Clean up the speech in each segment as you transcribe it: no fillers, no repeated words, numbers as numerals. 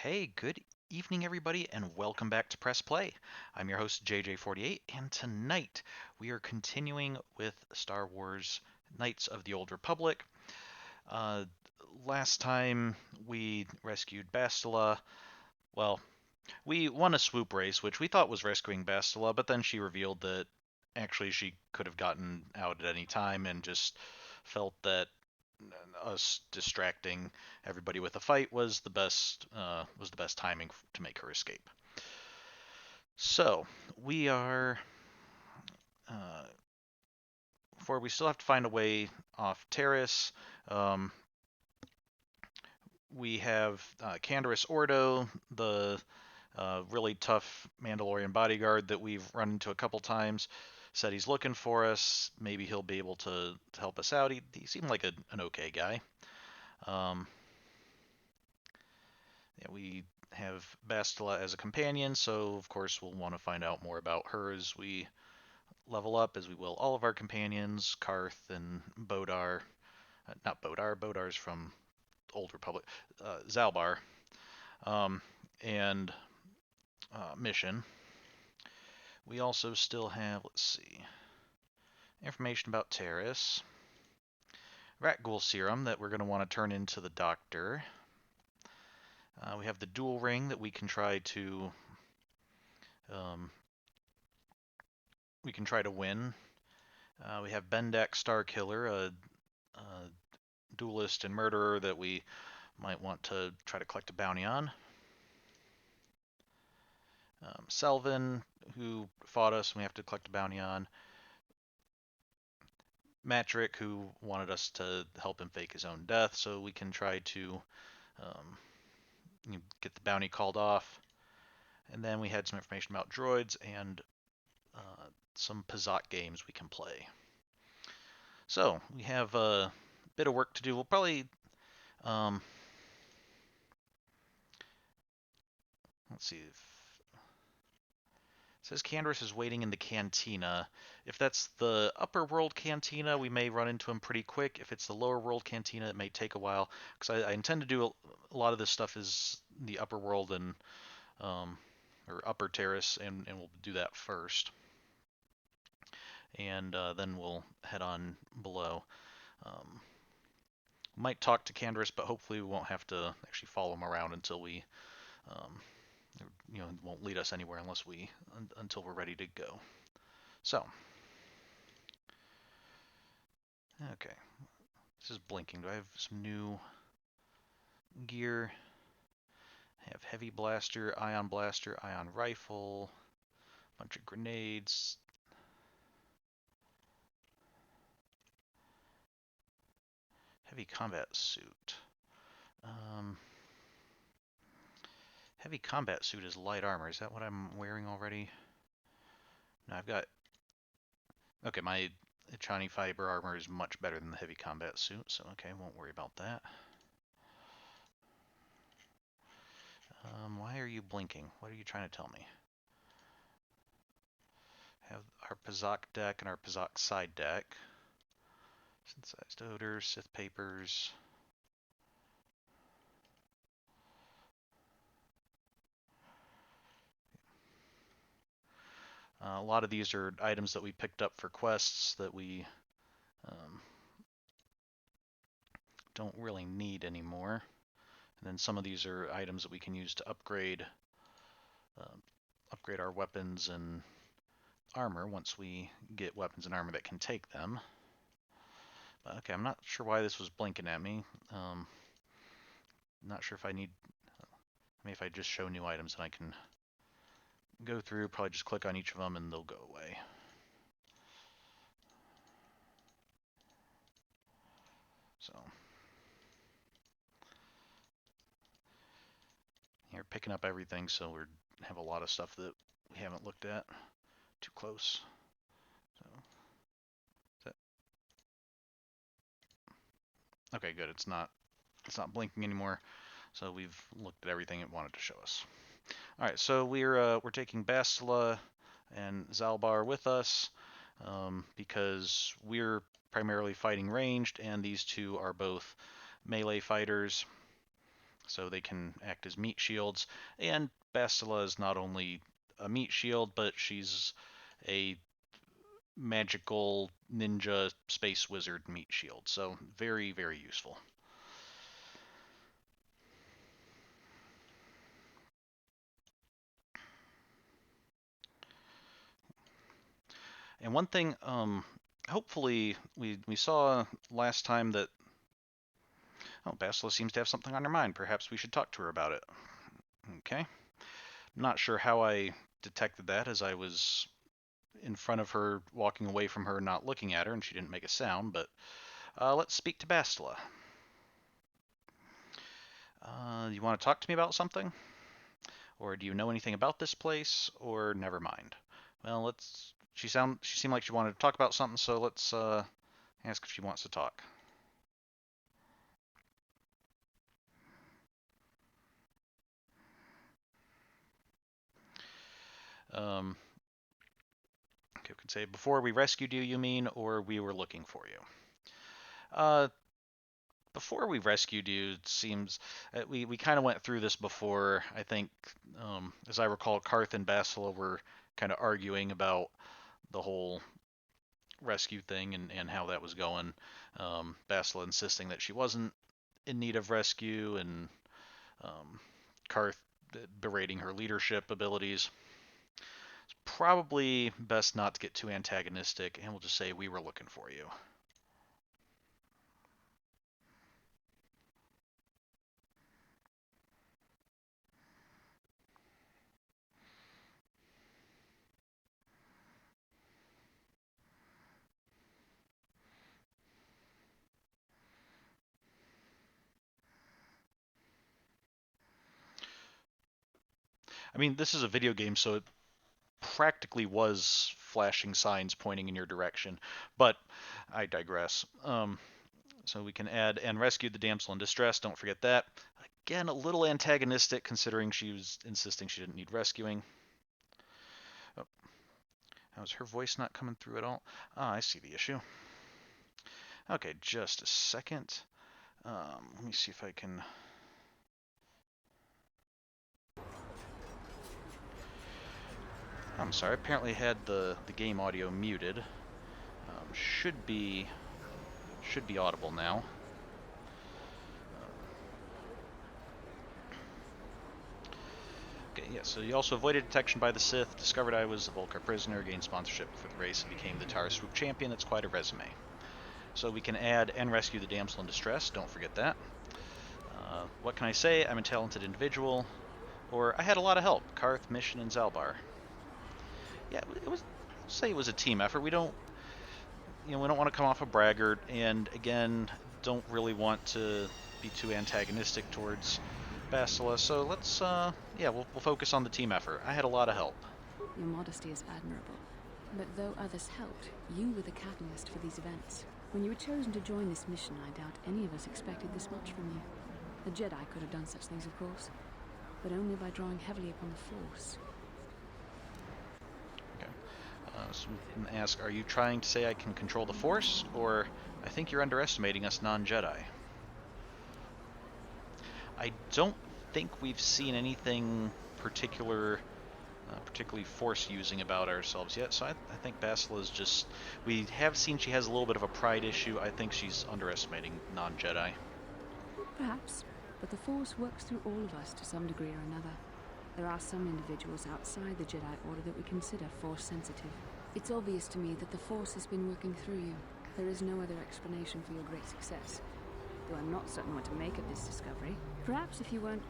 Okay, good evening, everybody, and welcome back to Press Play. I'm your host, JJ48, and tonight we are continuing with Star Wars Knights of the Old Republic. Uh, Last time we rescued Bastila. Well, we won a swoop race, which we thought was rescuing Bastila, but then she revealed that actually she could have gotten out at any time and just felt that us distracting everybody with a fight was the best timing to make her escape. So we are uh, for we still have to find a way off Terrace. Um, we have Canderous Ordo, the really tough Mandalorian bodyguard that we've run into a couple times. Said he's looking for us. Maybe he'll be able to help us out. He seemed like an okay guy. Um, Yeah, we have Bastila as a companion, so of course we'll want to find out more about her as we level up, as we will all of our companions, Karth and Bodar. Not Bodar, Bodar's from Old Republic. Zalbar. Um, and Mission. We also still have, let's see, information about Terrace. Rat Ghoul Serum that we're going to want to turn into the Doctor. We have the dual ring that um, we can try to win. We have Bendak Starkiller, a duelist and murderer that we might want to try to collect a bounty on. Selvin, who fought us and we have to collect a bounty on. Matrick, who wanted us to help him fake his own death so we can try to um, get the bounty called off. And then we had some information about droids and some Pazak games we can play. So we have a bit of work to do. We'll probably um, let's see. It says Canderous is waiting in the cantina. If that's the upper world cantina, we may run into him pretty quick. If it's the lower world cantina, it may take a while. Because I intend to do a lot of this stuff is the upper world and um, or upper terrace, and we'll do that first. And then we'll head on below. Um, might talk to Canderous, but hopefully we won't have to actually follow him around until we um, won't lead us anywhere until we're ready to go. So, okay, this is blinking. Do I have some new gear? I have heavy blaster, ion rifle, bunch of grenades. Heavy combat suit. Um, Heavy combat suit is light armor. Is that what I'm wearing already? No, I've got. Okay, my Chani fiber armor is much better than the heavy combat suit, so okay, won't worry about that. Why are you blinking? What are you trying to tell me? Have our Pazak deck and our Pazak side deck. Synthesized odor, Sith papers. A lot of these are items that we picked up for quests that we um, don't really need anymore. And then some of these are items that we can use to uh, upgrade our weapons and armor once we get weapons and armor that can take them. But okay, I'm not sure why this was blinking at me. Not sure if I need. Maybe if I just show new items, then I can go through. Probably just click on each of them and they'll go away. So here, picking up everything, so we have a lot of stuff that we haven't looked at. Too close. So that, okay, good. It's not blinking anymore. So we've looked at everything it wanted to show us. All right, so we're taking Bastila and Zalbar with us because we're primarily fighting ranged, and these two are both melee fighters. so they can act as meat shields. And Bastila is not only a meat shield, but she's a magical ninja space wizard meat shield. So very, very useful. And one thing, hopefully we saw last time that Bastila seems to have something on her mind. Perhaps we should talk to her about it. Okay. Not sure how I detected that, as I was in front of her, walking away from her, not looking at her, and she didn't make a sound, but let's speak to Bastila. You want to talk to me about something? Or do you know anything about this place? Or never mind. Well, let's. She seemed like she wanted to talk about something, so let's ask if she wants to talk. Okay, we could say before we rescued you, you mean, or we were looking for you. Before we rescued you, it seems we kind of went through this before. I think, as I recall, Karth and Bastila were kind of arguing about the whole rescue thing and how that was going. Bastila insisting that she wasn't in need of rescue, and Karth berating her leadership abilities. It's probably best not to get too antagonistic, and we'll just say we were looking for you. I mean, this is a video game, so it practically was flashing signs pointing in your direction, but I digress. So we can add and rescued the damsel in distress. Don't forget that. Again, a little antagonistic considering she was insisting she didn't need rescuing. Oh, how's her voice not coming through at all? Ah, I see the issue. Okay, just a second. Let me see if I can. I'm sorry. Apparently, I had the game audio muted. Should be audible now. Okay, yeah, so you also avoided detection by the Sith, discovered I was a Volcar prisoner, gained sponsorship for the race, and became the Tower Swoop champion. That's quite a resume. So we can add and rescue the damsel in distress. Don't forget that. What can I say? I'm a talented individual. Or I had a lot of help. Karth, Mission, and Zalbar. Yeah, it was. Say it was a team effort. We don't want to come off a braggart, and again, don't really want to be too antagonistic towards Bastila. So let's, we'll focus on the team effort. I had a lot of help. Your modesty is admirable. But though others helped, you were the catalyst for these events. When you were chosen to join this mission, I doubt any of us expected this much from you. A Jedi could have done such things, of course, but only by drawing heavily upon the Force. Okay. So we can ask, are you trying to say I can control the Force, or I think you're underestimating us non-Jedi? I don't think we've seen anything particularly Force using about ourselves yet, so I think Bastila is just... We have seen she has a little bit of a pride issue. I think she's underestimating non-Jedi. Perhaps, but the Force works through all of us to some degree or another. There are some individuals outside the Jedi Order that we consider Force-sensitive. It's obvious to me that the Force has been working through you. There is no other explanation for your great success. Though I'm not certain what to make of this discovery. Perhaps if you weren't...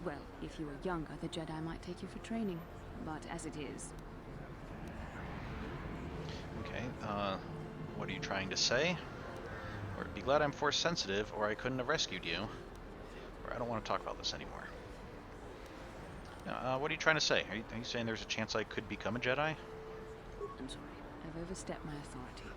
Well, if you were younger, the Jedi might take you for training. But as it is... Okay, what are you trying to say? Or be glad I'm Force sensitive, or I couldn't have rescued you. Or I don't want to talk about this anymore. What are you trying to say? Are you saying there's a chance I could become a Jedi? I'm sorry. I've overstepped my authority.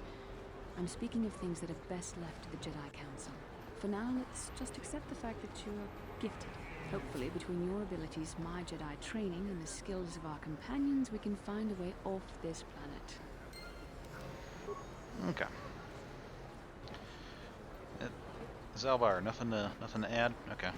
I'm speaking of things that are best left to the Jedi Council. For now, let's just accept the fact that you're gifted. Hopefully, between your abilities, my Jedi training, and the skills of our companions, we can find a way off this planet. Okay. Zalbar, nothing to add? Okay.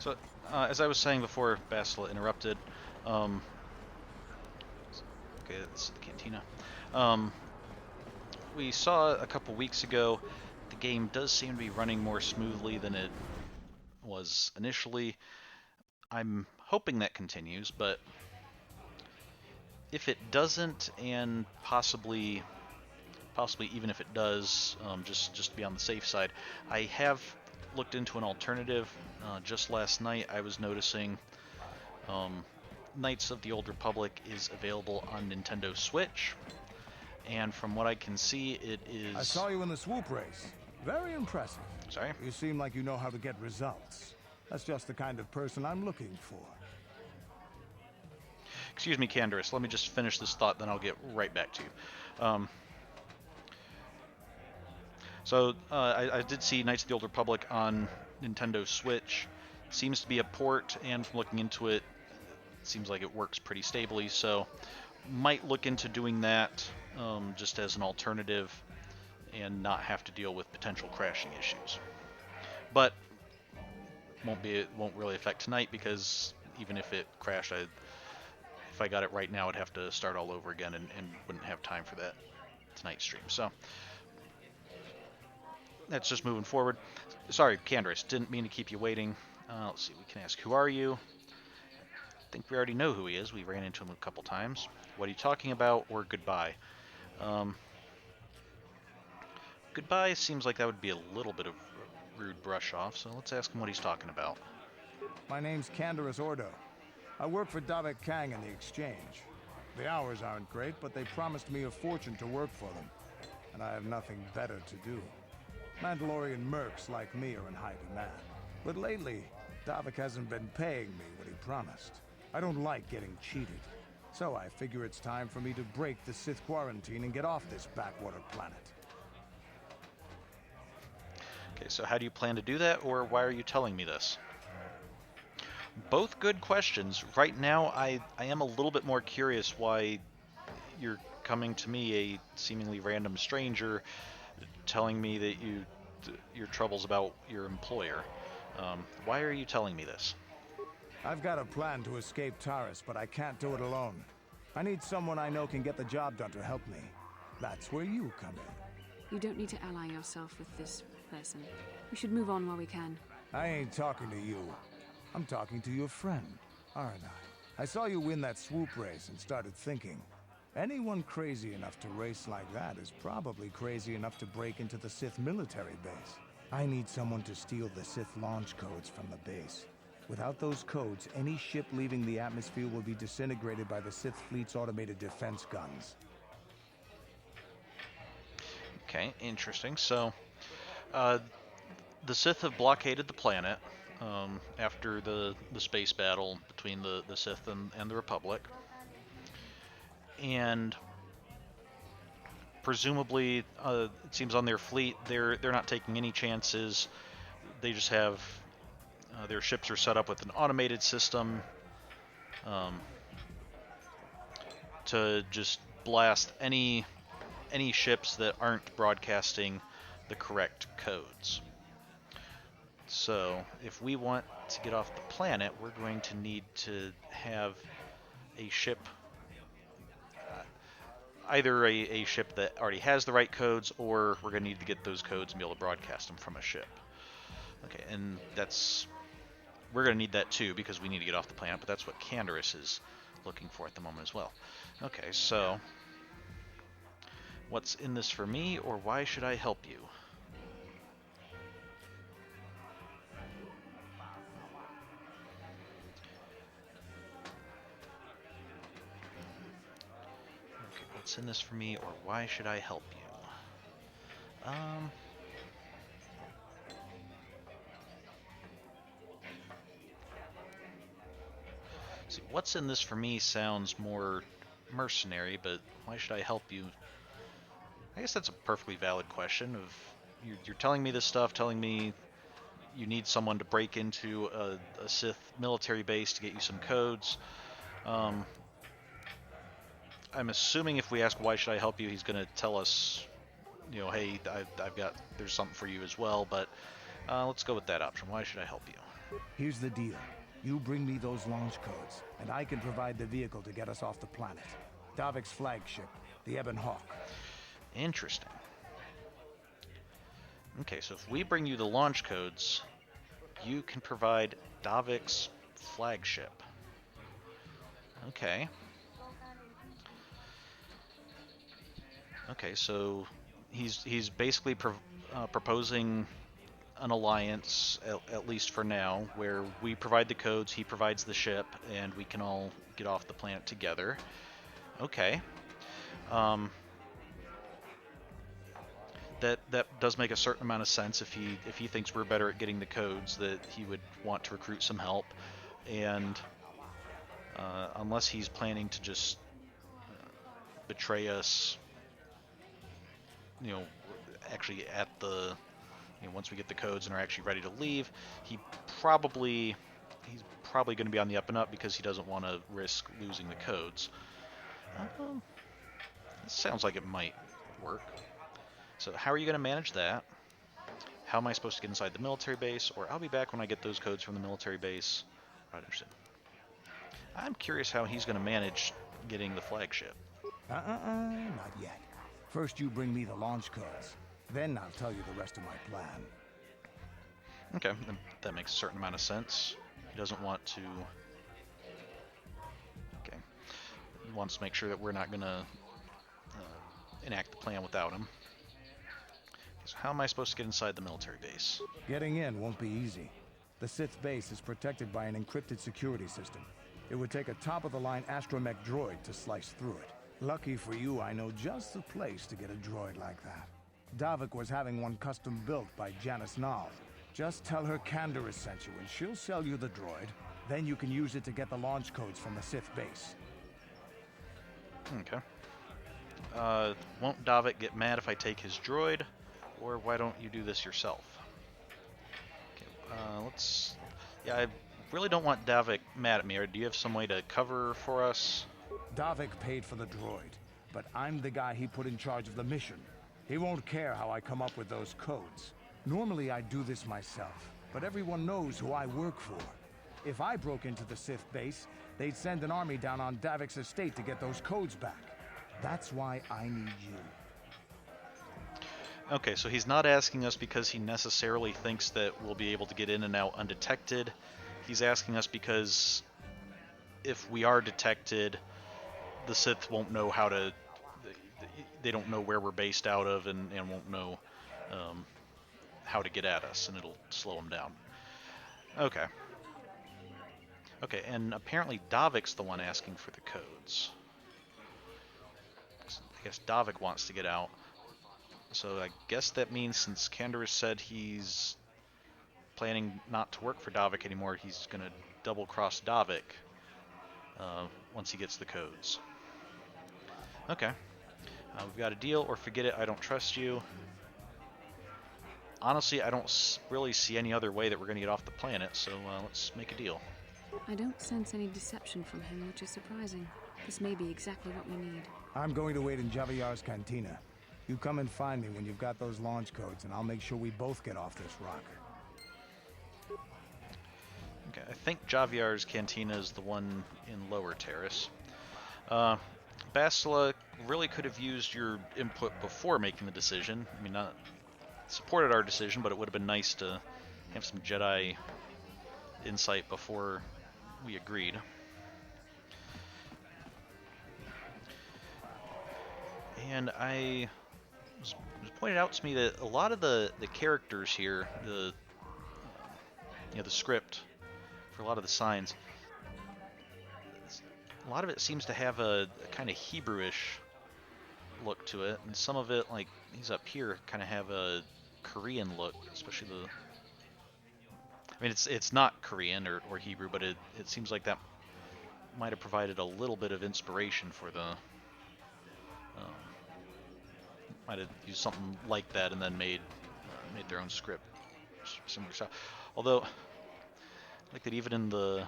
So, as I was saying before, Bastila interrupted. Um, okay, that's the cantina. Um, we saw a couple weeks ago. The game does seem to be running more smoothly than it was initially. I'm hoping that continues, but if it doesn't, and possibly even if it does, just to be on the safe side, I have looked into an alternative. Just last night, I was noticing um, Knights of the Old Republic is available on Nintendo Switch, and from what I can see, it I is. saw you in the swoop race. Very impressive. Sorry. You seem like you know how to get results. That's just the kind of person I'm looking for. Excuse me, Canderous. Let me just finish this thought, then I'll get right back to you. I did see Knights of the Old Republic on Nintendo Switch. Seems to be a port, and from looking into it, it seems like it works pretty stably. So, might look into doing that just as an alternative, and not have to deal with potential crashing issues. But it won't really affect tonight because even if it crashed, if I got it right now, I'd have to start all over again and wouldn't have time for that tonight stream. So that's just moving forward. Sorry, Canderous, didn't mean to keep you waiting. Let's see, we can ask, who are you? I think we already know who he is. We ran into him a couple times. What are you talking about, or goodbye? Um, Goodbye seems like that would be a little bit of rude brush off, so let's ask him what he's talking about. My name's Canderous Ordo. I work for Davik Kang in the exchange. The hours aren't great, but they promised me a fortune to work for them. And I have nothing better to do. Mandalorian mercs like me are in high demand. But lately, Davik hasn't been paying me what he promised. I don't like getting cheated. So I figure it's time for me to break the Sith quarantine and get off this backwater planet. Okay, so how do you plan to do that, or why are you telling me this? Both good questions. Right now, I am a little bit more curious why you're coming to me, a seemingly random stranger, telling me that your troubles about your employer. Why are you telling me this? I've got a plan to escape Taris, but I can't do it alone. I need someone I know can get the job done to help me. That's where you come in. You don't need to ally yourself with this person. We should move on while we can. I ain't talking to you. I'm talking to your friend, aren't I? I saw you win that swoop race and started thinking. Anyone crazy enough to race like that is probably crazy enough to break into the Sith military base. I need someone to steal the Sith launch codes from the base. Without those codes, any ship leaving the atmosphere will be disintegrated by the Sith fleet's automated defense guns. Okay, interesting. So, the Sith have blockaded the planet after the space battle between the Sith and the Republic. And presumably, it seems on their fleet, they're not taking any chances. They just have their ships are set up with an automated system to just blast any ships that aren't broadcasting the correct codes. So if we want to get off the planet, we're going to need to have a ship, either a ship that already has the right codes, or we're going to need to get those codes and be able to broadcast them from a ship. Okay, and we're going to need that too because we need to get off the planet, but that's what Canderous is looking for at the moment as well. Okay, so what's in this for me, or why should I help you? Okay, what's in this for me, or why should I help you? See, what's in this for me sounds more mercenary, but why should I help you? I guess that's a perfectly valid question. You're telling me this stuff, telling me you need someone to break into a Sith military base to get you some codes. I'm assuming if we ask why should I help you, he's going to tell us, hey, there's something for you as well. But let's go with that option. Why should I help you? Here's the deal. You bring me those launch codes, and I can provide the vehicle to get us off the planet. Davik's flagship, the Ebon Hawk. Interesting. Okay, so if we bring you the launch codes, you can provide Davik's flagship. Okay. Okay, so he's basically proposing an alliance, at least for now, where we provide the codes, he provides the ship, and we can all get off the planet together. Okay. Um, that does make a certain amount of sense. If he thinks we're better at getting the codes, that he would want to recruit some help, and unless he's planning to just betray us, you know, actually at the, you know, once we get the codes and are actually ready to leave, he's probably going to be on the up and up because he doesn't want to risk losing the codes. It sounds like it might work. So how are you going to manage that? How am I supposed to get inside the military base? Or I'll be back when I get those codes from the military base. Right, understood. I'm curious how he's going to manage getting the flagship. Not yet. First you bring me the launch codes. Then I'll tell you the rest of my plan. Okay, that makes a certain amount of sense. He doesn't want to... Okay. He wants to make sure that we're not going to enact the plan without him. So how am I supposed to get inside the military base? Getting in won't be easy. The Sith base is protected by an encrypted security system. It would take a top-of-the-line astromech droid to slice through it. Lucky for you, I know just the place to get a droid like that. Davik was having one custom built by Janice Nall. Just tell her KotOR sent you and she'll sell you the droid. Then you can use it to get the launch codes from the Sith base. Okay. Won't Davik get mad if I take his droid? Or why don't you do this yourself? Okay, let's... Yeah, I really don't want Davik mad at me. Or do you have some way to cover for us? Davik paid for the droid, but I'm the guy he put in charge of the mission. He won't care how I come up with those codes. Normally I'd do this myself, but everyone knows who I work for. If I broke into the Sith base, they'd send an army down on Davik's estate to get those codes back. That's why I need you. Okay, so he's not asking us because he necessarily thinks that we'll be able to get in and out undetected. He's asking us because if we are detected, the Sith won't know how to... They don't know where we're based out of and won't know how to get at us, and it'll slow them down. Okay. Okay, and apparently Davik's the one asking for the codes. I guess Davik wants to get out. So I guess that means since KotOR said he's planning not to work for Davik anymore, he's going to double-cross Davik once he gets the codes. Okay. We've got a deal, or forget it, I don't trust you. Honestly, I don't really see any other way that we're going to get off the planet, so let's make a deal. I don't sense any deception from him, which is surprising. This may be exactly what we need. I'm going to wait in Javier's cantina. You come and find me when you've got those launch codes, and I'll make sure we both get off this rock. Okay, I think Javier's cantina is the one in Lower Terrace. Bastila really could have used your input before making the decision. I mean, not supported our decision, but it would have been nice to have some Jedi insight before we agreed. And it was pointed out to me that a lot of the characters here, the script for a lot of the signs, a lot of it seems to have a kind of Hebrewish look to it, and some of it, like these up here, kind of have a Korean look, especially the... I mean, it's not Korean or Hebrew, but it seems like that might have provided a little bit of inspiration for the... might have used something like that and then made their own script similar style. Although, like that, even in the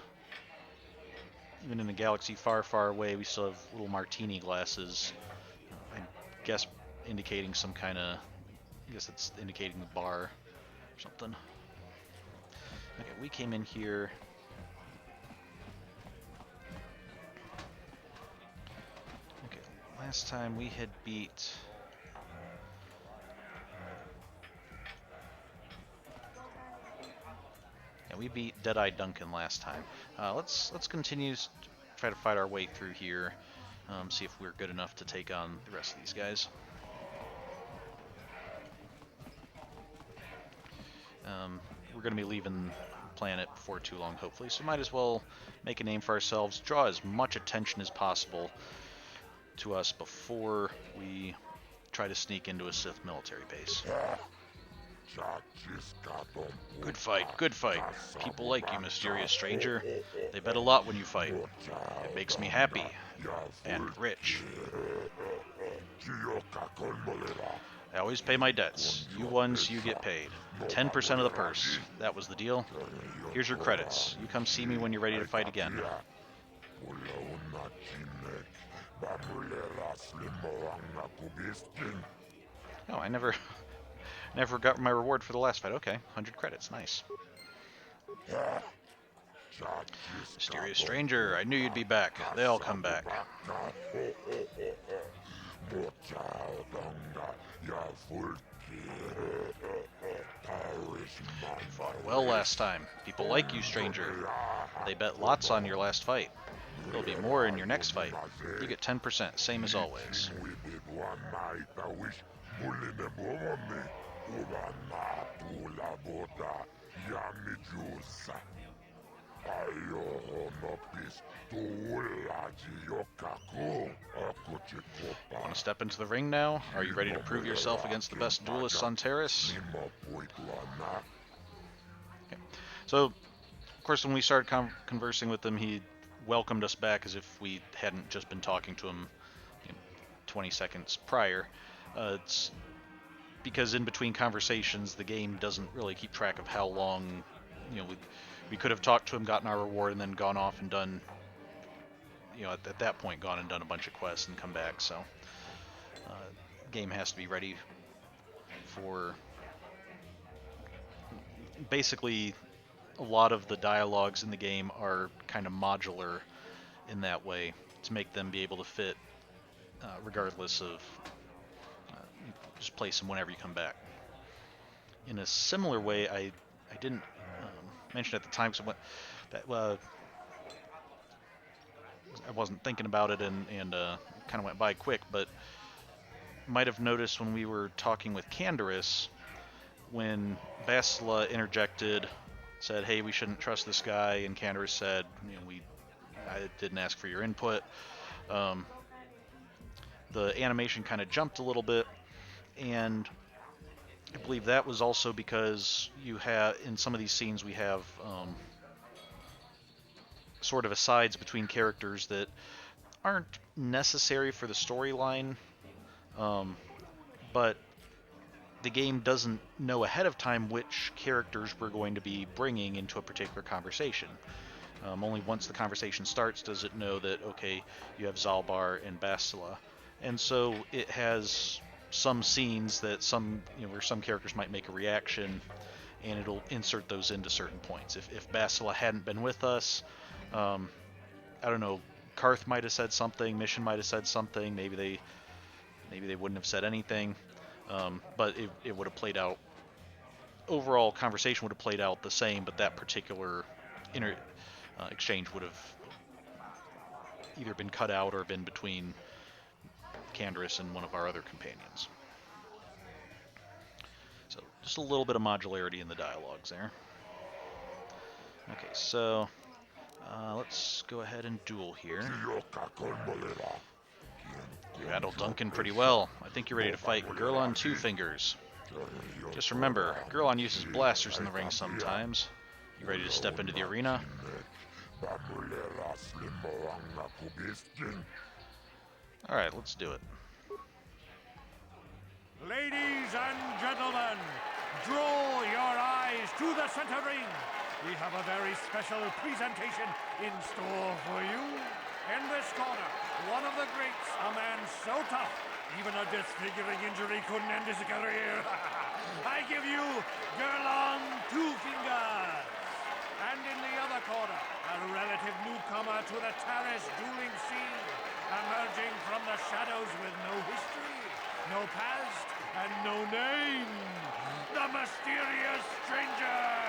galaxy far, far away, we still have little martini glasses. I guess indicating some kind of... I guess it's indicating the bar or something. Okay, we came in here. Okay, last time we had beat... Yeah, we beat Deadeye Duncan last time. Let's continue, try to fight our way through here. See if we're good enough to take on the rest of these guys. We're going to be leaving the planet before too long, hopefully, so might as well make a name for ourselves, draw as much attention as possible to us before we try to sneak into a Sith military base. Good fight, good fight. People like you, mysterious stranger. They bet a lot when you fight. It makes me happy. And rich. I always pay my debts. You ones, you get paid. 10% of the purse. That was the deal. Here's your credits. You come see me when you're ready to fight again. Oh, I never got my reward for the last fight. Okay, 100 credits. Nice. Mysterious stranger, I knew you'd be back. They all come back. You fought well last time. People like you, stranger. They bet lots on your last fight. There'll be more in your next fight. You get 10%, same as always. Want to step into the ring now? Are you ready to prove yourself against the best duelists on Terrace? Okay. So, of course, when we started conversing with him, he welcomed us back as if we hadn't just been talking to him 20 seconds prior. It's because in between conversations, the game doesn't really keep track of how long, we could have talked to him, gotten our reward, and then gone off and done, at that point, gone and done a bunch of quests and come back. So, game has to be ready for basically a lot of the dialogues in the game are kind of modular in that way to make them be able to fit regardless of just place them whenever you come back. In a similar way, I didn't mention at the time because I wasn't thinking about it and kind of went by quick, but might have noticed when we were talking with Canderous, when Bastila interjected, said, "Hey, we shouldn't trust this guy," and Canderous said, I didn't ask for your input. The animation kind of jumped a little bit, and I believe that was also because in some of these scenes we have sort of asides between characters that aren't necessary for the storyline, but the game doesn't know ahead of time which characters we're going to be bringing into a particular conversation. Only once the conversation starts does it know that, okay, you have Zalbar and Bastila. And so it has some scenes that where some characters might make a reaction, and it'll insert those into certain points. If Bastila hadn't been with us, I don't know, Karth might have said something, Mission might have said something, maybe they wouldn't have said anything, but it would have played out, overall conversation would have played out the same, but that particular exchange would have either been cut out or been between Canderous and one of our other companions. So just a little bit of modularity in the dialogues there. Okay, so let's go ahead and duel here. You handled Duncan pretty well. I think you're ready to fight Gurlon Two Fingers. Just remember, Gurlon uses blasters in the ring sometimes. You ready to step into the arena? Alright, let's do it. Ladies and gentlemen, draw your eyes to the center ring. We have a very special presentation in store for you. In this corner, one of the greats, a man so tough, even a disfiguring injury couldn't end his career. I give you Gurlon Two Fingers. And in the other corner, a relative newcomer to the terrace dueling scene, emerging from the shadows with no history, no past, and no name, the mysterious stranger!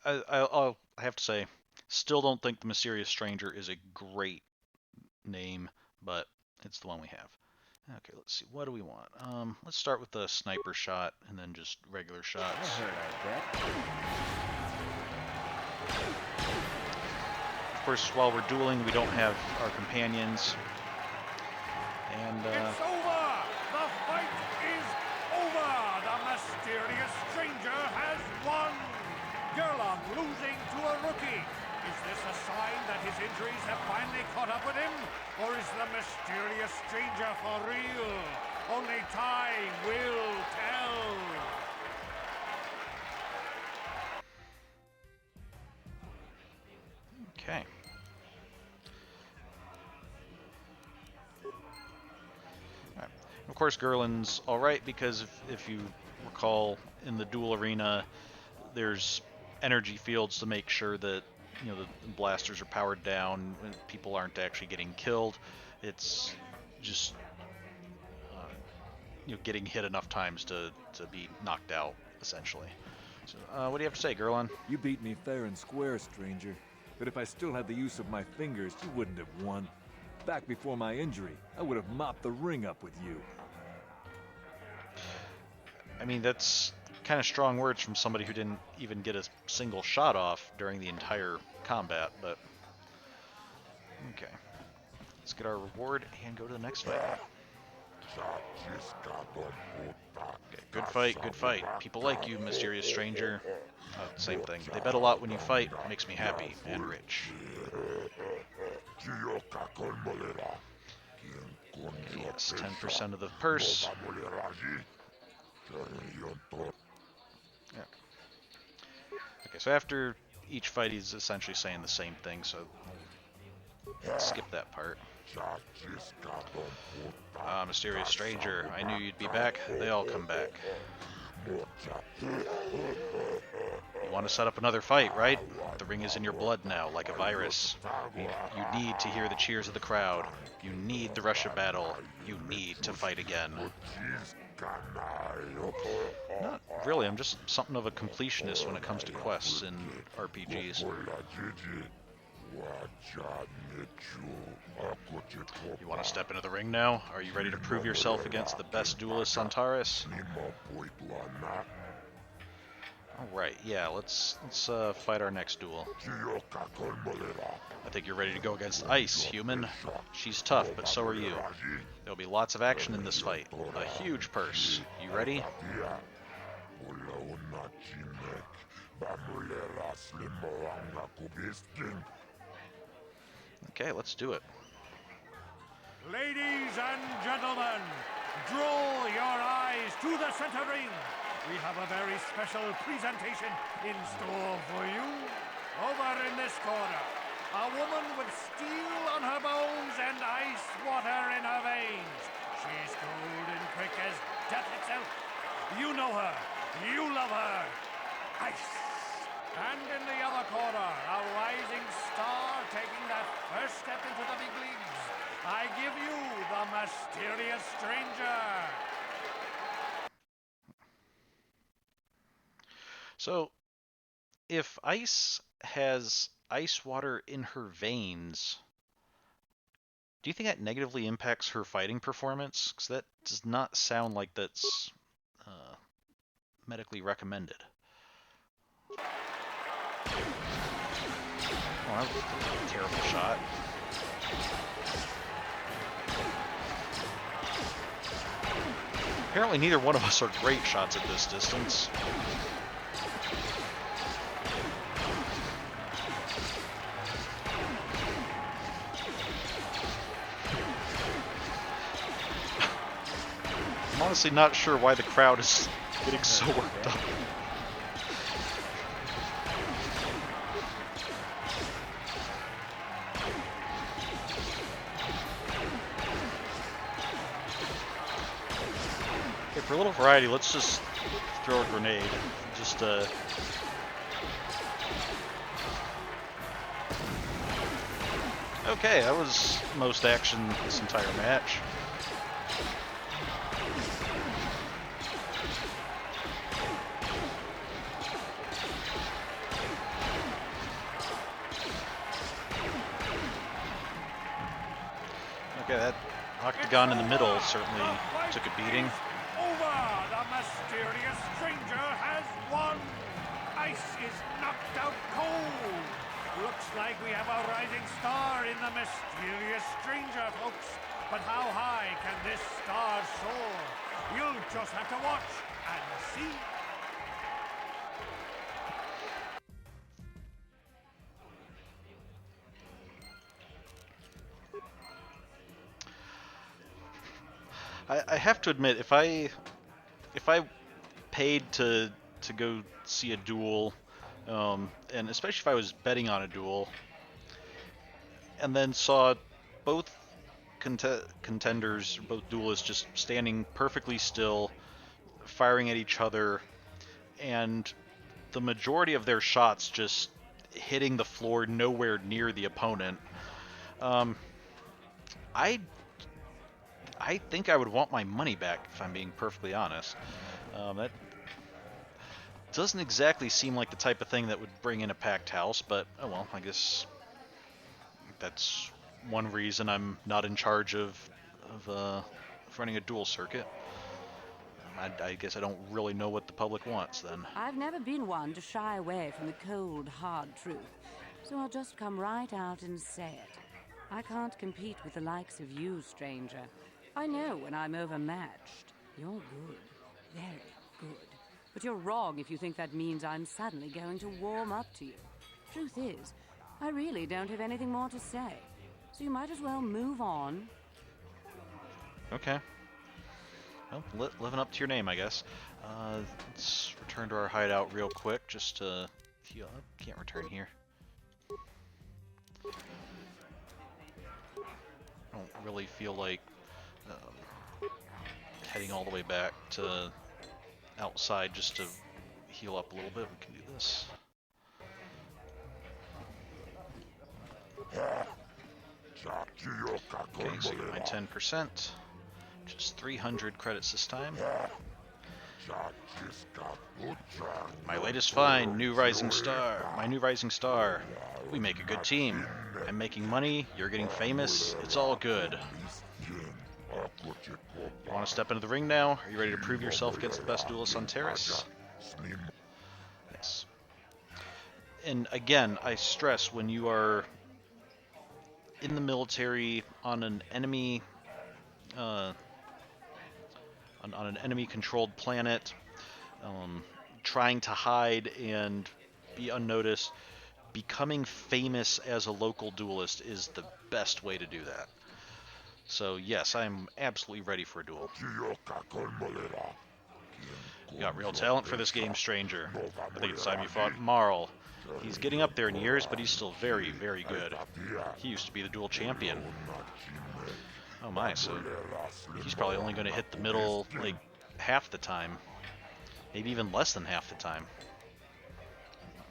I have to say, still don't think the Mysterious Stranger is a great name, but it's the one we have. Okay, let's see. What do we want? Let's start with the sniper shot and then just regular shots. Of course, while we're dueling, we don't have our companions. And It's over! The fight is over! The mysterious stranger has won! Gerlach losing to a rookie. Is this a sign that his injuries have finally caught up with him? Or is the mysterious stranger for real? Only time will tell. okay. Alright. Of course, Gerlin's alright because if you recall in the duel arena, there's energy fields to make sure that the blasters are powered down and people aren't actually getting killed. It's just getting hit enough times to be knocked out, essentially. So, what do you have to say, Gerlin? You beat me fair and square, stranger. But if I still had the use of my fingers, you wouldn't have won. Back before my injury, I would have mopped the ring up with you. I mean, that's kind of strong words from somebody who didn't even get a single shot off during the entire combat, but okay. Let's get our reward and go to the next fight. Okay, good fight, good fight. People like you, mysterious stranger. Same thing. They bet a lot when you fight. Makes me happy and rich. Yes, 10% of the purse. Yeah. Okay, so after each fight, he's essentially saying the same thing, so let's skip that part. Mysterious stranger, I knew you'd be back. They all come back. You want to set up another fight, right? The ring is in your blood now, like a virus. You need to hear the cheers of the crowd. You need the rush of battle. You need to fight again. Not really, I'm just something of a completionist when it comes to quests in RPGs. You want to step into the ring now? Are you ready to prove yourself against the best duelists on Taurus? Alright, yeah, let's fight our next duel. I think you're ready to go against Ice, human. She's tough, but so are you. There'll be lots of action in this fight. A huge purse. You ready? Okay, let's do it. Ladies and gentlemen, draw your eyes to the center ring. We have a very special presentation in store for you. Over in this corner, a woman with steel on her bones and ice water in her veins. She's cold and quick as death itself. You know her. You love her. Ice. And in the other corner, a rising star taking that first step into the big leagues. I give you the mysterious stranger. So, if Ice has ice water in her veins, do you think that negatively impacts her fighting performance? Because that does not sound like that's medically recommended. Oh, that was a terrible shot. Apparently neither one of us are great shots at this distance. I'm honestly not sure why the crowd is getting so worked up. for a little variety, let's just throw a grenade. Just, Okay, that was most action this entire match. Okay, that octagon in the middle certainly took a beating. Over! The mysterious stranger has won! Ice is knocked out cold! Looks like we have a rising star in the mysterious stranger, folks. But how high can this star soar? You'll just have to watch and see. I have to admit, if I paid to go see a duel, and especially if I was betting on a duel, and then saw both contenders, both duelists, just standing perfectly still, firing at each other, and the majority of their shots just hitting the floor nowhere near the opponent, I think I would want my money back, if I'm being perfectly honest. That doesn't exactly seem like the type of thing that would bring in a packed house, but oh well, I guess that's one reason I'm not in charge of running a duel circuit. I guess I don't really know what the public wants then. I've never been one to shy away from the cold, hard truth, so I'll just come right out and say it. I can't compete with the likes of you, stranger. I know when I'm overmatched. You're good. Very good. But you're wrong if you think that means I'm suddenly going to warm up to you. Truth is, I really don't have anything more to say. So you might as well move on. Okay. Well, living up to your name, I guess. Let's return to our hideout real quick, just to heal up. Can't return here. I don't really feel like heading all the way back to outside just to heal up a little bit. We can do this. Okay, so get my 10%. Just 300 credits this time. My latest find, new rising star. My new rising star. We make a good team. I'm making money, you're getting famous, it's all good. You want to step into the ring now? Are you ready to prove yourself against the best duelist on Terrace? Yes. And again, I stress, when you are in the military on an enemy on an enemy-controlled planet, trying to hide and be unnoticed, becoming famous as a local duelist is the best way to do that. So yes, I'm absolutely ready for a duel. You got real talent for this game, stranger. I think it's time you fought Marl. He's getting up there in years, but he's still very, very good. He used to be the duel champion. Oh my, so he's probably only going to hit the middle, like, half the time. Maybe even less than half the time.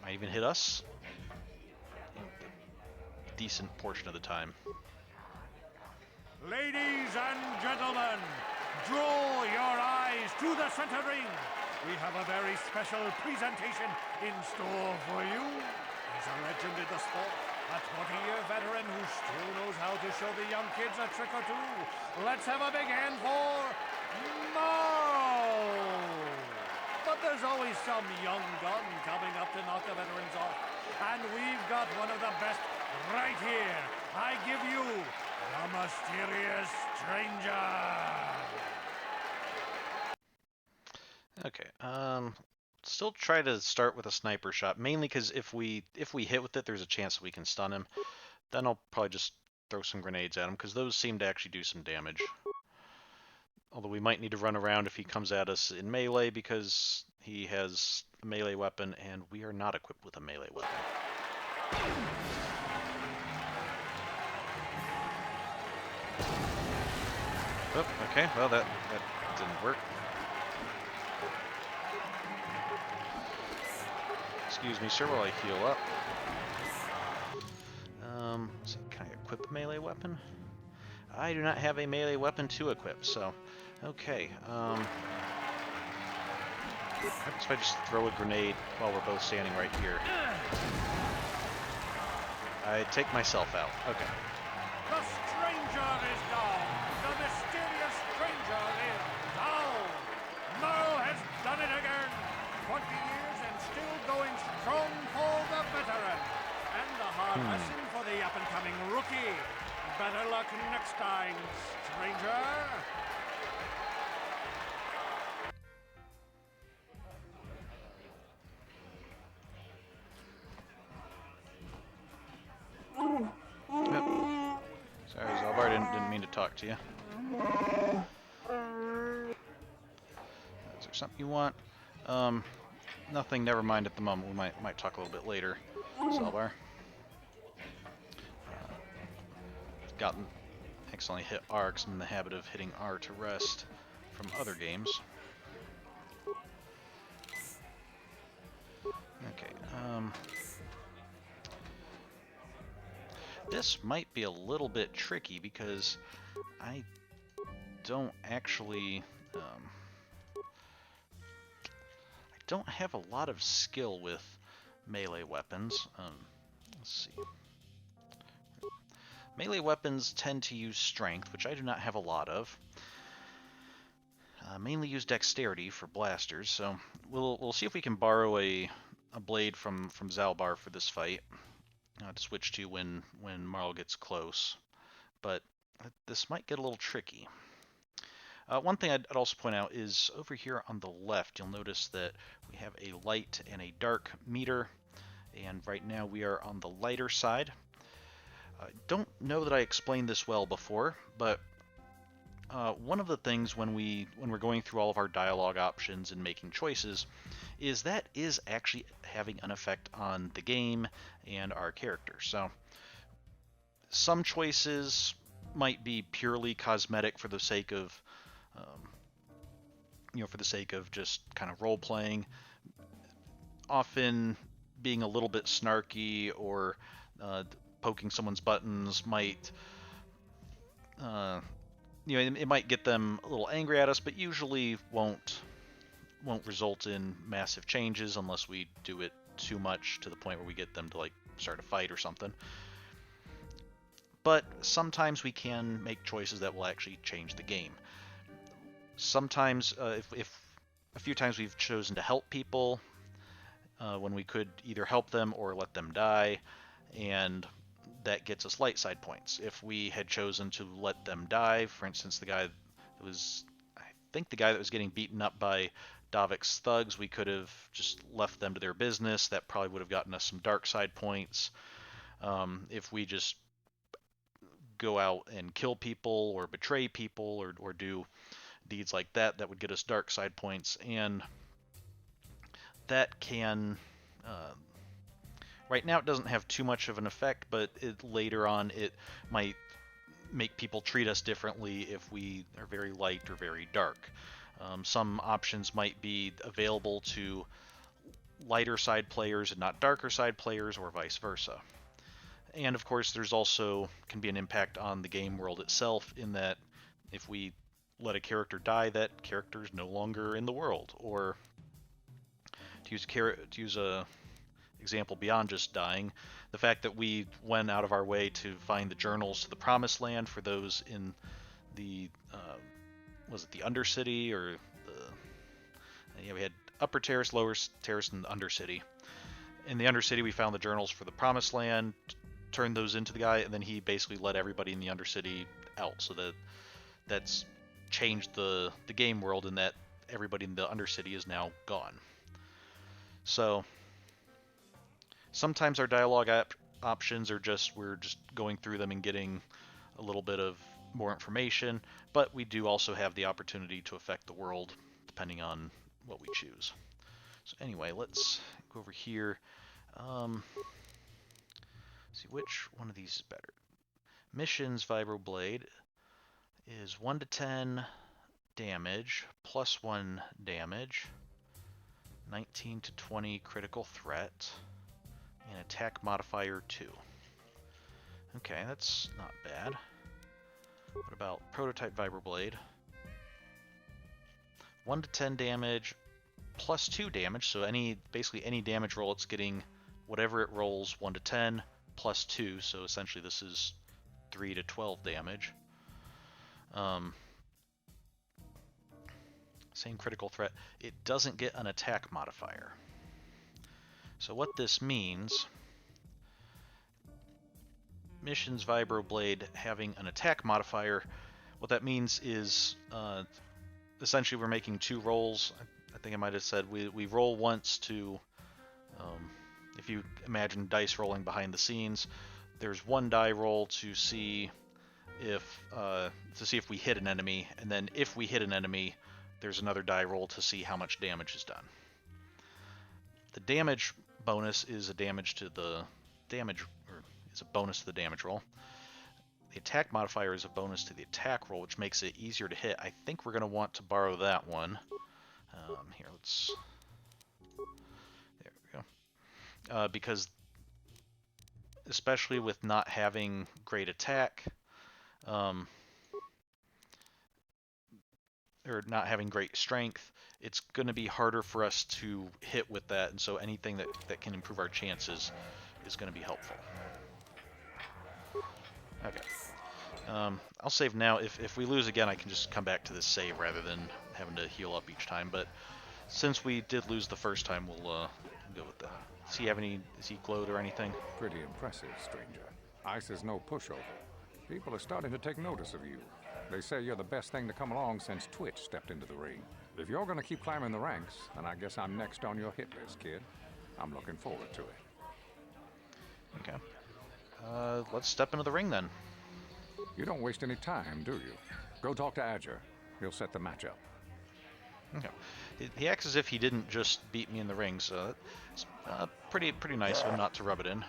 Might even hit us a decent portion of the time. Ladies and gentlemen, draw your eyes to the center ring. We have a very special presentation in store for you. He's a legend in the sport, a 20-year veteran who still knows how to show the young kids a trick or two. Let's have a big hand for Marl. But there's always some young gun coming up to knock the veterans off. And we've got one of the best right here. I give you the mysterious stranger. Okay, still try to start with a sniper shot, mainly because if we hit with it, there's a chance that we can stun him. Then I'll probably just throw some grenades at him, because those seem to actually do some damage. Although we might need to run around if he comes at us in melee, because he has a melee weapon, and we are not equipped with a melee weapon. Oh, okay, well that didn't work. excuse me, sir, while I heal up. Let's see, can I equip a melee weapon? I do not have a melee weapon to equip, so... Okay, what happens if I just throw a grenade while we're both standing right here? I take myself out. Okay. The stranger is down! The mysterious stranger is down! Merle has done it again! 20 years and still going strong for the veteran! And a hard lesson for the up-and-coming rookie! Better luck next time, stranger! Yep. Sorry, Zelda, didn't mean to talk to you. Is there something you want? Nothing, never mind at the moment. We might talk a little bit later. Zelda. Gotten accidentally hit R because I'm in the habit of hitting R to rest from other games. Okay, this might be a little bit tricky because I don't actually, I don't have a lot of skill with melee weapons. Let's see. Melee weapons tend to use strength, which I do not have a lot of. Mainly use dexterity for blasters, so we'll see if we can borrow a blade from Zalbar for this fight to switch to when Marl gets close. But this might get a little tricky. One thing I'd also point out is over here on the left, you'll notice that we have a light and a dark meter, and right now we are on the lighter side. I don't know that I explained this well before, but one of the things when we're going through all of our dialogue options and making choices is that is actually having an effect on the game and our character. So some choices might be purely cosmetic for the sake of for the sake of just kind of role playing, often being a little bit snarky or poking someone's buttons might it might get them a little angry at us, but usually won't result in massive changes unless we do it too much to the point where we get them to like start a fight or something. But sometimes we can make choices that will actually change the game. Sometimes, if a few times we've chosen to help people when we could either help them or let them die, and that gets us light side points. If we had chosen to let them die, for instance, the guy that was, I think the guy that was getting beaten up by Davik's thugs, we could have just left them to their business. That probably would have gotten us some dark side points. If we just go out and kill people or betray people or do deeds like that, that would get us dark side points, and that can right now it doesn't have too much of an effect, but later on it might make people treat us differently if we are very light or very dark. Some options might be available to lighter side players and not darker side players, or vice versa. And of course there's also can be an impact on the game world itself, in that if we let a character die, that character is no longer in the world. Or to use a example beyond just dying, the fact that we went out of our way to find the journals to the Promised Land for those in the was it the Undercity, or the we had Upper Terrace, Lower Terrace, and the Undercity. In the Undercity we found the journals for the Promised Land, turned those into the guy, and then he basically let everybody in the Undercity out, so that's changed the game world in that everybody in the Undercity is now gone. So sometimes our dialogue options are we're just going through them and getting a little bit of more information, but we do also have the opportunity to affect the world depending on what we choose. So anyway, let's go over here. See which one of these is better. Missions Vibroblade is 1 to 10 damage, plus 1 damage. 19 to 20 critical threat, and attack modifier 2. Okay, that's not bad. What about prototype vibroblade? 1 to 10 damage, plus 2 damage, so basically any damage roll it's getting, whatever it rolls, 1 to 10, plus 2, so essentially this is 3 to 12 damage. Same critical threat. It doesn't get an attack modifier. So what this means, missions vibroblade having an attack modifier, what that means is essentially we're making 2 rolls. I think I might have said we roll once to, if you imagine dice rolling behind the scenes, there's 1 die roll to see if we hit an enemy, and then if we hit an enemy, there's another die roll to see how much damage is done. The damage bonus is a bonus to the damage roll. The attack modifier is a bonus to the attack roll, which makes it easier to hit. I think we're going to want to borrow that one. Here, there we go. Because especially with not having great attack, or not having great strength, it's going to be harder for us to hit with that, and so anything that can improve our chances is going to be helpful. Okay. I'll save now. If we lose again, I can just come back to this save rather than having to heal up each time, but since we did lose the first time, we'll go with that. Does he glowed or anything? Pretty impressive, stranger. Ice is no pushover. People are starting to take notice of you. They say you're the best thing to come along since Twitch stepped into the ring. If you're going to keep climbing the ranks, then I guess I'm next on your hit list, kid. I'm looking forward to it. Okay. Let's step into the ring then. You don't waste any time, do you? Go talk to Adger. He'll set the match up. Okay. He acts as if he didn't just beat me in the ring, so it's pretty nice of him not to rub it in.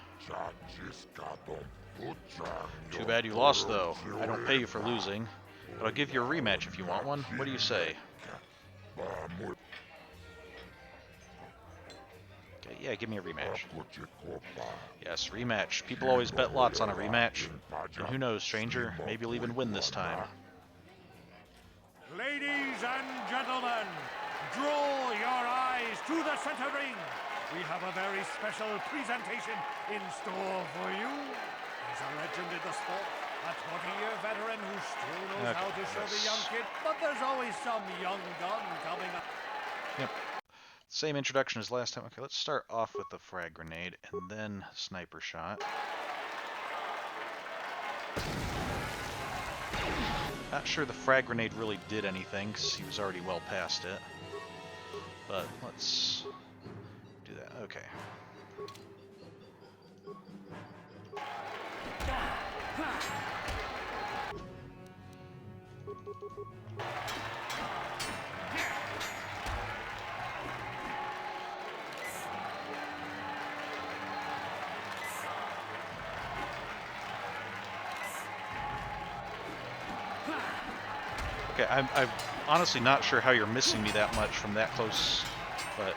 Too bad you lost, though. I don't pay you for losing, but I'll give you a rematch if you want one. What do you say? Okay, yeah, give me a rematch. Yes, rematch. People always bet lots on a rematch. And who knows, stranger, maybe you'll even win this time. Ladies and gentlemen, draw your eyes to the center ring. We have a very special presentation in store for you. He's a legend in the sport, a 20-year veteran who still knows how to serve a young kid, but there's always some young gun coming up. Yep. Same introduction as last time. Okay, let's start off with the frag grenade and then sniper shot. Not sure the frag grenade really did anything because he was already well past it. But let's do that. Okay. Okay, I'm honestly not sure how you're missing me that much from that close, but...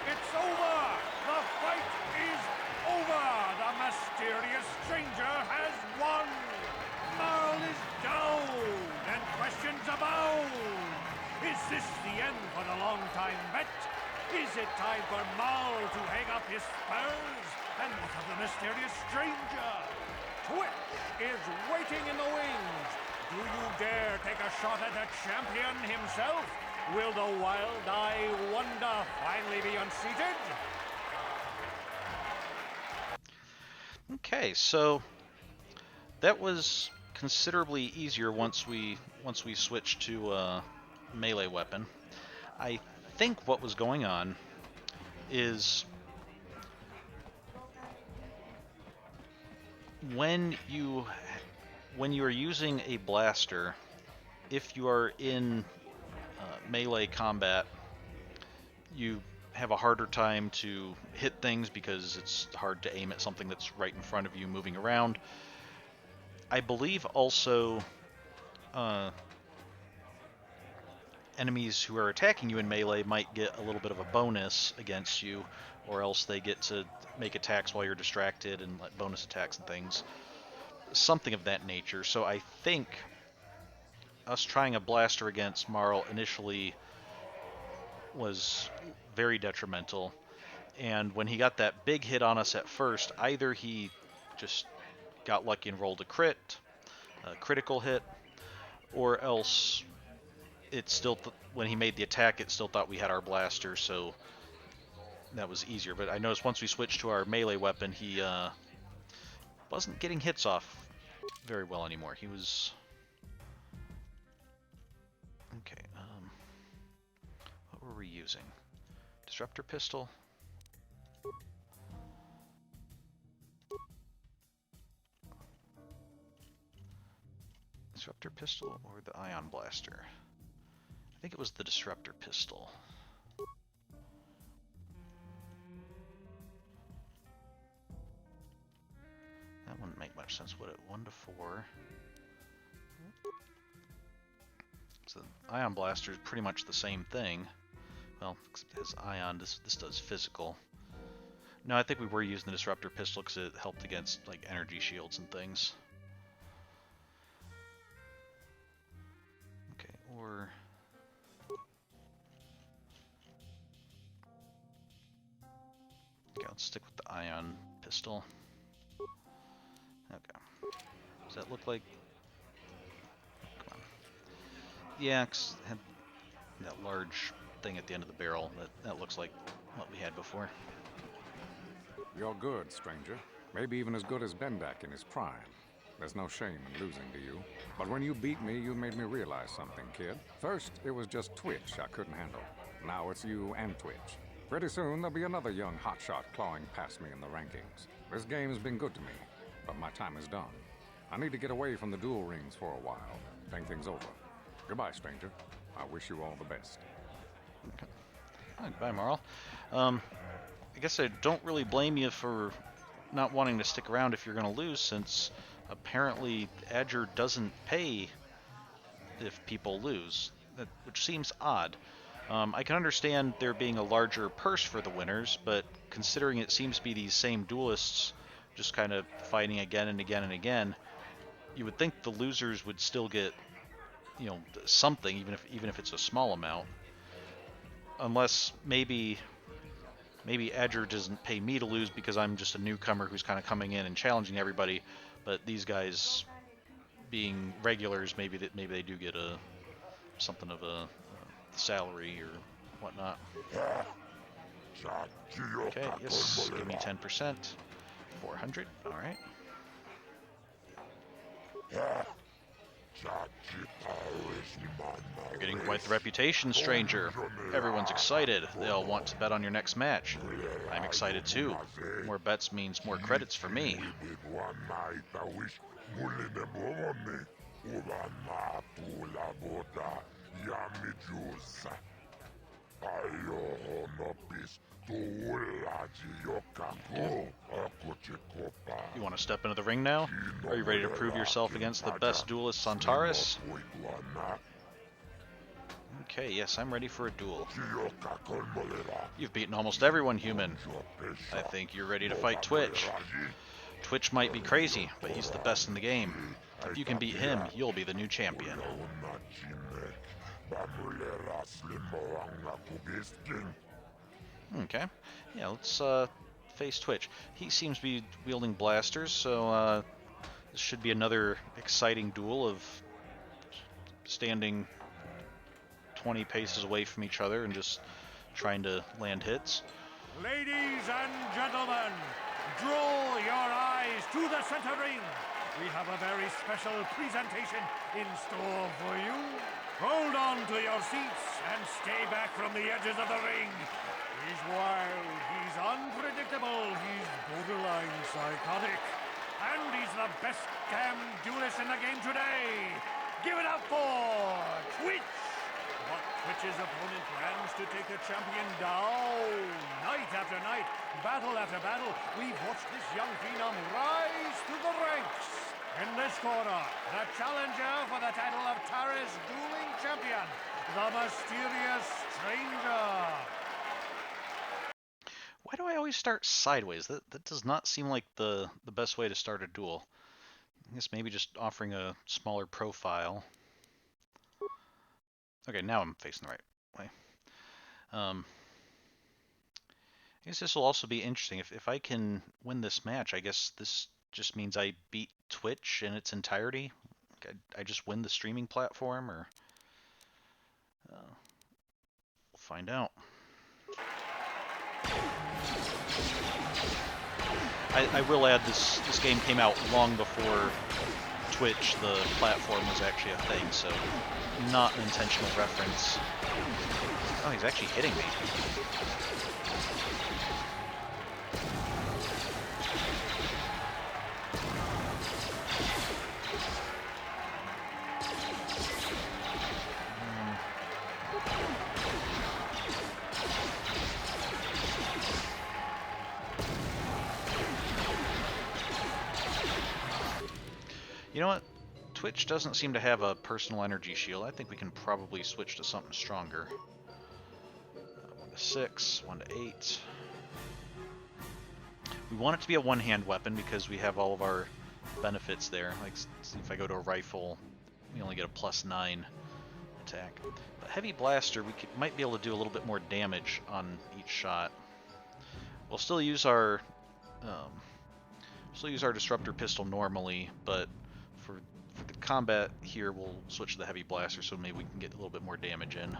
It's over! The fight is over! The mysterious stranger has won! Marl is down, and questions abound! Is this the end for the long-time vet? Is it time for Marl to hang up his spurs? And what of the mysterious stranger? Twitch is waiting in the wings! Do you dare take a shot at the champion himself? Will the wild-eye wonder finally be unseated? Okay, so that was considerably easier once we switched to a melee weapon. I think what was going on is when you are using a blaster, if you are in melee combat, you have a harder time to hit things because it's hard to aim at something that's right in front of you moving around. I believe also enemies who are attacking you in melee might get a little bit of a bonus against you, or else they get to make attacks while you're distracted and like bonus attacks and things. Something of that nature. So I think us trying a blaster against Marl initially was very detrimental. And when he got that big hit on us at first, either he just got lucky and rolled a critical hit, or else it still, when he made the attack, it still thought we had our blaster, so that was easier. But I noticed once we switched to our melee weapon, he wasn't getting hits off very well anymore. He was... Okay, what were we using? Disruptor pistol? Disruptor pistol or the ion blaster? I think it was the disruptor pistol. That wouldn't make much sense, would it? 1 to 4. So ion blaster is pretty much the same thing. Well, except it has ion. This does physical. No, I think we were using the disruptor pistol because it helped against like energy shields and things. Okay, or okay, let's stick with the ion pistol. Okay, does that look like? Come on. Yeah, 'cause it had that large thing at the end of the barrel. That looks like what we had before. You're good, stranger. Maybe even as good as Bendak in his prime. There's no shame in losing to you. But when you beat me, you made me realize something, kid. First, it was just Twitch I couldn't handle. Now it's you and Twitch. Pretty soon, there'll be another young hotshot clawing past me in the rankings. This game's been good to me, but my time is done. I need to get away from the duel rings for a while. Think things over. Goodbye, stranger. I wish you all the best. Okay. Right, goodbye, Marl. I guess I don't really blame you for not wanting to stick around if you're going to lose, since apparently Adger doesn't pay if people lose, which seems odd. I can understand there being a larger purse for the winners, but considering it seems to be these same duelists just kind of fighting again and again and again, you would think the losers would still get, you know, something, even if it's a small amount. Unless maybe Adger doesn't pay me to lose because I'm just a newcomer who's kind of coming in and challenging everybody, but these guys being regulars, maybe they do get something of a salary or whatnot. Okay, yes, give me 10%. 400, all right. You're getting quite the reputation, stranger. Everyone's excited. They all want to bet on your next match. I'm excited too. More bets means more credits for me. You want to step into the ring now? Are you ready to prove yourself against the best duelists on Taurus? Okay, yes, I'm ready for a duel. You've beaten almost everyone, human. I think you're ready to fight Twitch. Twitch might be crazy, but he's the best in the game. If you can beat him, you'll be the new champion. Okay, yeah, let's face Twitch. He seems to be wielding blasters, so this should be another exciting duel of standing 20 paces away from each other and just trying to land hits. Ladies and gentlemen, draw your eyes to the center ring. We have a very special presentation in store for you. Hold on to your seats and stay back from the edges of the ring. He's wild, he's unpredictable, he's borderline psychotic. And he's the best damn duelist in the game today. Give it up for Twitch! But Twitch's opponent plans to take the champion down. Night after night, battle after battle, we've watched this young phenom rise through the ranks. In this corner, the challenger for the title of Tara's dueling champion, the mysterious stranger. Why do I always start sideways? That does not seem like the best way to start a duel. I guess maybe just offering a smaller profile. Okay, now I'm facing the right way. I guess this will also be interesting. If I can win this match, I guess this just means I beat Twitch in its entirety. I just win the streaming platform, or we'll find out. I will add this game came out long before Twitch, the platform, was actually a thing, so not an intentional reference. Oh, he's actually hitting me. You know what? Twitch doesn't seem to have a personal energy shield. I think we can probably switch to something stronger. 1 to 6, 1 to 8. We want it to be a one-hand weapon because we have all of our benefits there. Like, if I go to a rifle, we only get a +9 attack. But heavy blaster, we might be able to do a little bit more damage on each shot. We'll still use our disruptor pistol normally, but for the combat here, we'll switch to the heavy blaster, so maybe we can get a little bit more damage in.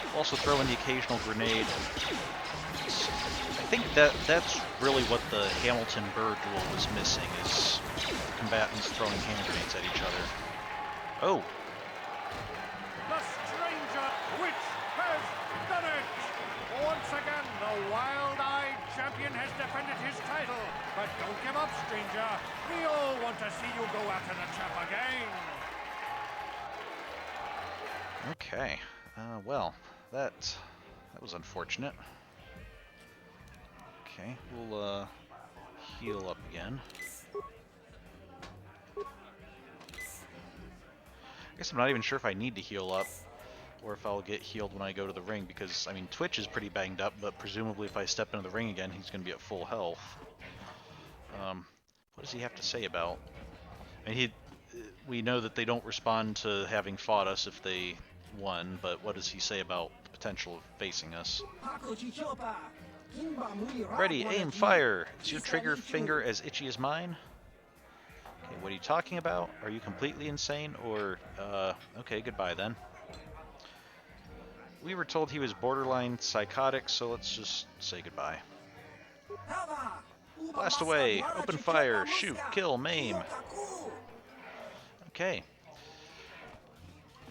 We'll also throw in the occasional grenade. I think that's really what the Hamilton Burr duel was missing, is combatants throwing hand grenades at each other. Oh! The stranger, which has done it! Once again, the wild-eyed champion has defended his title. But don't give up, stranger. We all want to see you go after the champ again. Okay. Well, that was unfortunate. Okay, we'll heal up again. I guess I'm not even sure if I need to heal up, or if I'll get healed when I go to the ring, because, I mean, Twitch is pretty banged up, but presumably if I step into the ring again, he's going to be at full health. What does he have to say about... I mean, we know that they don't respond to having fought us if they won, but what does he say about the potential of facing us? Ready, aim, fire! Is your trigger finger as itchy as mine? Okay, what are you talking about? Are you completely insane? Or, okay, goodbye then. We were told he was borderline psychotic, so let's just say goodbye. Blast away! Open fire! Shoot! Kill! Maim! Okay.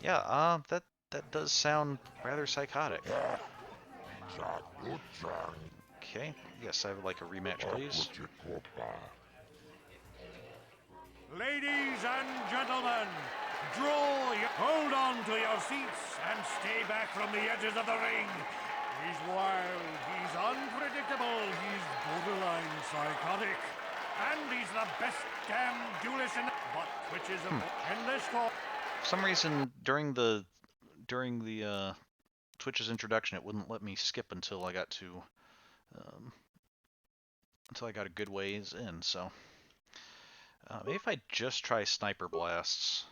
Yeah, that does sound rather psychotic. Okay, yes, I would like a rematch, please. Ladies and gentlemen, hold on to your seats and stay back from the edges of the ring. He's wild, he's unpredictable, he's borderline psychotic, and he's the best damn duelist in the... But Twitch is in this call. For some reason, during the Twitch's introduction, it wouldn't let me skip until I got to a good ways in. So maybe if I just try sniper blasts,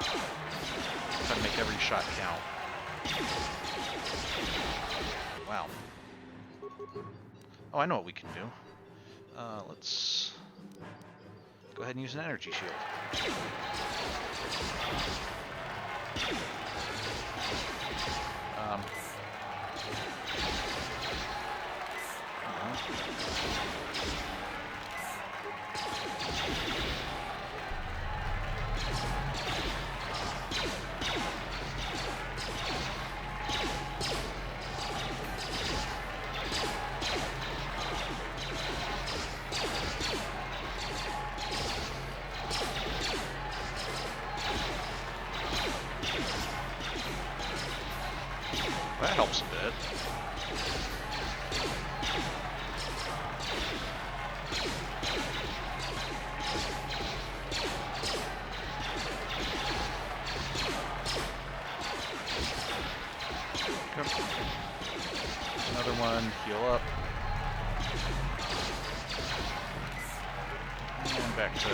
try to make every shot count. Wow. Oh, I know what we can do. Let's go ahead and use an energy shield. helps a bit. Another one, heal up. And back to...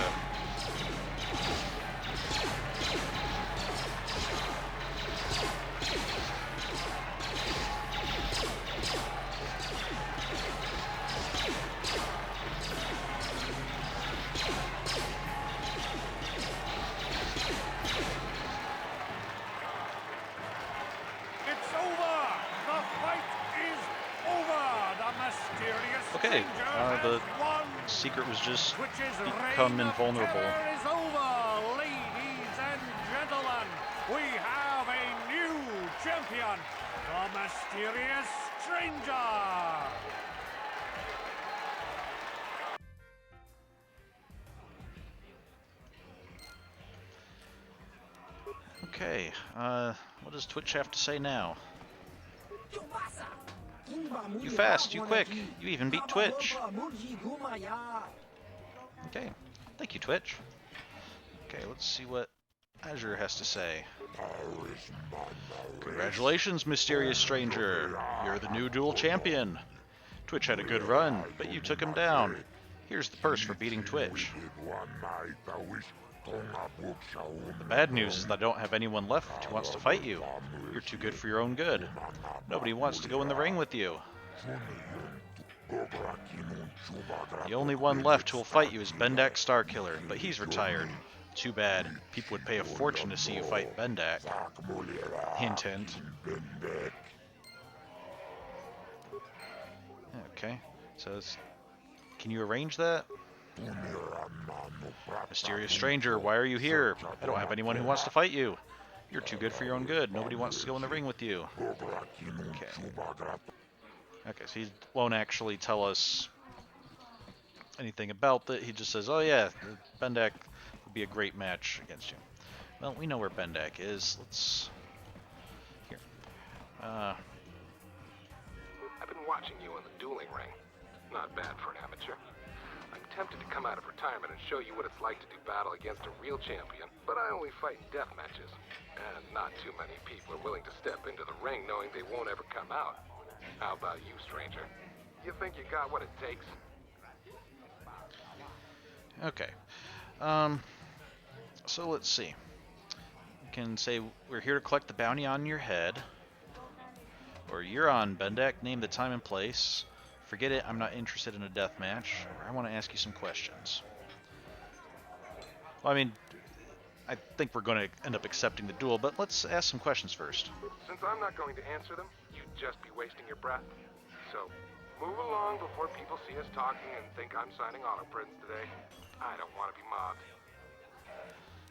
It's over! The fight is over! The mysterious Okay, stranger the has won! secret was just Twitch's become reign of invulnerable. terror is over, ladies and gentlemen. We have a new champion, the mysterious stranger. Okay, what does Twitch have to say now? You fast, you quick, you even beat Twitch. Okay, thank you, Twitch. Okay, let's see what Azure has to say. Congratulations, mysterious stranger. You're the new dual champion. Twitch had a good run, but you took him down. Here's the purse for beating Twitch. The bad news is that I don't have anyone left who wants to fight you. You're too good for your own good. Nobody wants to go in the ring with you. The only one left who will fight you is Bendak Starkiller, but he's retired. Too bad. People would pay a fortune to see you fight Bendak. Hint, hint. Okay, so can you arrange that? Mysterious stranger, why are you here? I don't have anyone who wants to fight you. You're too good for your own good. Nobody wants to go in the ring with you. Okay. Okay, so he won't actually tell us anything about that. He just says, oh yeah, Bendak would be a great match against you. Well, we know where Bendak is. Let's... Here. I've been watching you in the dueling ring. Not bad for an amateur. I'm tempted to come out of retirement and show you what it's like to do battle against a real champion, but I only fight in death matches. And not too many people are willing to step into the ring knowing they won't ever come out. How about you, stranger? You think you got what it takes? Okay. So let's see. We can say we're here to collect the bounty on your head. Or you're on Bendak, name the time and place. Forget it, I'm not interested in a death match. Or I want to ask you some questions. Well, I mean, I think we're going to end up accepting the duel, but let's ask some questions first. Since I'm not going to answer them, you'd just be wasting your breath. So, move along before people see us talking and think I'm signing auto prints today. I don't want to be mobbed.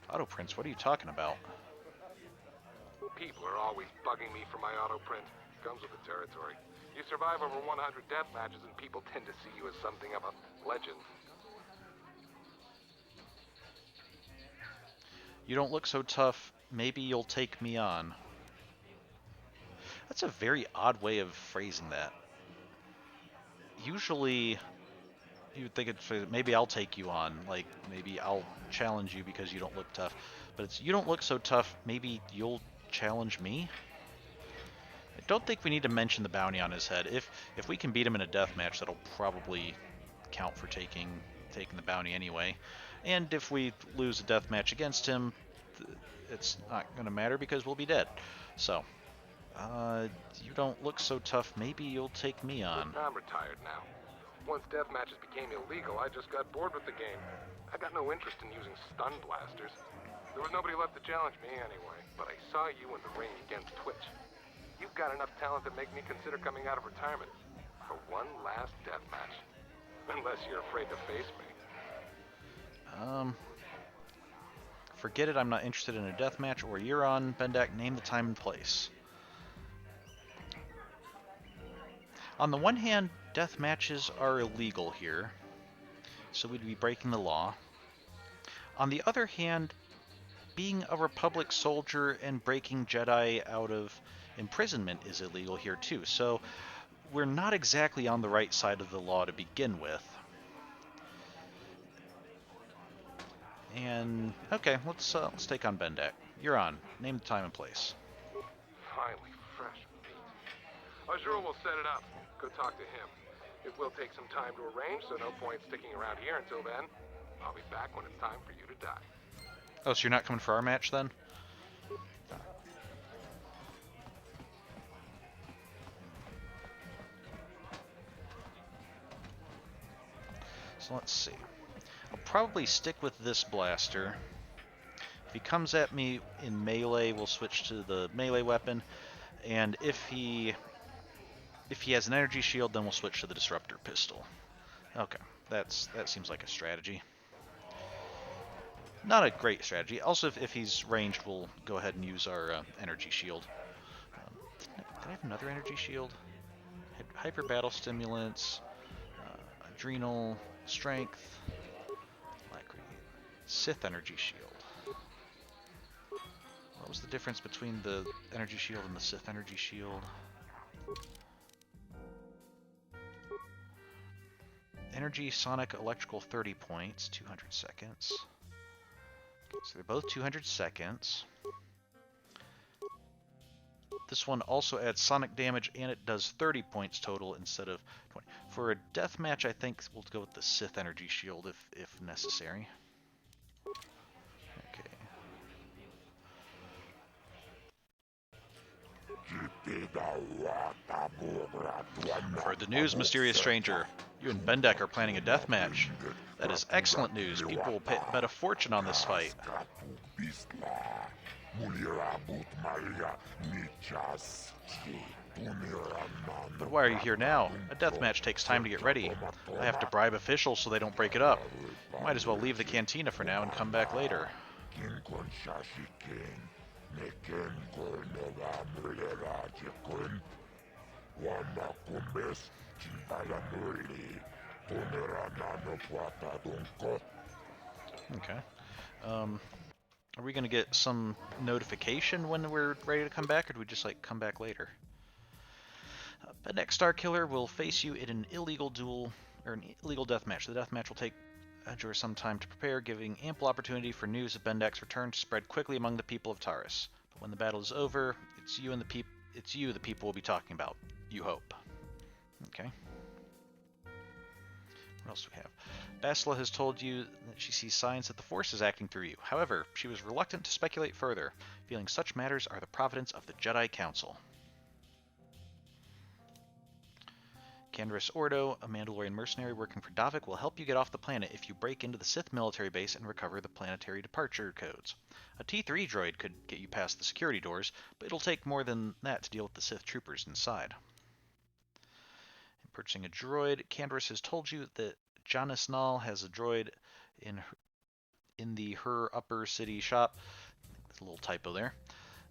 Auto prints, what are you talking about? People are always bugging me for my auto print. Comes with the territory. You survive over 100 death matches and people tend to see you as something of a legend. You don't look so tough, maybe you'll take me on. That's a very odd way of phrasing that. Usually, you would think it's maybe I'll take you on, like maybe I'll challenge you because you don't look tough. But it's you don't look so tough, maybe you'll challenge me? I don't think we need to mention the bounty on his head. If we can beat him in a death match, that'll probably count for taking the bounty anyway. And if we lose a death match against him, it's not going to matter because we'll be dead. So, you don't look so tough. Maybe you'll take me on. I'm retired now. Once death matches became illegal, I just got bored with the game. I got no interest in using stun blasters. There was nobody left to challenge me anyway, but I saw you in the ring against Twitch. You've got enough talent to make me consider coming out of retirement for one last death match. Unless you're afraid to face me. Forget it, I'm not interested in a death match. Or you're on Bendak, name the time and place. On the one hand, death matches are illegal here, so we'd be breaking the law. On the other hand, being a Republic soldier and breaking Jedi out of imprisonment is illegal here too. So we're not exactly on the right side of the law to begin with. And okay, let's take on Bendak. You're on. Name the time and place. Finally, fresh meat. Azure will set it up. Go talk to him. It will take some time to arrange, so no point sticking around here until then. I'll be back when it's time for you to die. Oh, so you're not coming for our match then? So let's see. I'll probably stick with this blaster. If he comes at me in melee, we'll switch to the melee weapon. And if he has an energy shield, then we'll switch to the disruptor pistol. Okay, that seems like a strategy. Not a great strategy. Also, if he's ranged, we'll go ahead and use our energy shield. Did I have another energy shield? Hyper battle stimulants, adrenal strength, Sith energy shield. What was the difference between the energy shield and the Sith energy shield? Energy, sonic, electrical, 30 points, 200 seconds. Okay, so they're both 200 seconds. This one also adds sonic damage, and it does 30 points total instead of 20. For a death match, I think we'll go with the Sith energy shield if necessary. Okay. I've heard the news, mysterious stranger. You and Bendak are planning a death match. That is excellent news. People will bet a fortune on this fight. But why are you here now? A death match takes time to get ready. I have to bribe officials so they don't break it up. Might as well leave the cantina for now and come back later. Okay. Are we going to get some notification when we're ready to come back, or do we just, like, come back later? The next Star Killer will face you in an illegal duel, or an illegal deathmatch. The deathmatch will take Azure some time to prepare, giving ample opportunity for news of Bendak's return to spread quickly among the people of Taurus. But when the battle is over, it's you the people will be talking about. You hope. Okay. What else do we have? Basila has told you that she sees signs that the Force is acting through you. However, she was reluctant to speculate further, feeling such matters are the providence of the Jedi Council. Canderous Ordo, a Mandalorian mercenary working for Davik, will help you get off the planet if you break into the Sith military base and recover the planetary departure codes. A T3 droid could get you past the security doors, but it'll take more than that to deal with the Sith troopers inside. In purchasing a droid, Canderous has told you that Janice Nall has a droid in the Her Upper City shop. There's a little typo there.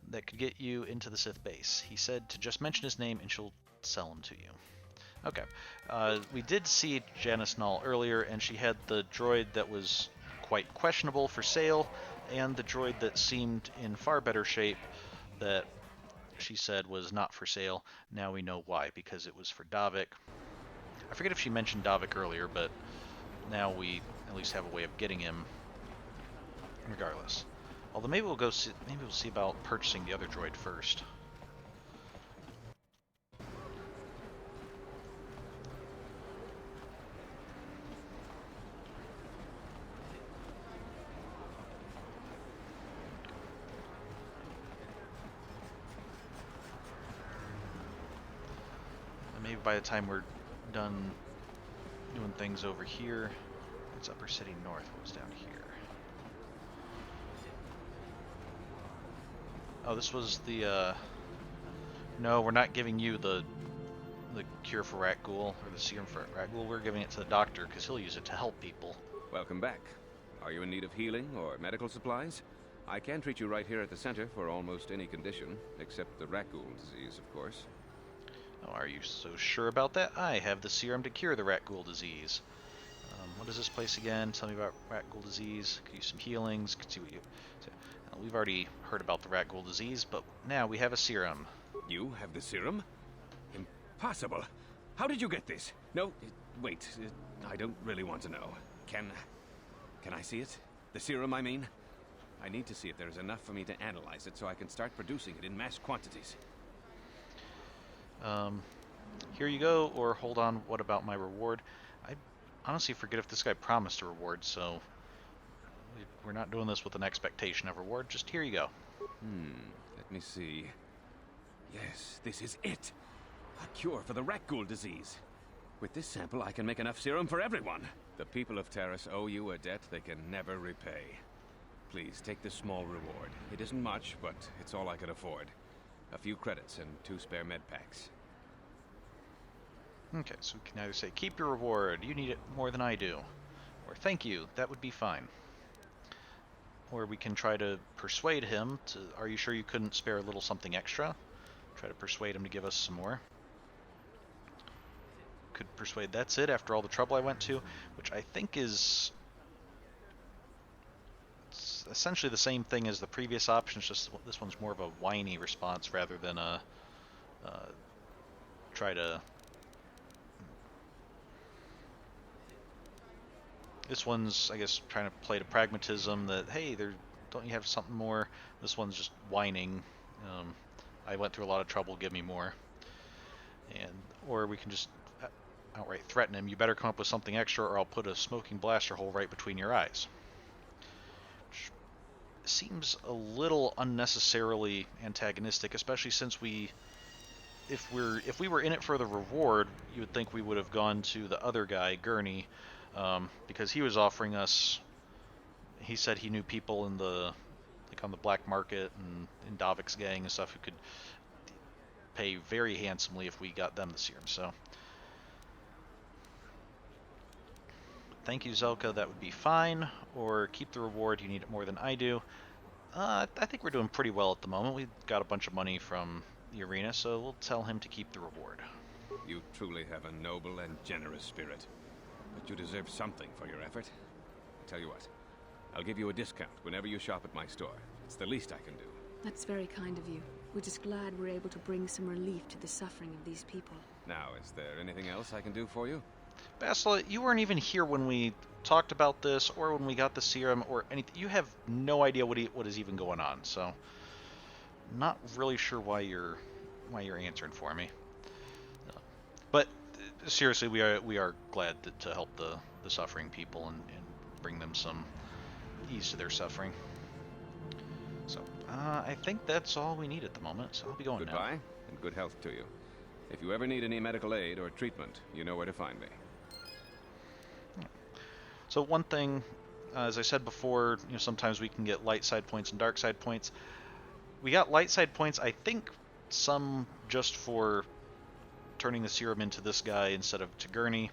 That could get you into the Sith base. He said to just mention his name and she'll sell him to you. Okay. We did see Janice Nall earlier, and she had the droid that was quite questionable for sale, and the droid that seemed in far better shape that she said was not for sale. Now we know why, because it was for Davik. I forget if she mentioned Davik earlier, but now we at least have a way of getting him regardless. Although maybe we'll see about purchasing the other droid first. Maybe by the time we're done doing things over here, it's Upper City North. What was down here? Oh, this was the, no, we're not giving you the cure for rat ghoul, or the serum for rat ghoul. We're giving it to the doctor, because he'll use it to help people. Welcome back. Are you in need of healing or medical supplies? I can treat you right here at the center for almost any condition, except the rat ghoul disease, of course. Oh, are you so sure about that? I have the serum to cure the rat ghoul disease. What is this place again? Tell me about rat ghoul disease. Could use some healings. Could see what you. We've already heard about the rat ghoul disease, but now we have a serum. You have the serum? Impossible. How did you get this? No, wait. I don't really want to know. Can I see it? The serum, I mean? I need to see if there is enough for me to analyze it so I can start producing it in mass quantities. Here you go, or hold on, what about my reward? I honestly forget if this guy promised a reward, so we're not doing this with an expectation of reward. Just here you go. Let me see. Yes, this is it. A cure for the rat ghoul disease. With this sample, I can make enough serum for everyone. The people of Terrace owe you a debt they can never repay. Please, take this small reward. It isn't much, but it's all I could afford. A few credits and 2 spare med packs. Okay, so we can either say, keep your reward, you need it more than I do. Or thank you, that would be fine. Or we can try to persuade him to, are you sure you couldn't spare a little something extra? Try to persuade him to give us some more. Could persuade that's it after all the trouble I went to, which I think is essentially the same thing as the previous option, it's just this one's more of a whiny response rather than a try to... This one's, I guess, trying to play to pragmatism that, hey, don't you have something more? This one's just whining. I went through a lot of trouble, give me more. Or we can just outright threaten him, you better come up with something extra or I'll put a smoking blaster hole right between your eyes. Which seems a little unnecessarily antagonistic, especially since if we were in it for the reward, you would think we would have gone to the other guy, Gurney, because he was offering us, he said he knew people on the black market and in Davik's gang and stuff who could pay very handsomely if we got them the serum, so. Thank you, Zelka, that would be fine. Or keep the reward, you need it more than I do. I think we're doing pretty well at the moment. We've got a bunch of money from the arena, so we'll tell him to keep the reward. You truly have a noble and generous spirit. But you deserve something for your effort. I tell you what, I'll give you a discount whenever you shop at my store. It's the least I can do. That's very kind of you. We're just glad we're able to bring some relief to the suffering of these people. Now, is there anything else I can do for you? Bastila, you weren't even here when we talked about this or when we got the serum or anything. You have no idea what is even going on, so not really sure why you're answering for me. But seriously, we are glad to help the suffering people and bring them some ease to their suffering. So I think that's all we need at the moment, so I'll be going now. Goodbye, and good health to you. If you ever need any medical aid or treatment, you know where to find me. So one thing, as I said before, sometimes we can get light side points and dark side points. We got light side points, I think some just for turning the serum into this guy instead of to Gurney,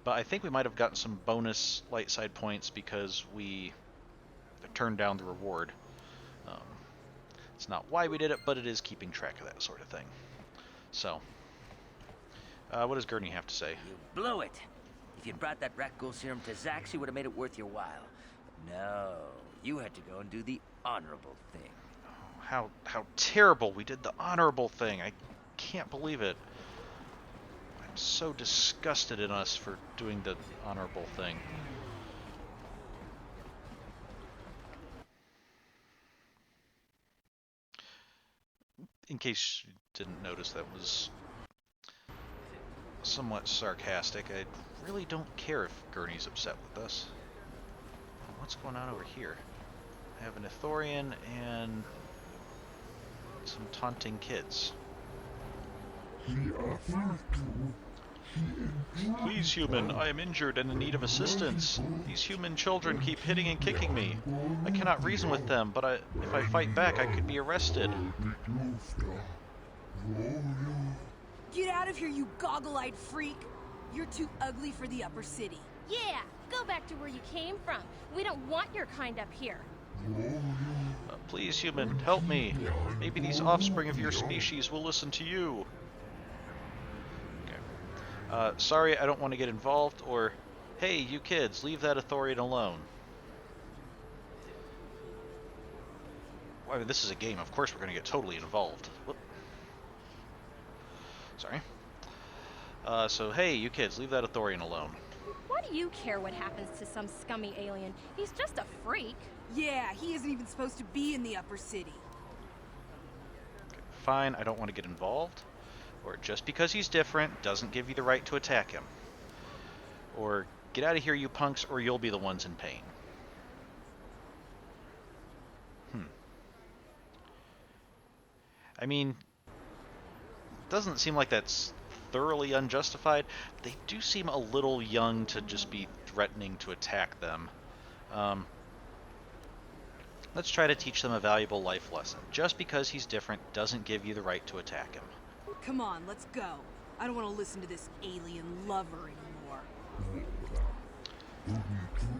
but I think we might have gotten some bonus light side points because we turned down the reward. It's not why we did it, but it is keeping track of that sort of thing. So, what does Gurney have to say? You blew it. If you'd brought that rat ghoul serum to Zack, she would have made it worth your while. No, you had to go and do the honorable thing. Oh, how terrible! We did the honorable thing. I can't believe it. I'm so disgusted in us for doing the honorable thing. In case you didn't notice, that was somewhat sarcastic. I really don't care if Gurney's upset with us. What's going on over here? I have an Ithorian and some taunting kids. Please, human, I am injured and in need of assistance. These human children keep hitting and kicking me. I cannot reason with them, but if I fight back, I could be arrested. Get out of here, you goggle-eyed freak! You're too ugly for the upper city. Yeah, go back to where you came from. We don't want your kind up here. Please, human, help me. Maybe these offspring of your species will listen to you. Okay. Sorry, I don't want to get involved, or, hey, you kids, leave that Ithorian alone. I mean, this is a game. Of course we're going to get totally involved. Whoop. Sorry. So, hey, you kids, leave that Athorian alone. Why do you care what happens to some scummy alien? He's just a freak. Yeah, he isn't even supposed to be in the upper city. Okay, fine, I don't want to get involved. Or just because he's different doesn't give you the right to attack him. Or get out of here, you punks, or you'll be the ones in pain. I mean, doesn't seem like that's thoroughly unjustified. They do seem a little young to just be threatening to attack them. Let's try to teach them a valuable life lesson. Just because he's different doesn't give you the right to attack him. Come on, let's go. I don't want to listen to this alien lover anymore.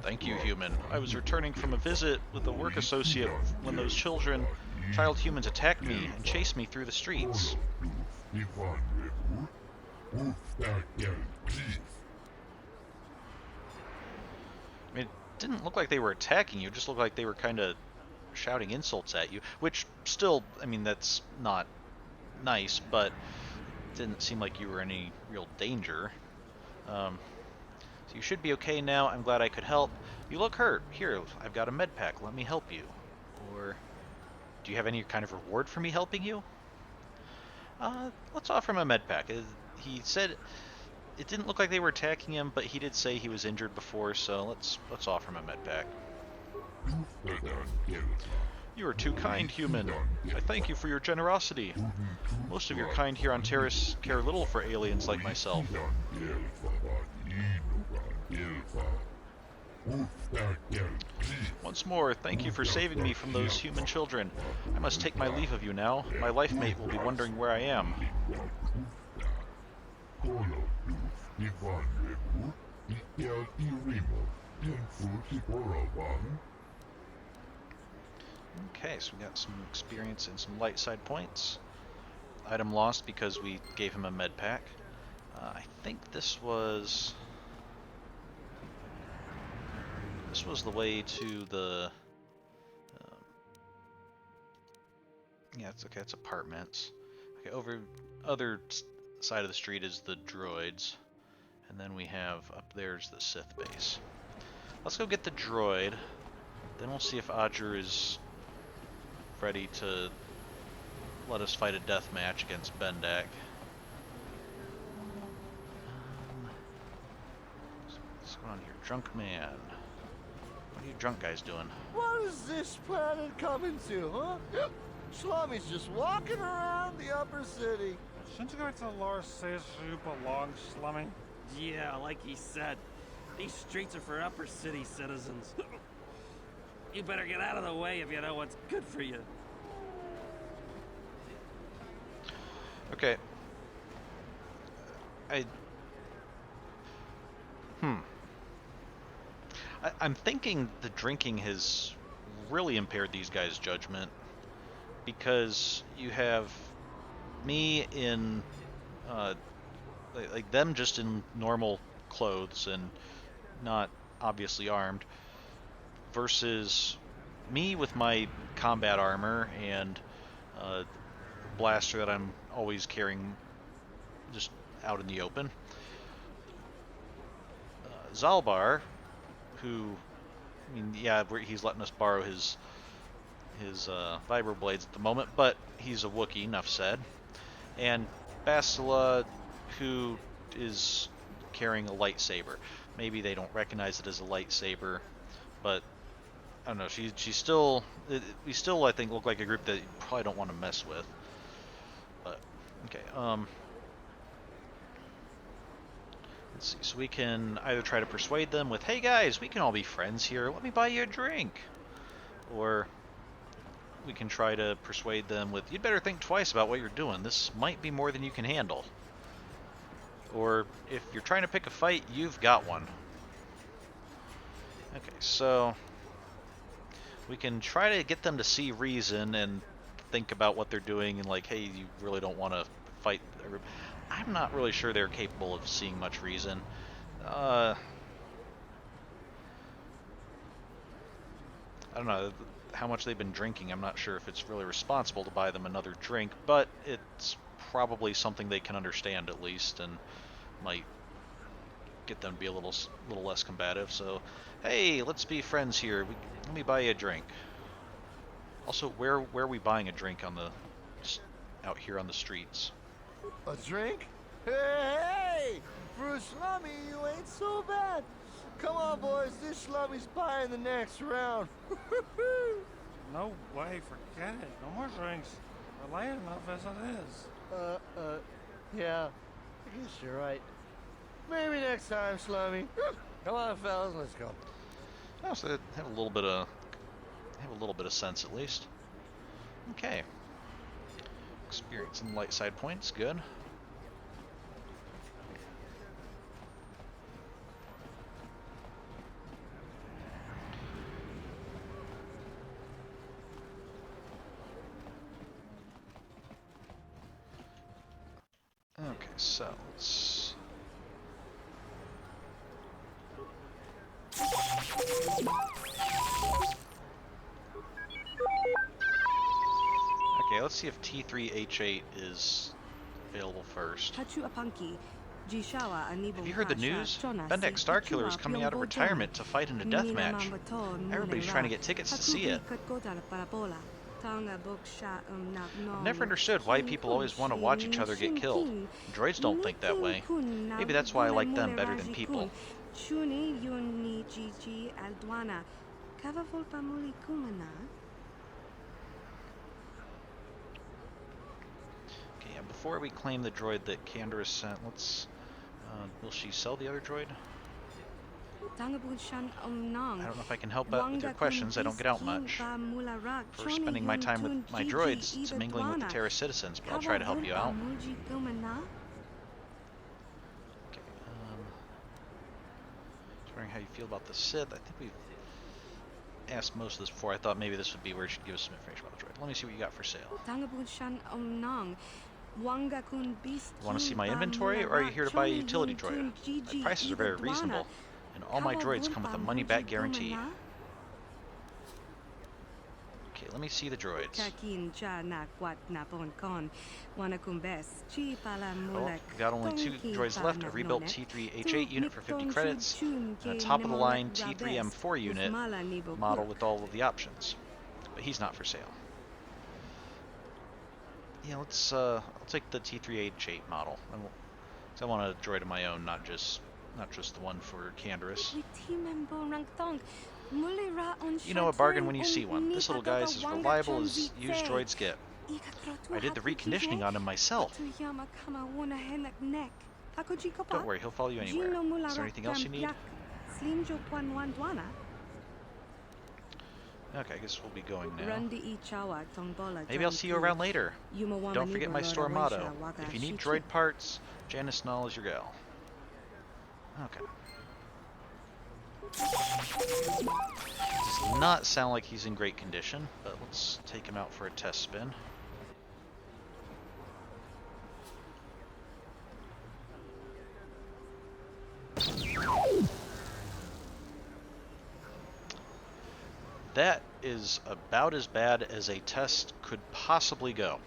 Thank you, human. I was returning from a visit with a work associate when those child humans attacked me and chased me through the streets. I mean, it didn't look like they were attacking you, it just looked like they were kind of shouting insults at you, which still, I mean, that's not nice, but it didn't seem like you were in any real danger. So you should be okay now. I'm glad I could help. You look hurt. Here, I've got a med pack. Let me help you. Or do you have any kind of reward for me helping you? Let's offer him a med pack. He said it didn't look like they were attacking him, but he did say he was injured before, so let's offer him a med pack. You are too kind, human. I thank you for your generosity. Most of your kind here on Terrace care little for aliens like myself. Once more, thank you for saving me from those human children. I must take my leave of you now. My life mate will be wondering where I am. Okay, so we got some experience and some light side points. Item lost because we gave him a med pack. I think this was the way to the yeah, it's okay, it's apartments. Okay, over other side of the street is the droids, and then we have up there's the Sith base. Let's go get the droid, then we'll see if Audra is ready to let us fight a death match against Bendak. What's going on here? Drunk man. What are you drunk guys doing? What is this planet coming to, huh? Slummy's just walking around the upper city. Shouldn't you go to Lord says you belong, Slummy? Yeah, like he said. These streets are for upper city citizens. You better get out of the way if you know what's good for you. Okay. I'm thinking the drinking has really impaired these guys' judgment, because you have me in like them just in normal clothes and not obviously armed, versus me with my combat armor and blaster that I'm always carrying just out in the open. Zalbar, who, I mean, yeah, he's letting us borrow his vibro blades at the moment, but he's a Wookiee, enough said. And Bastila, who is carrying a lightsaber. Maybe they don't recognize it as a lightsaber, but I don't know. She's still. We still, I think, look like a group that you probably don't want to mess with. But okay. Let's see. So we can either try to persuade them with, "Hey guys, we can all be friends here. Let me buy you a drink," or we can try to persuade them with, "You'd better think twice about what you're doing. This might be more than you can handle." Or if you're trying to pick a fight, you've got one. Okay, so we can try to get them to see reason and think about what they're doing and like, hey, you really don't want to fight. I'm not really sure they're capable of seeing much reason. I don't know. how much they've been drinking, I'm not sure if it's really responsible to buy them another drink, but it's probably something they can understand at least, and might get them to be a little less combative. So, hey, let's be friends here. Let me buy you a drink. Also, where are we buying a drink out here on the streets? A drink? Hey! For a slummy, you ain't so bad. Come on, boys. This slummy's buying the next round. No way, forget it. No more drinks. We're late enough as it is. Yeah. I guess you're right. Maybe next time, slummy. Come on, fellas, let's go. Oh, so they have a little bit of sense at least. Okay. Experience and light side points, good. Okay, so let's... Okay, let's see if T3H8 is available first. Have you heard the news? Bendak Starkiller is coming out of retirement to fight in a death match. Everybody's trying to get tickets to see it. I've never understood why people always want to watch each other get killed. Droids don't think that way. Maybe that's why I like them better than people. Okay, yeah, before we claim the droid that Kandor has sent, let's... will she sell the other droid? I don't know if I can help out with your questions. I don't get out much. For spending my time with my droids, to mingling with the Terra citizens, but I'll try to help you out. Okay, just wondering how you feel about the Sith. I think we've asked most of this before. I thought maybe this would be where you should give us some information about the droid. Let me see what you got for sale. Want to see my inventory, or are you here to buy a utility droid? My prices are very reasonable, and all my droids come with a money-back guarantee. Okay, let me see the droids. Well, we've got only 2 droids left, a rebuilt T3H8 unit for 50 credits, and a top-of-the-line T3M4 unit model with all of the options. But he's not for sale. Yeah, let's, I'll take the T3H8 model. I want a droid of my own, not just the one for Canderous. You know a bargain when you see one. This little guy is as reliable as used droids get. I did the reconditioning on him myself. Don't worry, he'll follow you anywhere. Is there anything else you need? Okay, I guess we'll be going now. Maybe I'll see you around later. Don't forget my store motto. If you need droid parts, Janice Null is your gal. Okay. Does not sound like he's in great condition, but let's take him out for a test spin. That is about as bad as a test could possibly go.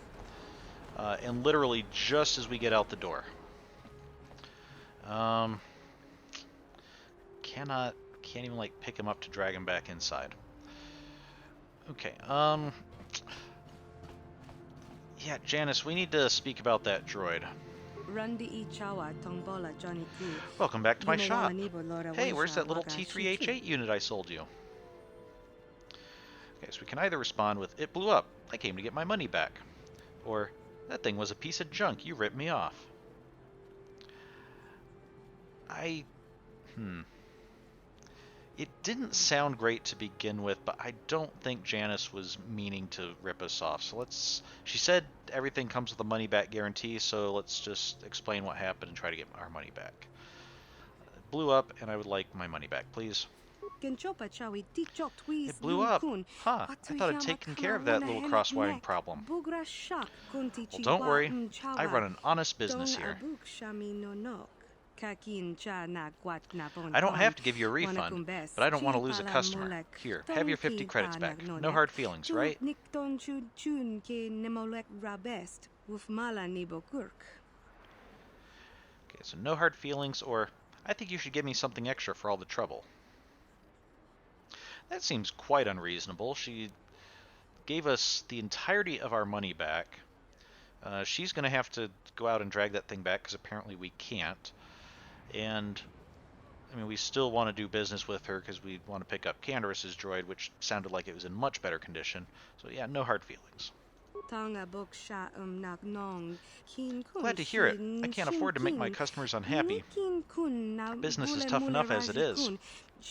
And literally just as we get out the door. Can't even like pick him up to drag him back inside. Okay, yeah, Janice, we need to speak about that droid. Welcome back to my shop. Hey, where's that little T3H8 unit I sold you? Okay, so we can either respond with, "It blew up. I came to get my money back." Or, "That thing was a piece of junk. You ripped me off." It didn't sound great to begin with, but I don't think Janice was meaning to rip us off. So she said everything comes with a money-back guarantee, so let's just explain what happened and try to get our money back. It blew up, and I would like my money back, please. It blew up. Huh, I thought I'd taken care of that little cross-wiring problem. Well, don't worry. I run an honest business here. I don't have to give you a refund, but I don't want to lose a customer. Here, have your 50 credits back. No hard feelings, right? Okay, so no hard feelings, or I think you should give me something extra for all the trouble. That seems quite unreasonable. She gave us the entirety of our money back. She's going to have to go out and drag that thing back because apparently we can't. And, I mean, we still want to do business with her because we want to pick up Candace's droid, which sounded like it was in much better condition. So yeah, no hard feelings. Glad to hear it. I can't afford to make my customers unhappy. Business is tough enough as it is.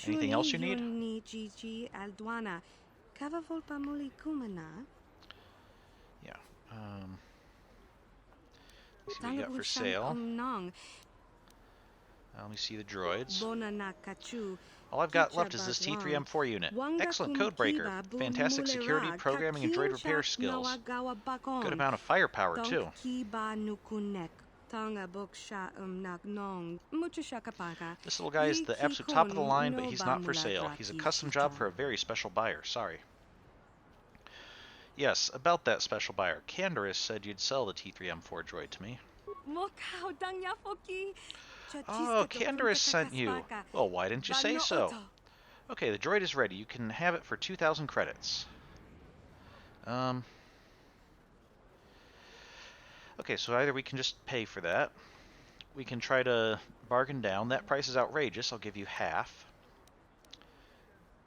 Anything else you need? Yeah. Let's see what you got for sale. Let me see the droids. All I've got left is this T3M4 unit. Excellent codebreaker. Fantastic security, programming, and droid repair skills. Good amount of firepower, too. This little guy is the absolute top of the line, but he's not for sale. He's a custom job for a very special buyer. Sorry. Yes, about that special buyer. Candace said you'd sell the T3M4 droid to me. Oh, Candace sent you. Well, why didn't you say so? Okay, the droid is ready. You can have it for 2,000 credits. Okay, so either we can just pay for that. We can try to bargain down. That price is outrageous. I'll give you half.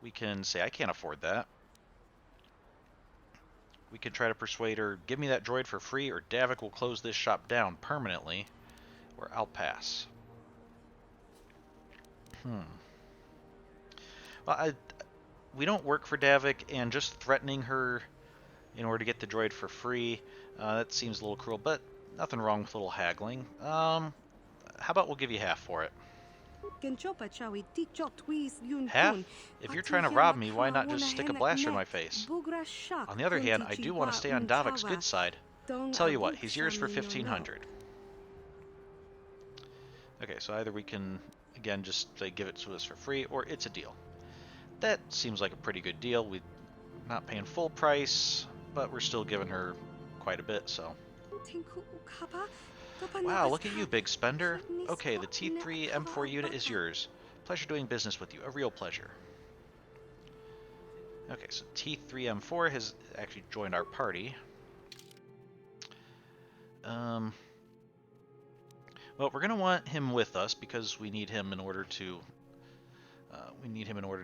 We can say I can't afford that. We can try to persuade her, give me that droid for free, or Davik will close this shop down permanently, or I'll pass. Well, we don't work for Davik, and just threatening her in order to get the droid for free, that seems a little cruel, but nothing wrong with a little haggling. How about we'll give you half for it? Half? If you're trying to rob me, why not just stick a blaster in my face? On the other hand, I do want to stay on Davik's good side. Tell you what, he's yours for 1,500. Okay, so either we can, again, just say give it to us for free, or it's a deal. That seems like a pretty good deal. We're not paying full price, but we're still giving her quite a bit, so. Wow, look at you, big spender. Okay, the T3M4 unit is yours. Pleasure doing business with you. A real pleasure. Okay, so T3M4 has actually joined our party. Well, we're gonna want him with us because we need him in order to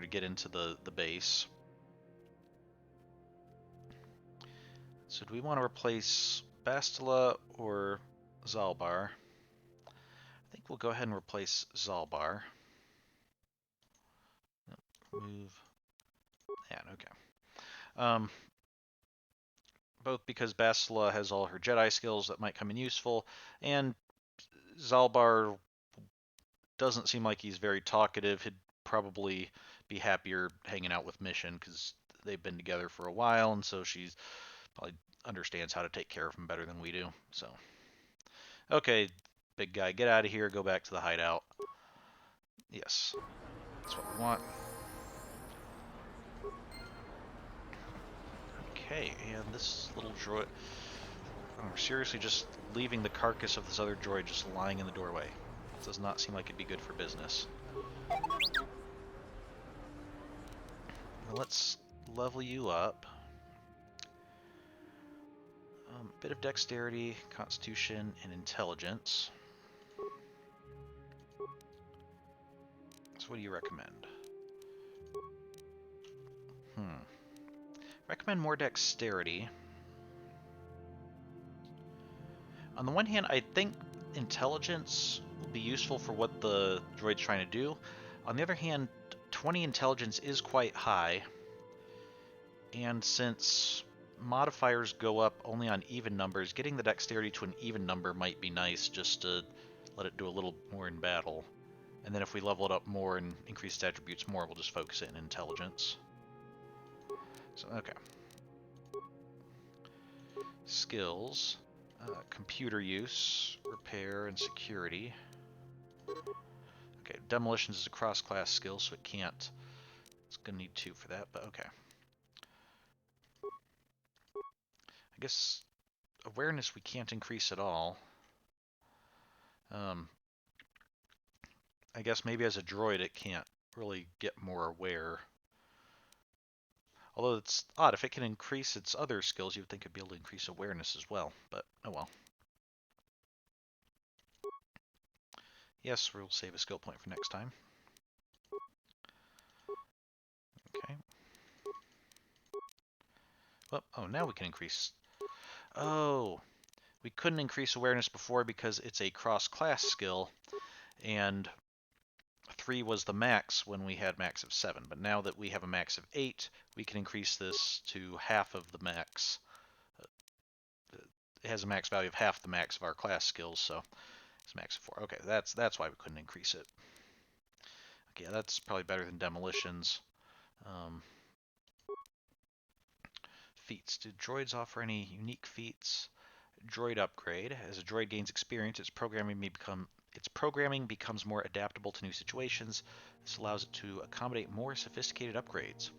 get into the base. So do we want to replace Bastila or Zalbar? I think we'll go ahead and replace Zalbar. Move. Yeah, okay. Both because Bastila has all her Jedi skills that might come in useful, and Zalbar doesn't seem like he's very talkative. He'd probably be happier hanging out with Mission because they've been together for a while, and so she's probably understands how to take care of him better than we do. So, okay, big guy, get out of here. Go back to the hideout. Yes, that's what we want. Okay, and this little droid. We're seriously just leaving the carcass of this other droid just lying in the doorway. It does not seem like it'd be good for business. Let's level you up. A bit of dexterity, constitution, and intelligence. So what do you recommend? Recommend more dexterity. On the one hand, I think intelligence will be useful for what the droid's trying to do. On the other hand, 20 intelligence is quite high. And since modifiers go up only on even numbers, getting the dexterity to an even number might be nice just to let it do a little more in battle. And then if we level it up more and increase its attributes more, we'll just focus it in intelligence. So, okay. Skills. Computer use, repair, and security. Okay, demolitions is a cross-class skill, so it can't. It's gonna need 2 for that, but okay. I guess awareness we can't increase at all. I guess maybe as a droid it can't really get more aware. Although it's odd, if it can increase its other skills, you would think it'd be able to increase awareness as well, but oh well. Yes, we'll save a skill point for next time. Okay. Oh, now we can increase. Oh, we couldn't increase awareness before because it's a cross-class skill, and 3 was the max when we had max of 7. But now that we have a max of 8, we can increase this to half of the max. It has a max value of half the max of our class skills, so it's max of 4. Okay, that's why we couldn't increase it. Okay, that's probably better than demolitions. Feats. Do droids offer any unique feats? Droid upgrade. As a droid gains experience, its programming becomes more adaptable to new situations. This allows it to accommodate more sophisticated upgrades.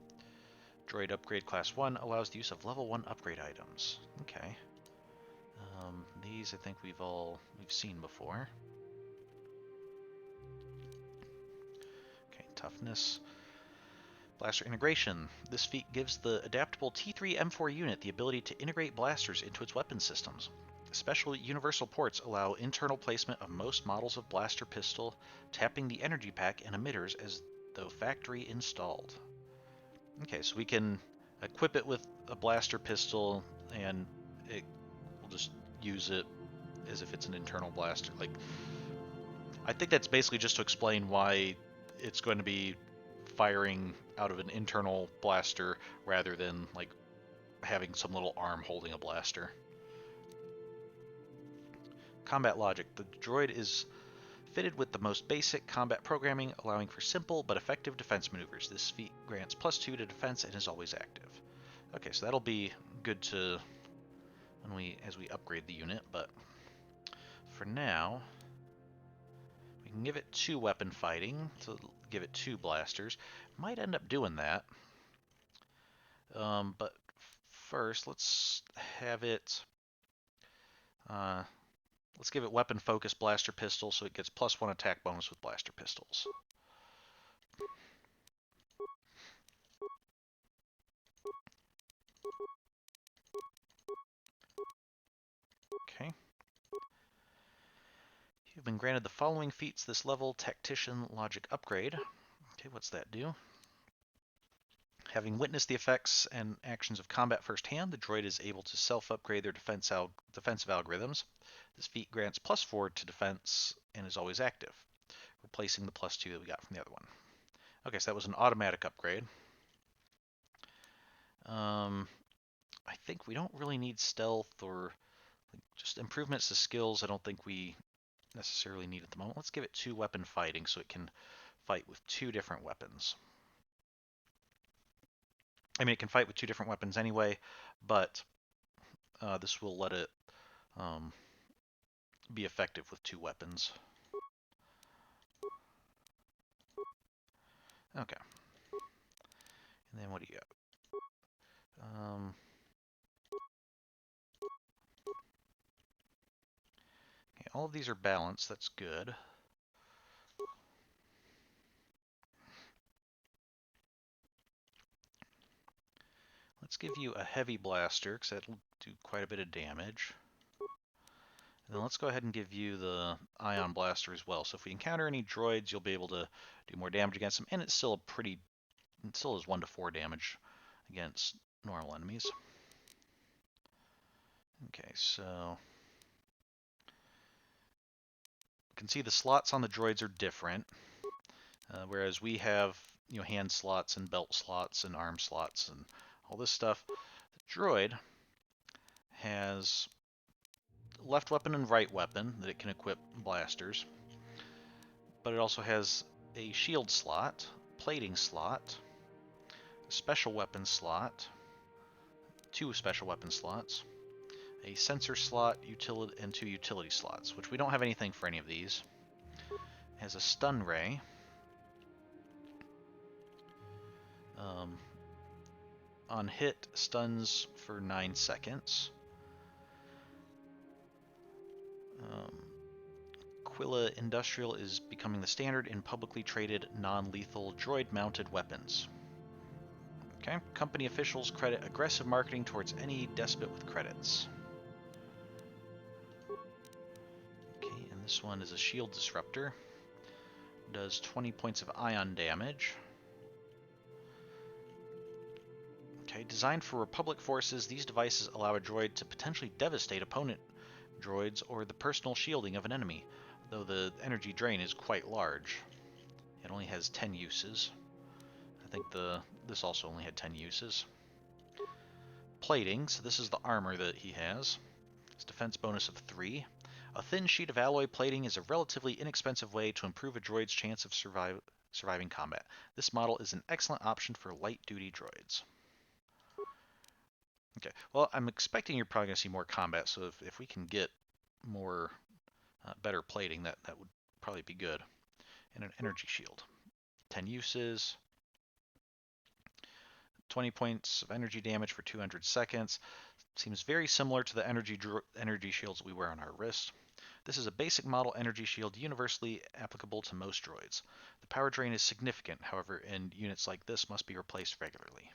Droid upgrade class 1 allows the use of level 1 upgrade items. Okay. These I think we've seen before. Okay, toughness. Blaster integration. This feat gives the adaptable T3-M4 unit the ability to integrate blasters into its weapon systems. Special universal ports allow internal placement of most models of blaster pistol, tapping the energy pack and emitters as though factory installed. Okay, so we can equip it with a blaster pistol, and we'll just use it as if it's an internal blaster. Like, I think that's basically just to explain why it's going to be firing out of an internal blaster rather than like having some little arm holding a blaster. Combat logic. The droid is fitted with the most basic combat programming, allowing for simple but effective defense maneuvers. This feat grants +2 to defense and is always active. Okay, so that'll be good to as we upgrade the unit, but for now we can give it 2 weapon fighting, to give it 2 blasters. Might end up doing that. But first, let's have it. Let's give it weapon focus blaster pistol, so it gets +1 attack bonus with blaster pistols. Okay. You've been granted the following feats this level: Tactician Logic Upgrade. Okay, what's that do? Having witnessed the effects and actions of combat firsthand, the droid is able to self-upgrade their defensive algorithms. This feat grants +4 to defense and is always active, replacing the +2 that we got from the other one. Okay, so that was an automatic upgrade. I think we don't really need stealth or just improvements to skills. I don't think we necessarily need at the moment. Let's give it 2 weapon fighting so it can fight with 2 different weapons. I mean, it can fight with 2 different weapons anyway, but this will let it be effective with 2 weapons. Okay. And then what do you got? Okay, all of these are balanced. That's good. Let's give you a heavy blaster, because that'll do quite a bit of damage. And then let's go ahead and give you the ion blaster as well. So if we encounter any droids, you'll be able to do more damage against them, and it's still it still is 1 to 4 damage against normal enemies. Okay, so you can see the slots on the droids are different, whereas we have hand slots and belt slots and arm slots and all this stuff. The droid has left weapon and right weapon that it can equip blasters, but it also has a shield slot, plating slot, a special weapon slot, 2 special weapon slots, a sensor slot, and 2 utility slots, which we don't have anything for any of these. has a stun ray. On hit, stuns for 9 seconds. Quilla Industrial is becoming the standard in publicly traded, non-lethal, droid-mounted weapons. Okay. Company officials credit aggressive marketing towards any despot with credits. Okay, and this one is a shield disruptor. Does 20 points of ion damage. Okay, designed for Republic forces, these devices allow a droid to potentially devastate opponent droids or the personal shielding of an enemy, though the energy drain is quite large. It only has 10 uses. I think this also only had 10 uses. Plating, so this is the armor that he has. It's defense bonus of 3. A thin sheet of alloy plating is a relatively inexpensive way to improve a droid's chance of surviving combat. This model is an excellent option for light-duty droids. Okay, well, I'm expecting you're probably going to see more combat, so if we can get more better plating, that would probably be good. And an energy shield. 10 uses. 20 points of energy damage for 200 seconds. Seems very similar to the energy shields we wear on our wrist. This is a basic model energy shield universally applicable to most droids. The power drain is significant, however, and units like this must be replaced regularly.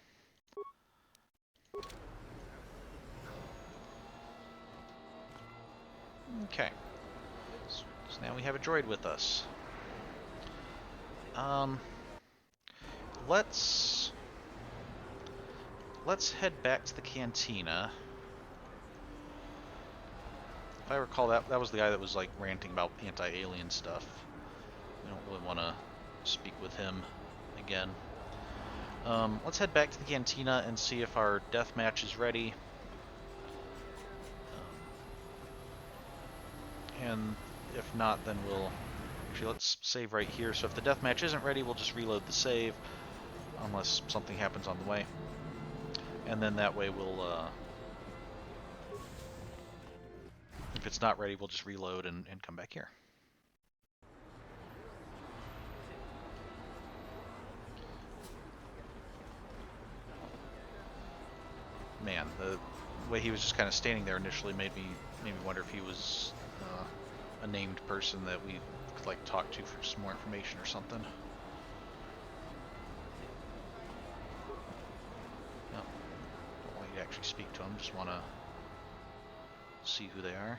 Okay, so now we have a droid with us. Let's head back to the cantina. If I recall, that was the guy that was like ranting about anti-alien stuff. We don't really want to speak with him again. Let's head back to the cantina and see if our deathmatch is ready. And if not, then we'll... Actually, let's save right here. So if the deathmatch isn't ready, we'll just reload the save. Unless something happens on the way. And then that way we'll... if it's not ready, we'll just reload and come back here. Man, the way he was just kind of standing there initially made me wonder if he was a named person that we could like talk to for some more information or something. No, don't want you to actually speak to him. Just want to see who they are.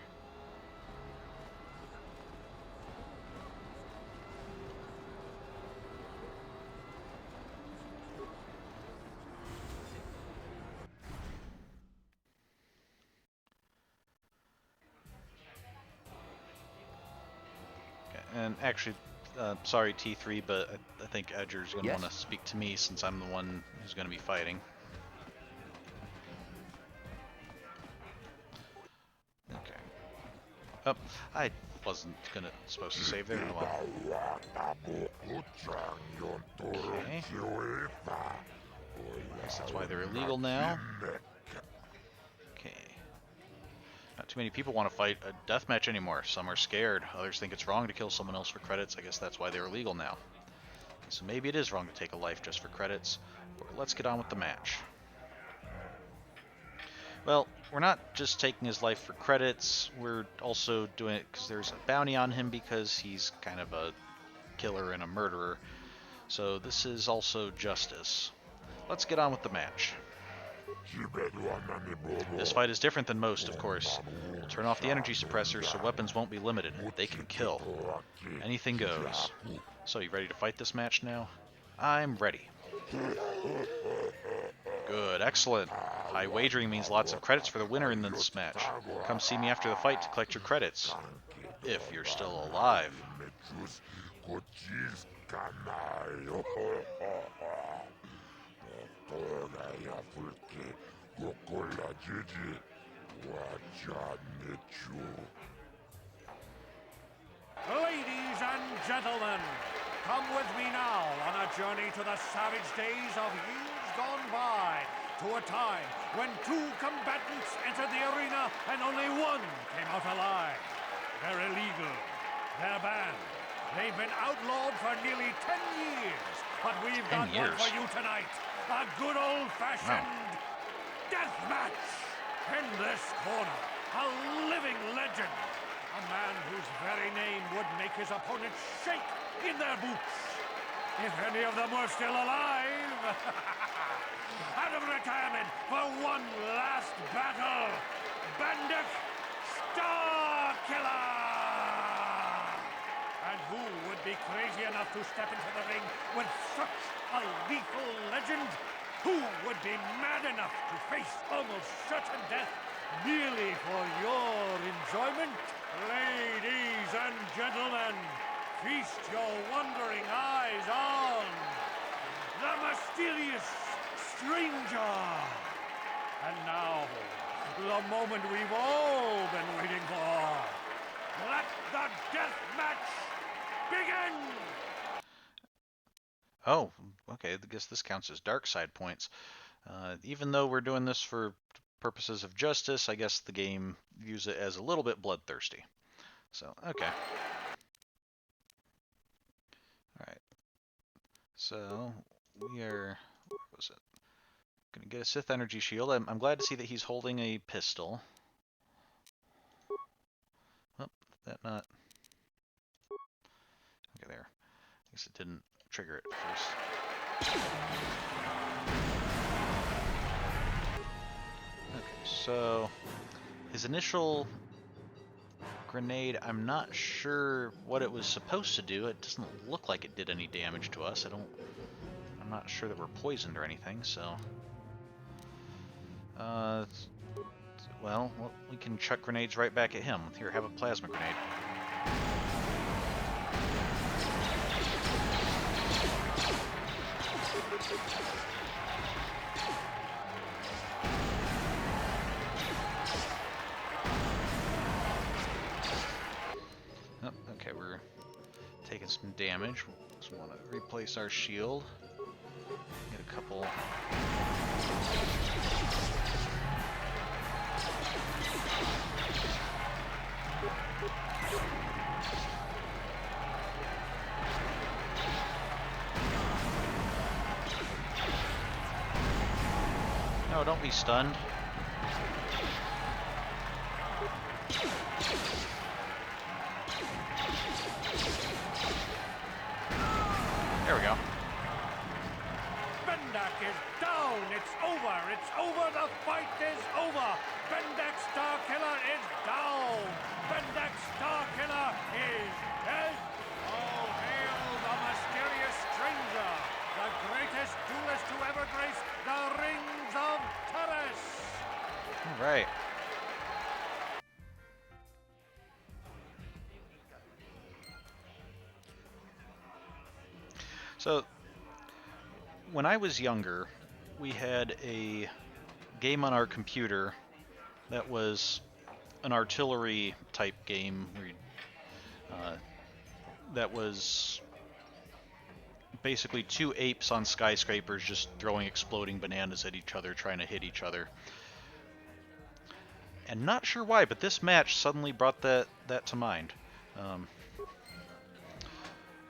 And actually, sorry T3, but I think Edger's going to want to speak to me since I'm the one who's going to be fighting. Okay. Oh, I wasn't supposed to save there. Oh, well. Okay. Guess that's why they're illegal now. Okay. Not too many people want to fight a deathmatch anymore. Some are scared. Others think it's wrong to kill someone else for credits. I guess that's why they're illegal now. So maybe it is wrong to take a life just for credits. But let's get on with the match. Well, we're not just taking his life for credits. We're also doing it because there's a bounty on him because he's kind of a killer and a murderer. So this is also justice. Let's get on with the match. This fight is different than most, of course. We'll turn off the energy suppressor so weapons won't be limited. They can kill. Anything goes. So, you ready to fight this match now? I'm ready. Good, excellent. High wagering means lots of credits for the winner in this match. Come see me after the fight to collect your credits. If you're still alive. Ladies and gentlemen, come with me now on a journey to the savage days of years gone by, to a time when 2 combatants entered the arena and only 1 came out alive. They're illegal. They're banned. They've been outlawed for nearly 10 years, but we've got 10 years. one for you tonight. A good old-fashioned death match. In this corner, a living legend. A man whose very name would make his opponents shake in their boots. If any of them were still alive. Out of retirement for one last battle, Bandit Starkiller! And who would be crazy enough to step into the ring with such a lethal legend? Who would be mad enough to face almost certain death merely for your enjoyment? Ladies and gentlemen, feast your wondering eyes on the mysterious stranger. And now, the moment we've all been waiting for. Let the death match begin! Oh, okay, I guess this counts as dark side points. Even though we're doing this for purposes of justice, I guess the game views it as a little bit bloodthirsty. So, okay. Alright. So, we are... What was it? Gonna get a Sith energy shield. I'm glad to see that he's holding a pistol. Oh, that not... Okay, there. I guess it didn't trigger it first. Okay, so his initial grenade, I'm not sure what it was supposed to do. It doesn't look like it did any damage to us. I'm not sure that we're poisoned or anything, so well, we can chuck grenades right back at him. Here, have a plasma grenade. Oh, okay, we're taking some damage. Just want to replace our shield. Get a couple. No, don't be stunned. There we go. Bendak is down. It's over. It's over. The fight is over. Bendak Starkiller is down. Bendak Starkiller is dead. Oh, hail the mysterious stranger, the greatest duelist to ever grace the rings of Taris. All right. So, when I was younger, we had a game on our computer that was an artillery type game that was basically two apes on skyscrapers just throwing exploding bananas at each other, trying to hit each other. And not sure why, but this match suddenly brought that to mind.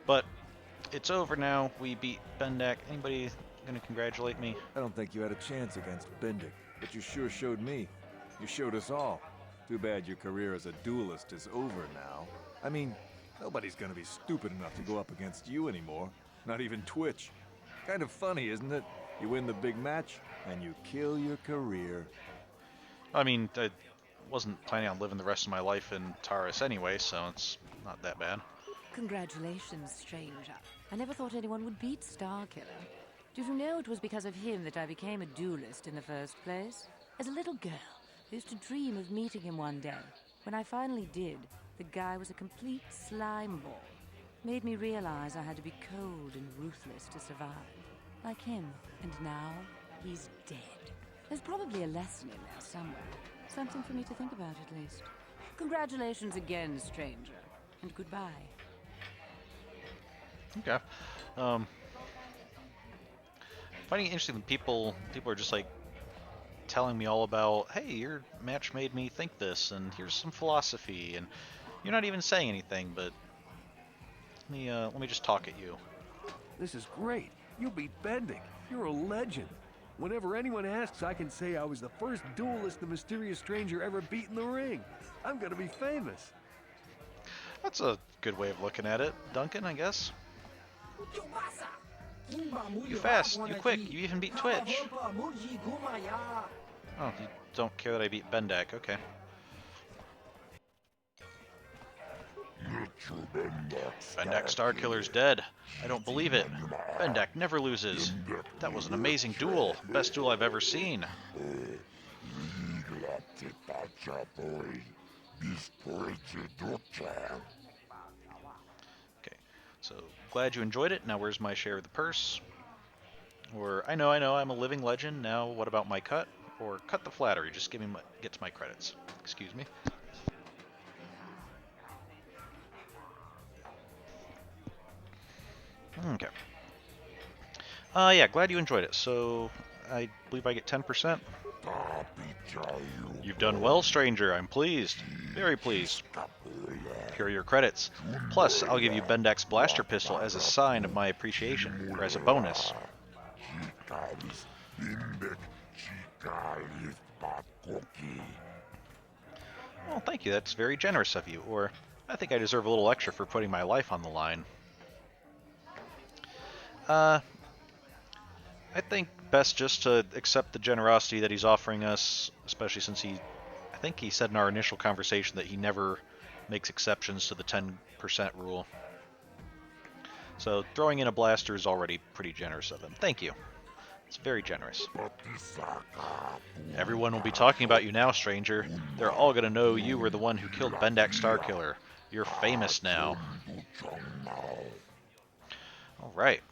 But it's over now. We beat Bendak. Anybody gonna congratulate me? I don't think you had a chance against Bendik, but you sure showed me. You showed us all. Too bad your career as a duelist is over now. I mean, nobody's gonna be stupid enough to go up against you anymore. Not even Twitch. Kind of funny, isn't it? You win the big match, and you kill your career. I mean, I wasn't planning on living the rest of my life in Taris anyway, so it's not that bad. Congratulations, stranger. I never thought anyone would beat Starkiller. Did you know it was because of him that I became a duelist in the first place? As a little girl, I used to dream of meeting him one day. When I finally did, the guy was a complete slime ball. Made me realize I had to be cold and ruthless to survive. Like him. And now, he's dead. There's probably a lesson in there somewhere. Something for me to think about, at least. Congratulations again, stranger. And goodbye. Okay. Finding it interesting that people are just like telling me all about, hey, your match made me think this, and here's some philosophy, and you're not even saying anything, but Let me just talk at you. This is great. You beat Bendick. You're a legend. Whenever anyone asks, I can say I was the first duelist the mysterious stranger ever beat in the ring. I'm gonna be famous. That's a good way of looking at it, Duncan, I guess. You fast, you quick, you even beat Twitch. Oh, you don't care that I beat Bendak, okay. Bendak Starkiller's dead. I don't believe it. Bendak never loses. That was an amazing duel. Best duel I've ever seen. Okay, so glad you enjoyed it. Now where's my share of the purse? Or, I know, I'm a living legend. Now what about my cut? Or cut the flattery, just get to my credits. Excuse me. Okay. Yeah, glad you enjoyed it. So, I believe I get 10%. You've done well, stranger. I'm pleased. Very pleased. Here are your credits. Plus, I'll give you Bendak's blaster pistol as a sign of my appreciation, or as a bonus. Well, thank you. That's very generous of you. Or, I think I deserve a little extra for putting my life on the line. I think best just to accept the generosity that he's offering us, especially since I think he said in our initial conversation that he never makes exceptions to the 10% rule. So throwing in a blaster is already pretty generous of him. Thank you. It's very generous. Everyone will be talking about you now, stranger. They're all gonna know you were the one who killed Bendak Starkiller. You're famous now. Alright.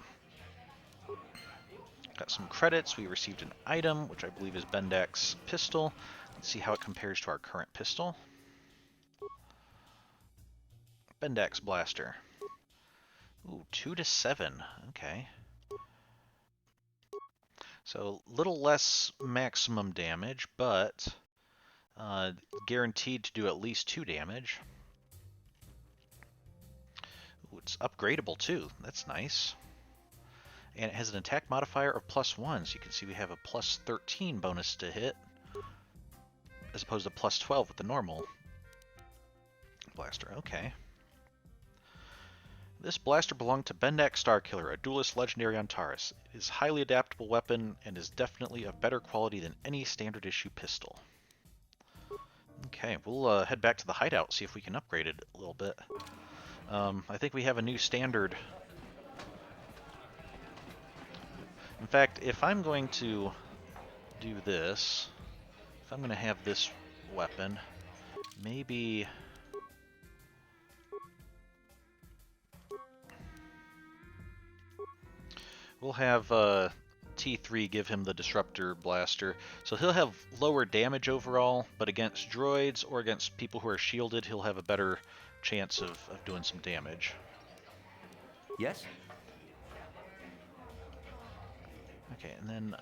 Got some credits. We received an item, which I believe is Bendak's pistol. Let's see how it compares to our current pistol. Bendak's blaster. Ooh, 2 to 7. Okay. So, little less maximum damage, but guaranteed to do at least 2 damage. Ooh, it's upgradable too. That's nice. And it has an attack modifier of +1, so you can see we have a +13 bonus to hit, as opposed to +12 with the normal blaster. Okay. This blaster belonged to Bendak Starkiller, a duelist legendary on Taurus. It is a highly adaptable weapon and is definitely of better quality than any standard issue pistol. Okay, we'll head back to the hideout, see if we can upgrade it a little bit. I think we have a new standard. In fact, if I'm going to do this, if I'm going to have this weapon, maybe... we'll have T3 give him the Disruptor Blaster. So he'll have lower damage overall, but against droids or against people who are shielded, he'll have a better chance of doing some damage. Yes? Okay, and then,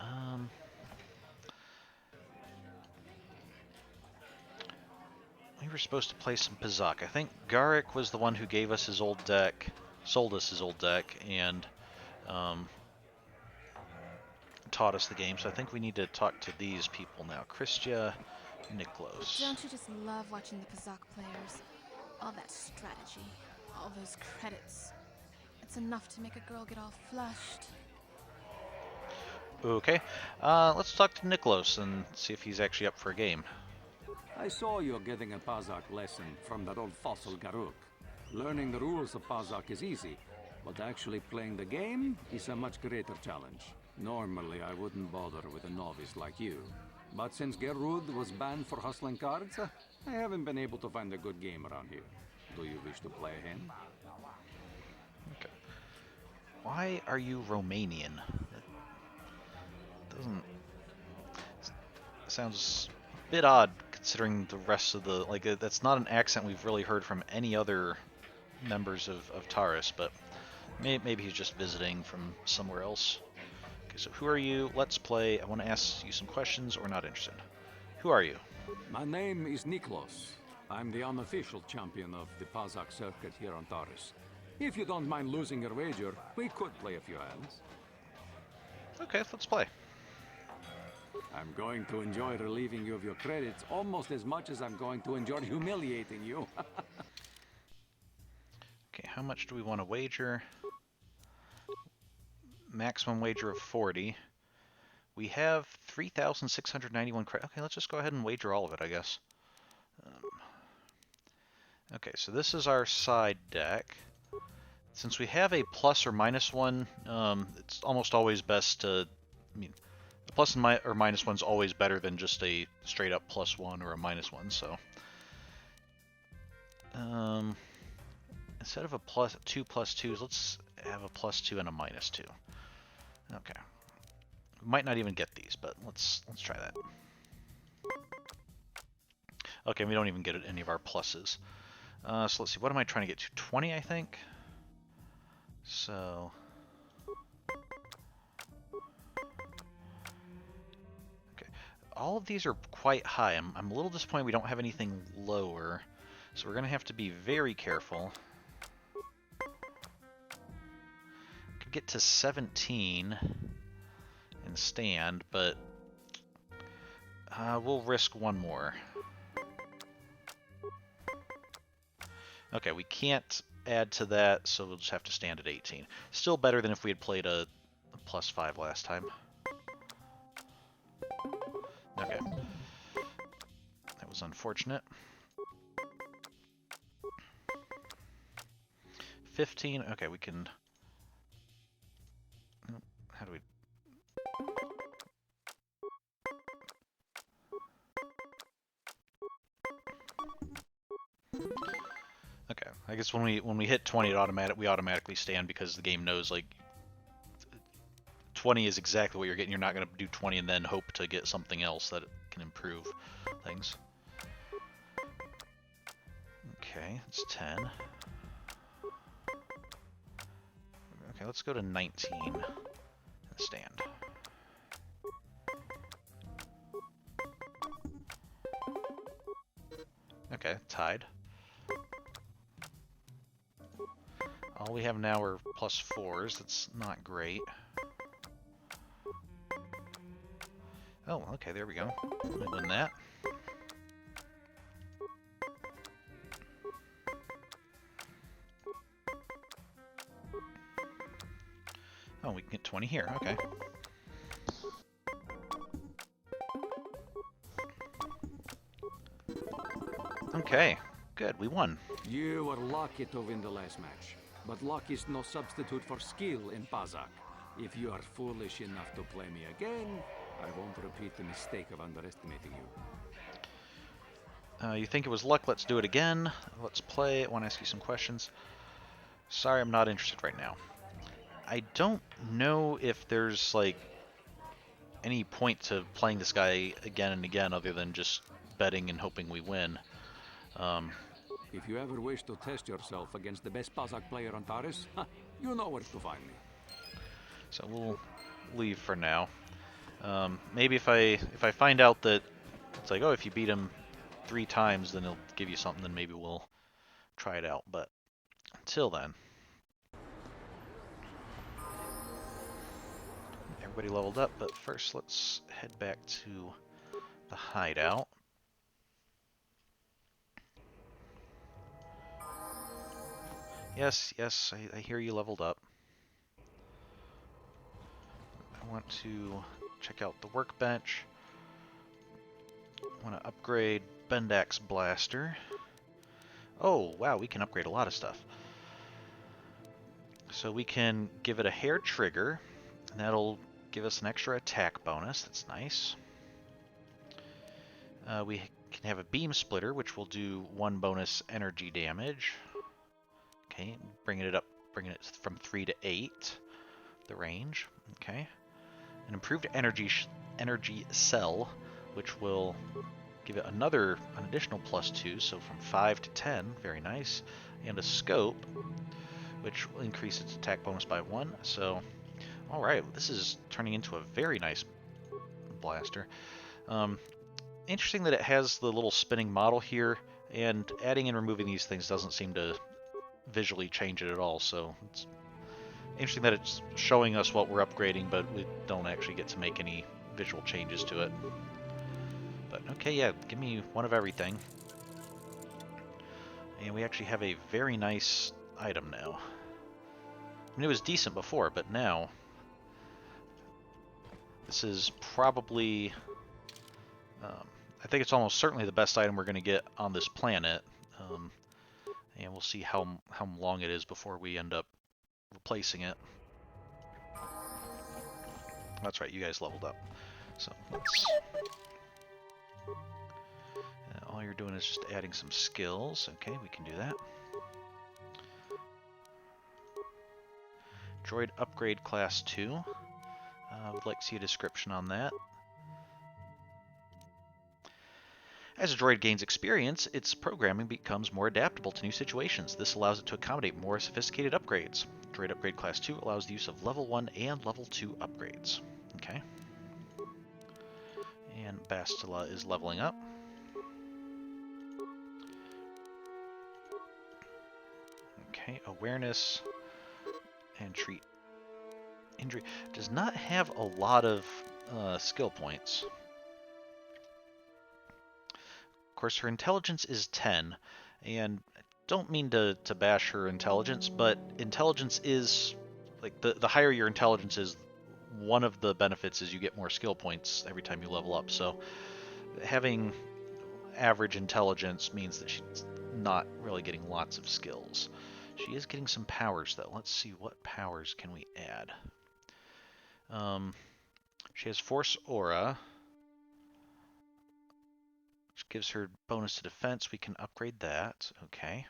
we were supposed to play some Pazak. I think Garrick was the one who gave us his old deck, sold us his old deck, and taught us the game. So I think we need to talk to these people now. Christia, Niklos. Don't you just love watching the Pazak players? All that strategy, all those credits. It's enough to make a girl get all flushed. Okay, let's talk to Niklos and see if he's actually up for a game. I saw you getting a Pazak lesson from that old fossil Garuk. Learning the rules of Pazak is easy, but actually playing the game is a much greater challenge. Normally, I wouldn't bother with a novice like you. But since Gerud was banned for hustling cards, I haven't been able to find a good game around here. Do you wish to play a hand? Okay. Why are you Romanian? Doesn't... sounds a bit odd considering the rest of the... like, that's not an accent we've really heard from any other members of Taurus, but maybe he's just visiting from somewhere else. Okay, so who are you? Let's play. I want to ask you some questions, or not interested. Who are you? My name is Niklos. I'm the unofficial champion of the Pazak circuit here on Taurus. If you don't mind losing your wager, we could play a few hands. Okay, let's play. I'm going to enjoy relieving you of your credits almost as much as I'm going to enjoy humiliating you. Okay, how much do we want to wager? Maximum wager of 40. We have 3,691 credits. Okay, let's just go ahead and wager all of it, I guess. Okay, so this is our side deck. Since we have a plus or minus one, it's almost always best to... I mean, the plus and or minus one's always better than just a straight up plus one or a minus one, so... instead of a two plus twos, let's have a plus two and a minus two. Okay. We might not even get these, but let's try that. Okay, we don't even get any of our pluses. So let's see, what am I trying to get to? 20, I think? So... Okay. All of these are quite high. I'm a little disappointed we don't have anything lower. So we're going to have to be very careful. Could get to 17 and stand, but we'll risk one more. Okay, we can't add to that, so we'll just have to stand at 18. Still better than if we had played a plus 5 last time. Okay. That was unfortunate. 15, okay, we can... How do we... Okay, I guess when we hit 20, we automatically stand because the game knows, like, 20 is exactly what you're getting. You're not going to do 20 and then hope to get something else that can improve things. Okay, it's 10. Okay, let's go to 19 and stand. Okay, tied. All we have now are plus 4s. That's not great. Oh, okay, there we go. We win that. Oh, we can get 20 here. Okay. Okay, good. We won. You were lucky to win the last match. But luck is no substitute for skill in Pazak. If you are foolish enough to play me again, I won't repeat the mistake of underestimating you. You think it was luck? Let's do it again. Let's play. I want to ask you some questions. Sorry, I'm not interested right now. I don't know if there's, like, any point to playing this guy again and again other than just betting and hoping we win. If you ever wish to test yourself against the best Pazak player on Taris, you know where to find me. So we'll leave for now. Maybe if I find out that it's like, oh, if you beat him 3 times, then he'll give you something, then maybe we'll try it out. But until then, everybody leveled up. But first, let's head back to the hideout. Yes, I hear you leveled up. I want to check out the workbench. I want to upgrade Bendak's blaster. Oh, wow, we can upgrade a lot of stuff. So we can give it a hair trigger, and that'll give us an extra attack bonus. That's nice. We can have a beam splitter, which will do 1 bonus energy damage. Okay, bringing it from 3 to 8, the range. Okay, an improved energy cell, which will give it an additional +2, so from 5 to 10. Very nice, and a scope, which will increase its attack bonus by 1. So, all right, this is turning into a very nice blaster. Interesting that it has the little spinning model here, and adding and removing these things doesn't seem to visually change it at all, so it's interesting that it's showing us what we're upgrading, but we don't actually get to make any visual changes to it. But okay, yeah, give me one of everything. And we actually have a very nice item now. I mean, it was decent before, but now this is probably, I think it's almost certainly the best item we're going to get on this planet. And we'll see how long it is before we end up replacing it. That's right, you guys leveled up. So let's... all you're doing is just adding some skills. Okay, we can do that. Droid upgrade class 2. I would like to see a description on that. As a droid gains experience, its programming becomes more adaptable to new situations. This allows it to accommodate more sophisticated upgrades. Droid upgrade class 2 allows the use of level 1 and level 2 upgrades. Okay. And Bastila is leveling up. Okay, awareness and treat injury. Does not have a lot of skill points. Of course, her intelligence is 10, and I don't mean to bash her intelligence, but intelligence is, like, the higher your intelligence is, one of the benefits is you get more skill points every time you level up. So having average intelligence means that she's not really getting lots of skills. She is getting some powers, though. Let's see, what powers can we add? She has Force Aura, which gives her bonus to defense. We can upgrade that. Okay.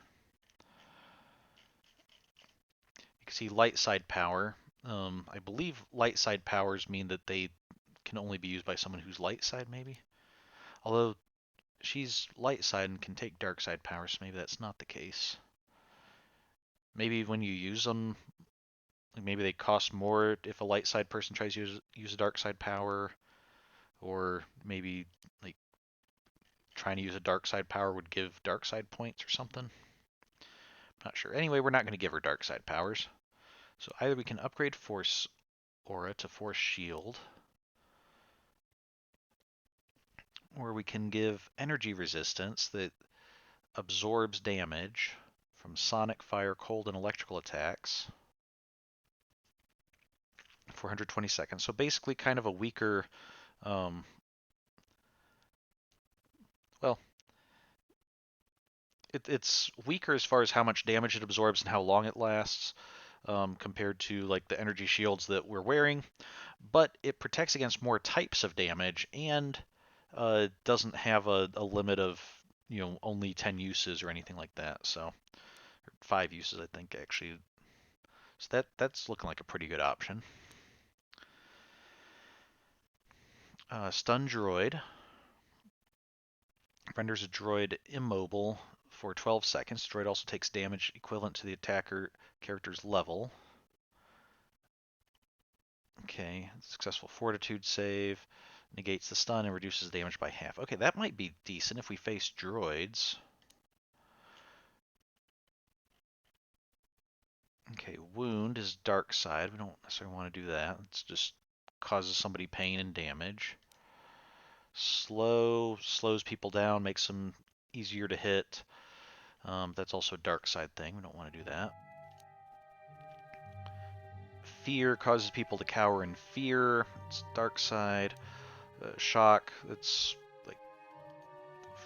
You can see light side power. I believe light side powers mean that they can only be used by someone who's light side, maybe? Although she's light side and can take dark side powers, so maybe that's not the case. Maybe when you use them, like, maybe they cost more if a light side person tries to use a dark side power, or maybe like trying to use a dark side power would give dark side points or something. Not sure. Anyway, we're not going to give her dark side powers. So either we can upgrade Force Aura to Force Shield, or we can give energy resistance that absorbs damage from sonic, fire, cold, and electrical attacks for 120 seconds. So basically kind of a weaker, well, it's weaker as far as how much damage it absorbs and how long it lasts, compared to like the energy shields that we're wearing, but it protects against more types of damage and doesn't have a limit of, only 10 uses or anything like that. So 5 uses, I think, actually. So that's looking like a pretty good option. Stun droid renders a droid immobile for 12 seconds. The droid also takes damage equivalent to the attacker character's level. Okay, successful fortitude save. Negates the stun and reduces damage by half. Okay, that might be decent if we face droids. Okay, wound is dark side. We don't necessarily want to do that. It just causes somebody pain and damage. Slows people down, makes them easier to hit. That's also a dark side thing. We don't want to do that. Fear causes people to cower in fear. It's dark side. Shock, it's like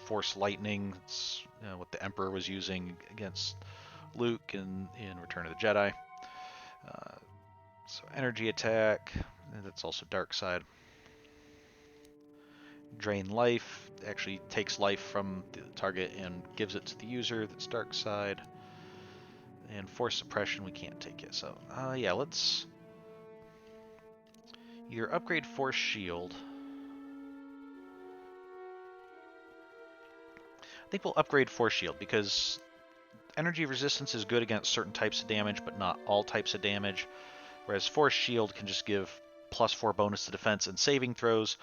force lightning. It's what the Emperor was using against Luke in Return of the Jedi. So energy attack, that's also dark side. Drain life, actually takes life from the target and gives it to the user. That's dark side. And force suppression we can't take it. So yeah, let's either upgrade force shield. I think we'll upgrade force shield because energy resistance is good against certain types of damage, but not all types of damage. Whereas force shield can just give +4 bonus to defense and saving throws,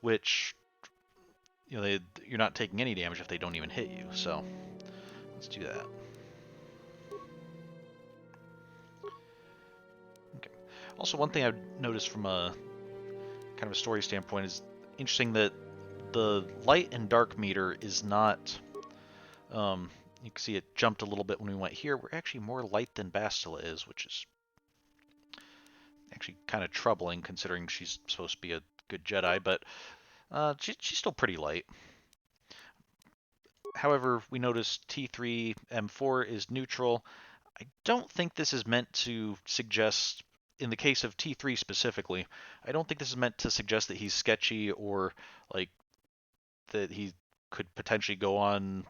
which you're not taking any damage if they don't even hit you. So let's do that. Also, one thing I've noticed from a kind of a story standpoint is interesting that the light and dark meter is not, you can see it jumped a little bit when we went here. We're actually more light than Bastila is, which is actually kind of troubling considering she's supposed to be a good Jedi, but she's still pretty light. However, we notice T3 M4 is neutral. I don't think this is meant to suggest, in the case of T3 specifically, I don't think this is meant to suggest that he's sketchy or like that he could potentially go on,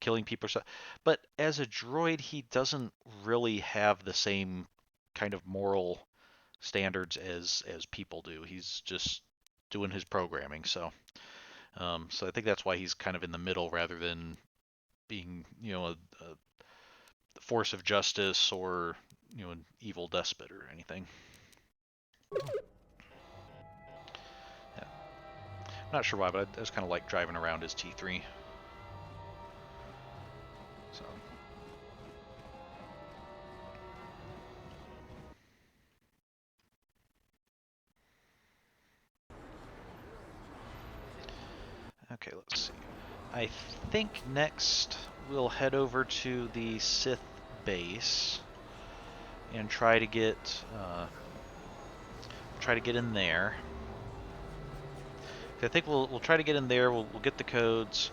killing people or stuff. But as a droid, he doesn't really have the same kind of moral standards as people do. He's just doing his programming. So I think that's why he's kind of in the middle rather than being, a force of justice or, an evil despot or anything. Yeah. I'm not sure why, but I just kind of like driving around as T3. So. Okay, let's see. I think next we'll head over to the Sith base and try to get in there. I think we'll try to get in there. We'll get the codes,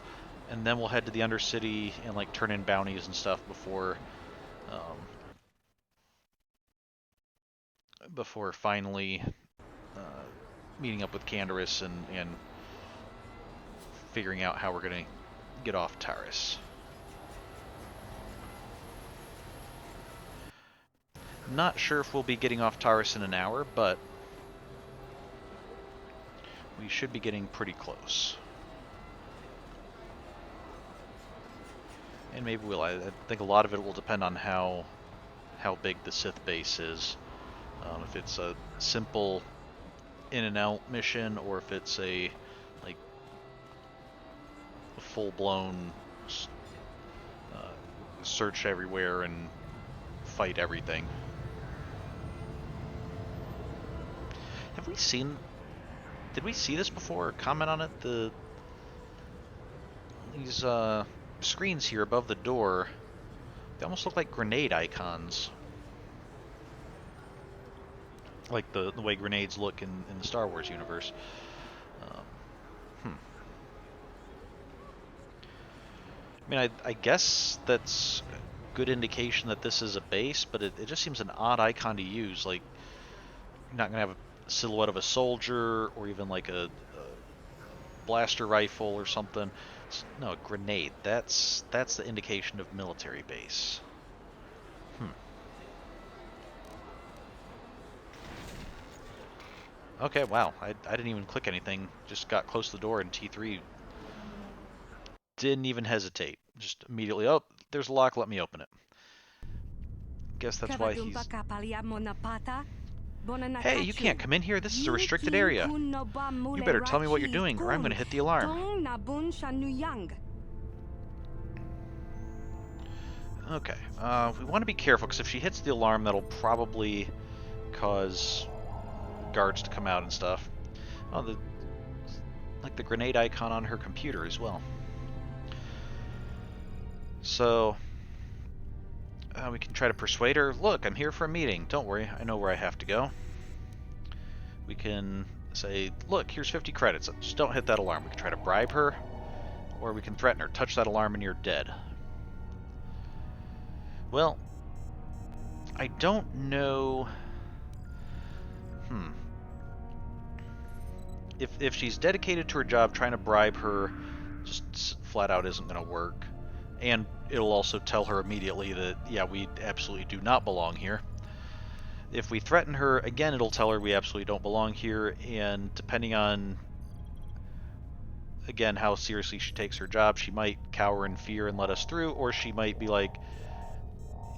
and then we'll head to the Undercity and like turn in bounties and stuff before finally meeting up with Canderous and figuring out how we're gonna get off Taris. Not sure if we'll be getting off Taris in an hour, but we should be getting pretty close. And maybe we'll. I think a lot of it will depend on how big the Sith base is. If it's a simple in and out mission, or if it's a full-blown search everywhere and fight everything. Have we seen? Did we see this before or comment on it? These screens here above the door, they almost look like grenade icons. Like the way grenades look in the Star Wars universe. I mean, I guess that's a good indication that this is a base, but it just seems an odd icon to use. Like, you're not going to have a silhouette of a soldier or even like a blaster rifle or something. No, a grenade. That's the indication of military base. Okay, wow. I didn't even click anything. Just got close to the door and T3 didn't even hesitate. Just immediately, oh, there's a lock, let me open it. Guess that's why he's... Hey, you can't come in here. This is a restricted area. You better tell me what you're doing or I'm going to hit the alarm. Okay, we want to be careful because if she hits the alarm, that'll probably cause guards to come out and stuff. Oh, the grenade icon on her computer as well. So we can try to persuade her. Look, I'm here for a meeting. Don't worry, I know where I have to go. We can say, look, here's 50 credits. Just don't hit that alarm. We can try to bribe her, or we can threaten her. Touch that alarm and you're dead. Well, I don't know. If she's dedicated to her job, trying to bribe her just flat out isn't going to work. And it'll also tell her immediately that, yeah, we absolutely do not belong here. If we threaten her, again, it'll tell her we absolutely don't belong here, and depending on, again, how seriously she takes her job, she might cower in fear and let us through, or she might be like,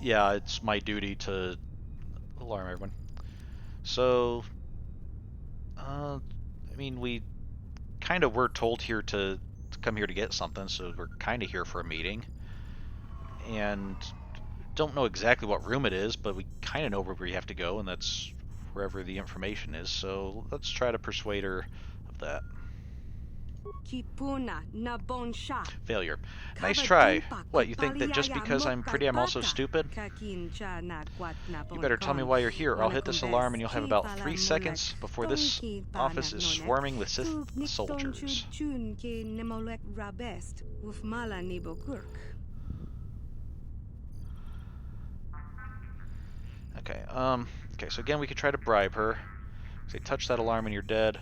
yeah, it's my duty to alarm everyone. So, I mean, we kind of were told here to come here to get something, so we're kind of here for a meeting. And don't know exactly what room it is, but we kind of know where we have to go, and that's wherever the information is, so let's try to persuade her of that. Failure. Nice try. What, you think that just because I'm pretty I'm also stupid? You better tell me why you're here, or I'll hit this alarm and you'll have about 3 seconds before this office is swarming with Sith soldiers. Okay, so again we could try to bribe her. Say, touch that alarm and you're dead.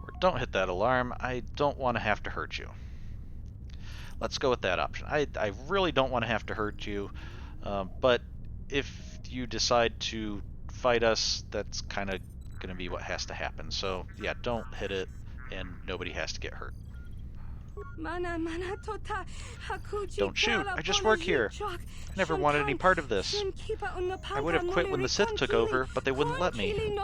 Or don't hit that alarm, I don't want to have to hurt you. Let's go with that option. I really don't want to have to hurt you, but if you decide to fight us, that's kind of going to be what has to happen. So yeah, don't hit it, and nobody has to get hurt. Don't shoot, I just work here. I never wanted any part of this. I would have quit when the Sith took over, but they wouldn't let me.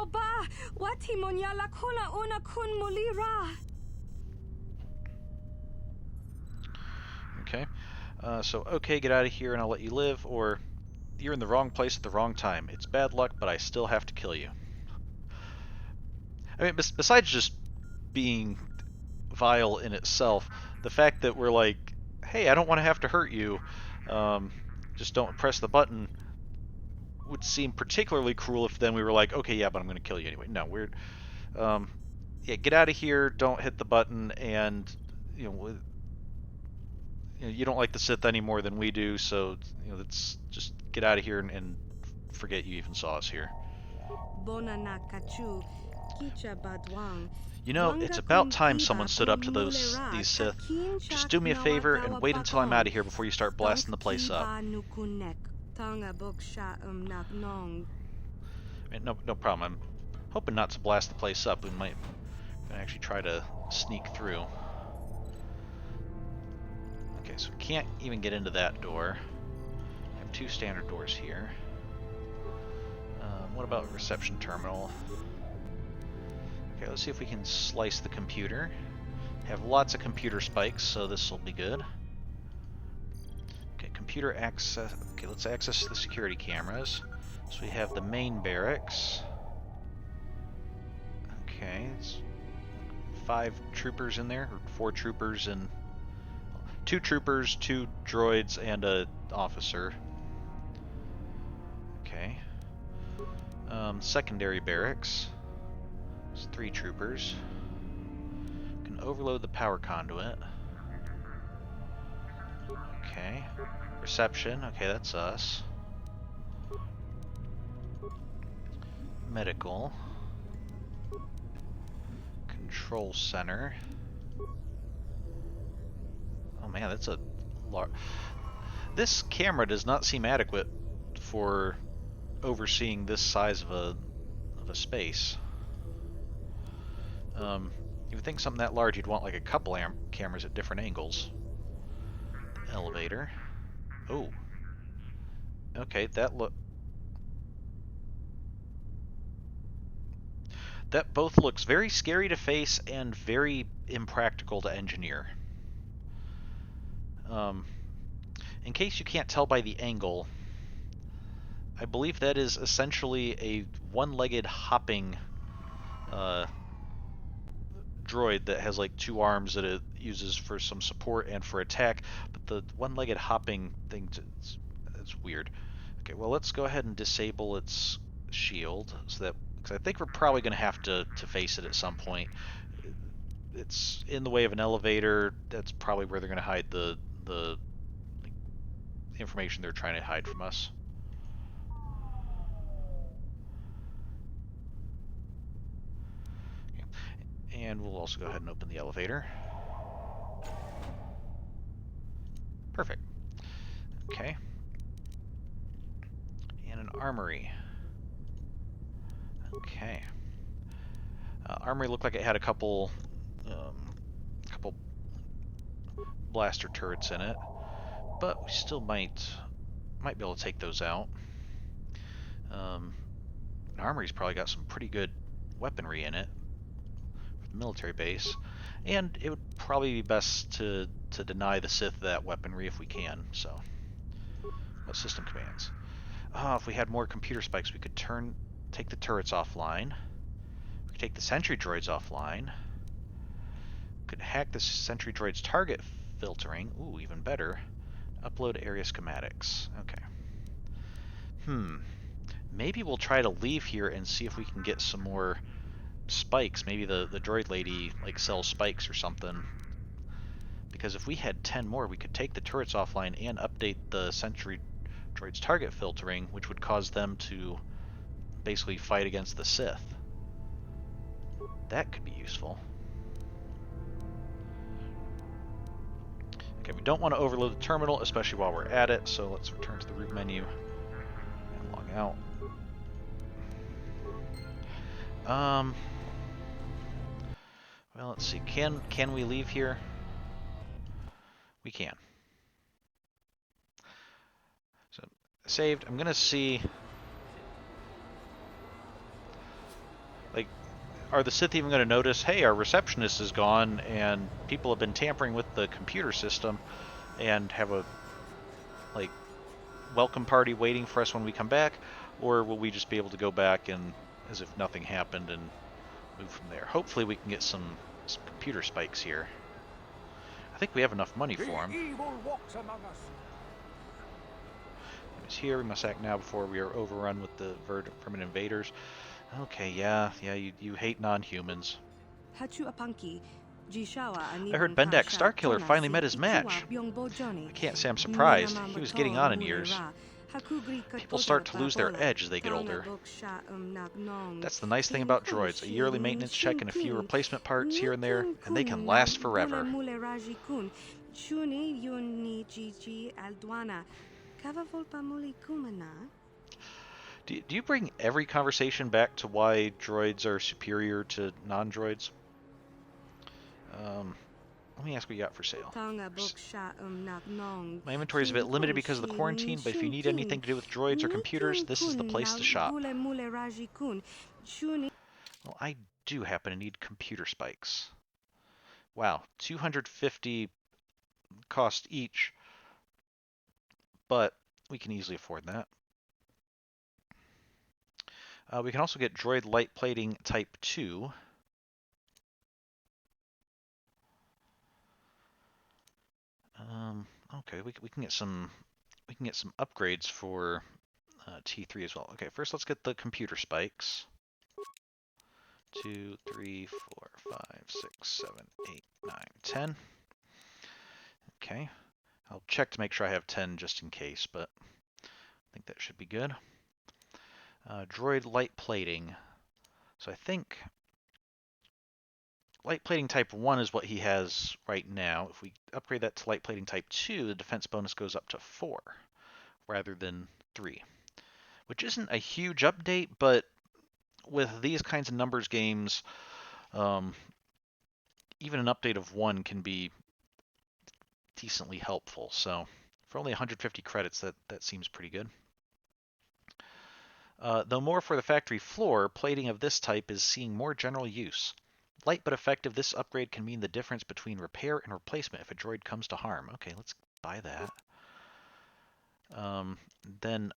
Okay, so okay, get out of here and I'll let you live, or you're in the wrong place at the wrong time. It's bad luck, but I still have to kill you. I mean, besides just being vile in itself, the fact that we're like, hey, I don't want to have to hurt you, just don't press the button, would seem particularly cruel if then we were like, okay, yeah, but I'm going to kill you anyway. No, we're, yeah, get out of here, don't hit the button, and, you don't like the Sith any more than we do, so, let's just get out of here and forget you even saw us here. It's about time someone stood up to these Sith. Just do me a favor and wait until I'm out of here before you start blasting the place up. No problem. I'm hoping not to blast the place up. We might actually try to sneak through. Okay, so we can't even get into that door. We have 2 standard doors here. What about reception terminal? Okay, let's see if we can slice the computer. Have lots of computer spikes, so this will be good. Okay, computer access. Okay, let's access the security cameras. So we have the main barracks. Okay, it's 5 troopers in there, or 4 troopers and 2 troopers, 2 droids, and an officer. Okay. Secondary barracks. There's 3 troopers. Can overload the power conduit. Okay. Reception. Okay, that's us. Medical. Control center. Oh man, that's a large... This camera does not seem adequate for overseeing this size of a space. You would think something that large you'd want like a couple cameras at different angles. Elevator. Oh. Okay, that both looks very scary to face and very impractical to engineer. In case you can't tell by the angle, I believe that is essentially a one-legged hopping droid that has like 2 arms that it uses for some support and for attack, but the one-legged hopping thing, it's weird. Okay, well, let's go ahead and disable its shield, so that, because I think we're probably going to have to face it at some point. It's in the way of an elevator. That's probably where they're going to hide the information they're trying to hide from us. Okay. And we'll also go ahead and open the elevator. Perfect. Okay. And an armory. Okay. Armory looked like it had a couple blaster turrets in it, but we still might be able to take those out. An armory's probably got some pretty good weaponry in it for the military base, and it would probably be best to deny the Sith that weaponry if we can. So, system commands. If we had more computer spikes, we could turn take the turrets offline. We could take the sentry droids offline. Could hack the sentry droid's target filtering. Ooh, even better. Upload area schematics. Okay. Maybe we'll try to leave here and see if we can get some more spikes. Maybe the droid lady like sells spikes or something. Because if we had 10 more, we could take the turrets offline and update the sentry droid's target filtering, which would cause them to basically fight against the Sith. That could be useful. Okay, we don't want to overload the terminal, especially while we're at it, so let's return to the root menu and log out. Well, let's see. Can we leave here? We can. So, saved. I'm gonna see, like, are the Sith even gonna notice, hey, our receptionist is gone and people have been tampering with the computer system, and have a, like, welcome party waiting for us when we come back? Or will we just be able to go back and, as if nothing happened, and move from there? Hopefully we can get some computer spikes here. I think we have enough money for them. Evil walks among us. He's here. We must act now before we are overrun with the vermin invaders. Okay, yeah, you hate non-humans. I heard Bendak Starkiller finally met his match. I can't say I'm surprised. He was getting on in years. People start to lose their edge as they get older. That's the nice thing about droids. A yearly maintenance check and a few replacement parts here and there, and they can last forever. Do you bring every conversation back to why droids are superior to non-droids? Let me ask what you got for sale. My inventory is a bit limited because of the quarantine, but if you need anything to do with droids or computers, this is the place to shop. Well, I do happen to need computer spikes. Wow, 250 cost each, but we can easily afford that. We can also get droid light plating type 2. Okay, we can get some upgrades for T3 as well. Okay, first let's get the computer spikes. 2, 3, 4, 5, 6, 7, 8, 9, 10. Okay, I'll check to make sure I have 10 just in case, but I think that should be good. Droid light plating. So I think light plating type 1 is what he has right now. If we upgrade that to light plating type 2, the defense bonus goes up to 4 rather than 3. Which isn't a huge update, but with these kinds of numbers games, even an update of 1 can be decently helpful. So for only 150 credits, that seems pretty good. Though more for the factory floor, plating of this type is seeing more general use. Light but effective, this upgrade can mean the difference between repair and replacement if a droid comes to harm. Okay, let's buy that. Then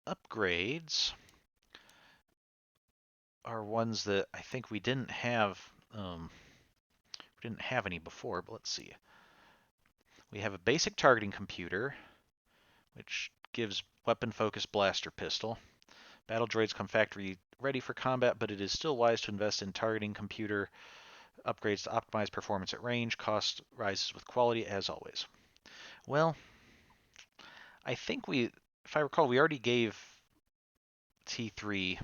upgrades are ones that I think we didn't have any before, but let's see. We have a basic targeting computer, which gives weapon focus blaster pistol. Battle droids come factory ready for combat, but it is still wise to invest in targeting computer upgrades to optimize performance at range. Cost rises with quality, as always. Well, I think if I recall, we already gave T3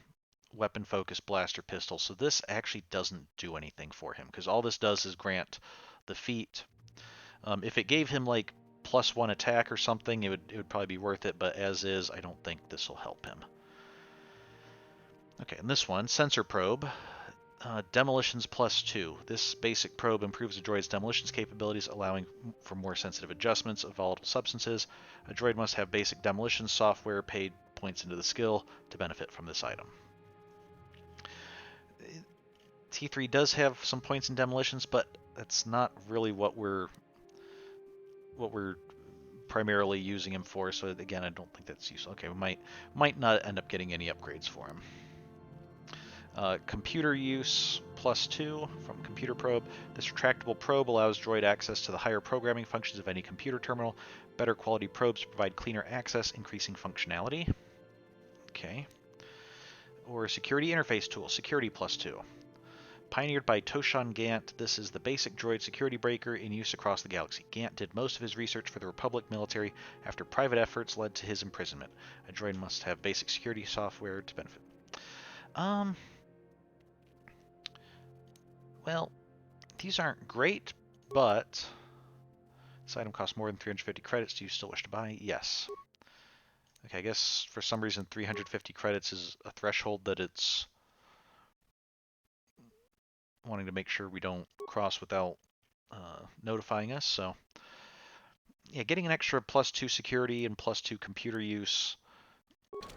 weapon focus blaster pistol, so this actually doesn't do anything for him, because all this does is grant the feat. If it gave him like +1 attack or something, it would probably be worth it, but as is, I don't think this will help him. Okay, and this one, sensor probe, demolitions +2. This basic probe improves a droid's demolitions capabilities, allowing for more sensitive adjustments of volatile substances. A droid must have basic demolition software paid points into the skill to benefit from this item. T3 does have some points in demolitions, but that's not really what we're primarily using him for. So again, I don't think that's useful. Okay, we might not end up getting any upgrades for him. Computer use +2 from computer probe. This retractable probe allows droid access to the higher programming functions of any computer terminal. Better quality probes provide cleaner access, increasing functionality. Okay. Or security interface tool, security +2. Pioneered by Toshan Gant, this is the basic droid security breaker in use across the galaxy. Gant did most of his research for the Republic military after private efforts led to his imprisonment. A droid must have basic security software to benefit. Well, these aren't great, but this item costs more than 350 credits. Do you still wish to buy? Yes. Okay, I guess for some reason 350 credits is a threshold that it's wanting to make sure we don't cross without notifying us. So yeah, getting an extra +2 security and +2 computer use,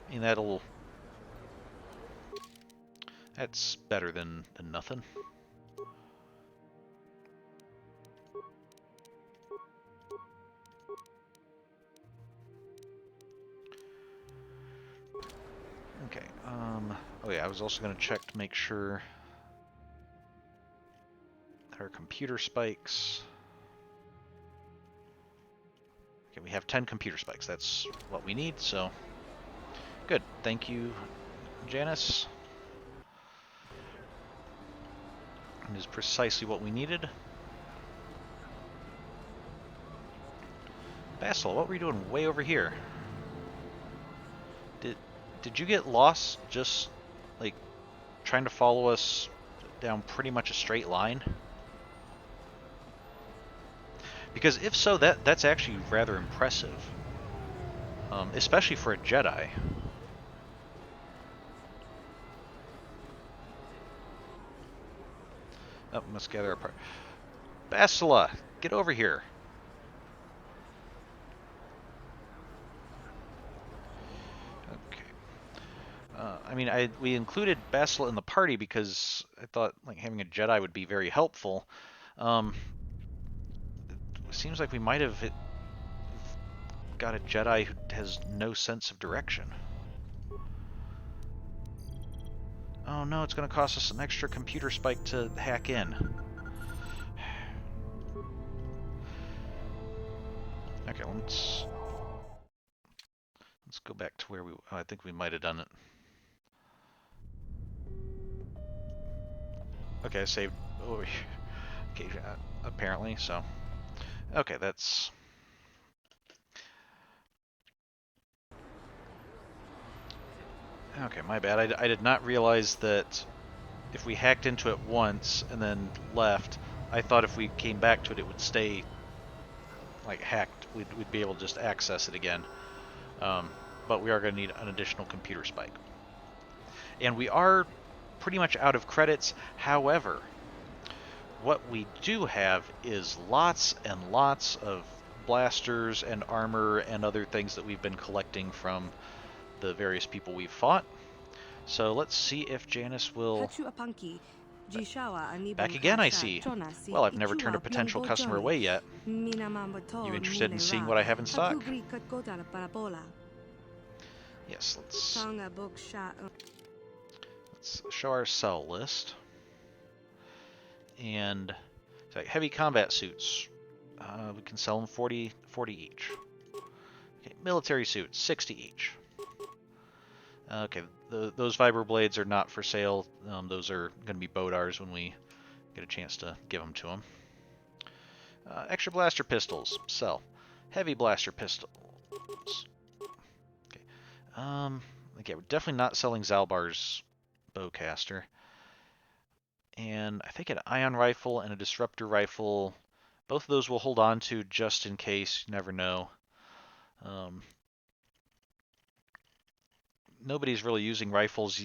I mean, that's better than nothing. Okay, oh yeah, I was also going to check to make sure that our computer spikes. Okay, we have 10 computer spikes. That's what we need, so good. Thank you, Janice. It is precisely what we needed. Basil, what were you doing way over here? Did you get lost just, like, trying to follow us down pretty much a straight line? Because if so, that's actually rather impressive. Especially for a Jedi. Oh, must gather apart. Basila, get over here. I mean, we included Basila in the party because I thought like having a Jedi would be very helpful. It seems like we might have got a Jedi who has no sense of direction. Oh no, it's going to cost us an extra computer spike to hack in. Okay, let's go back to where I think we might have done it. Okay, I saved over here. Okay, apparently, so. Okay, that's... Okay, my bad. I did not realize that if we hacked into it once and then left, I thought if we came back to it, it would stay, like, hacked. We'd be able to just access it again. But we are going to need an additional computer spike. And we are pretty much out of credits. However, what we do have is lots and lots of blasters and armor and other things that we've been collecting from the various people we've fought. So let's see if Janice will... Back again, I see. Well, I've never turned a potential customer away yet. You interested in seeing what I have in stock? Yes, let's show our sell list. And like heavy combat suits, we can sell them 40 each. Okay, military suits, 60 each. Okay, those vibro blades are not for sale. Those are going to be BODARs when we get a chance to give them to them. Extra blaster pistols, sell. Heavy blaster pistols. Okay, okay, we're definitely not selling Zalbar's bowcaster. And I think an ion rifle and a disruptor rifle, both of those we'll hold on to just in case. You never know. Nobody's really using rifles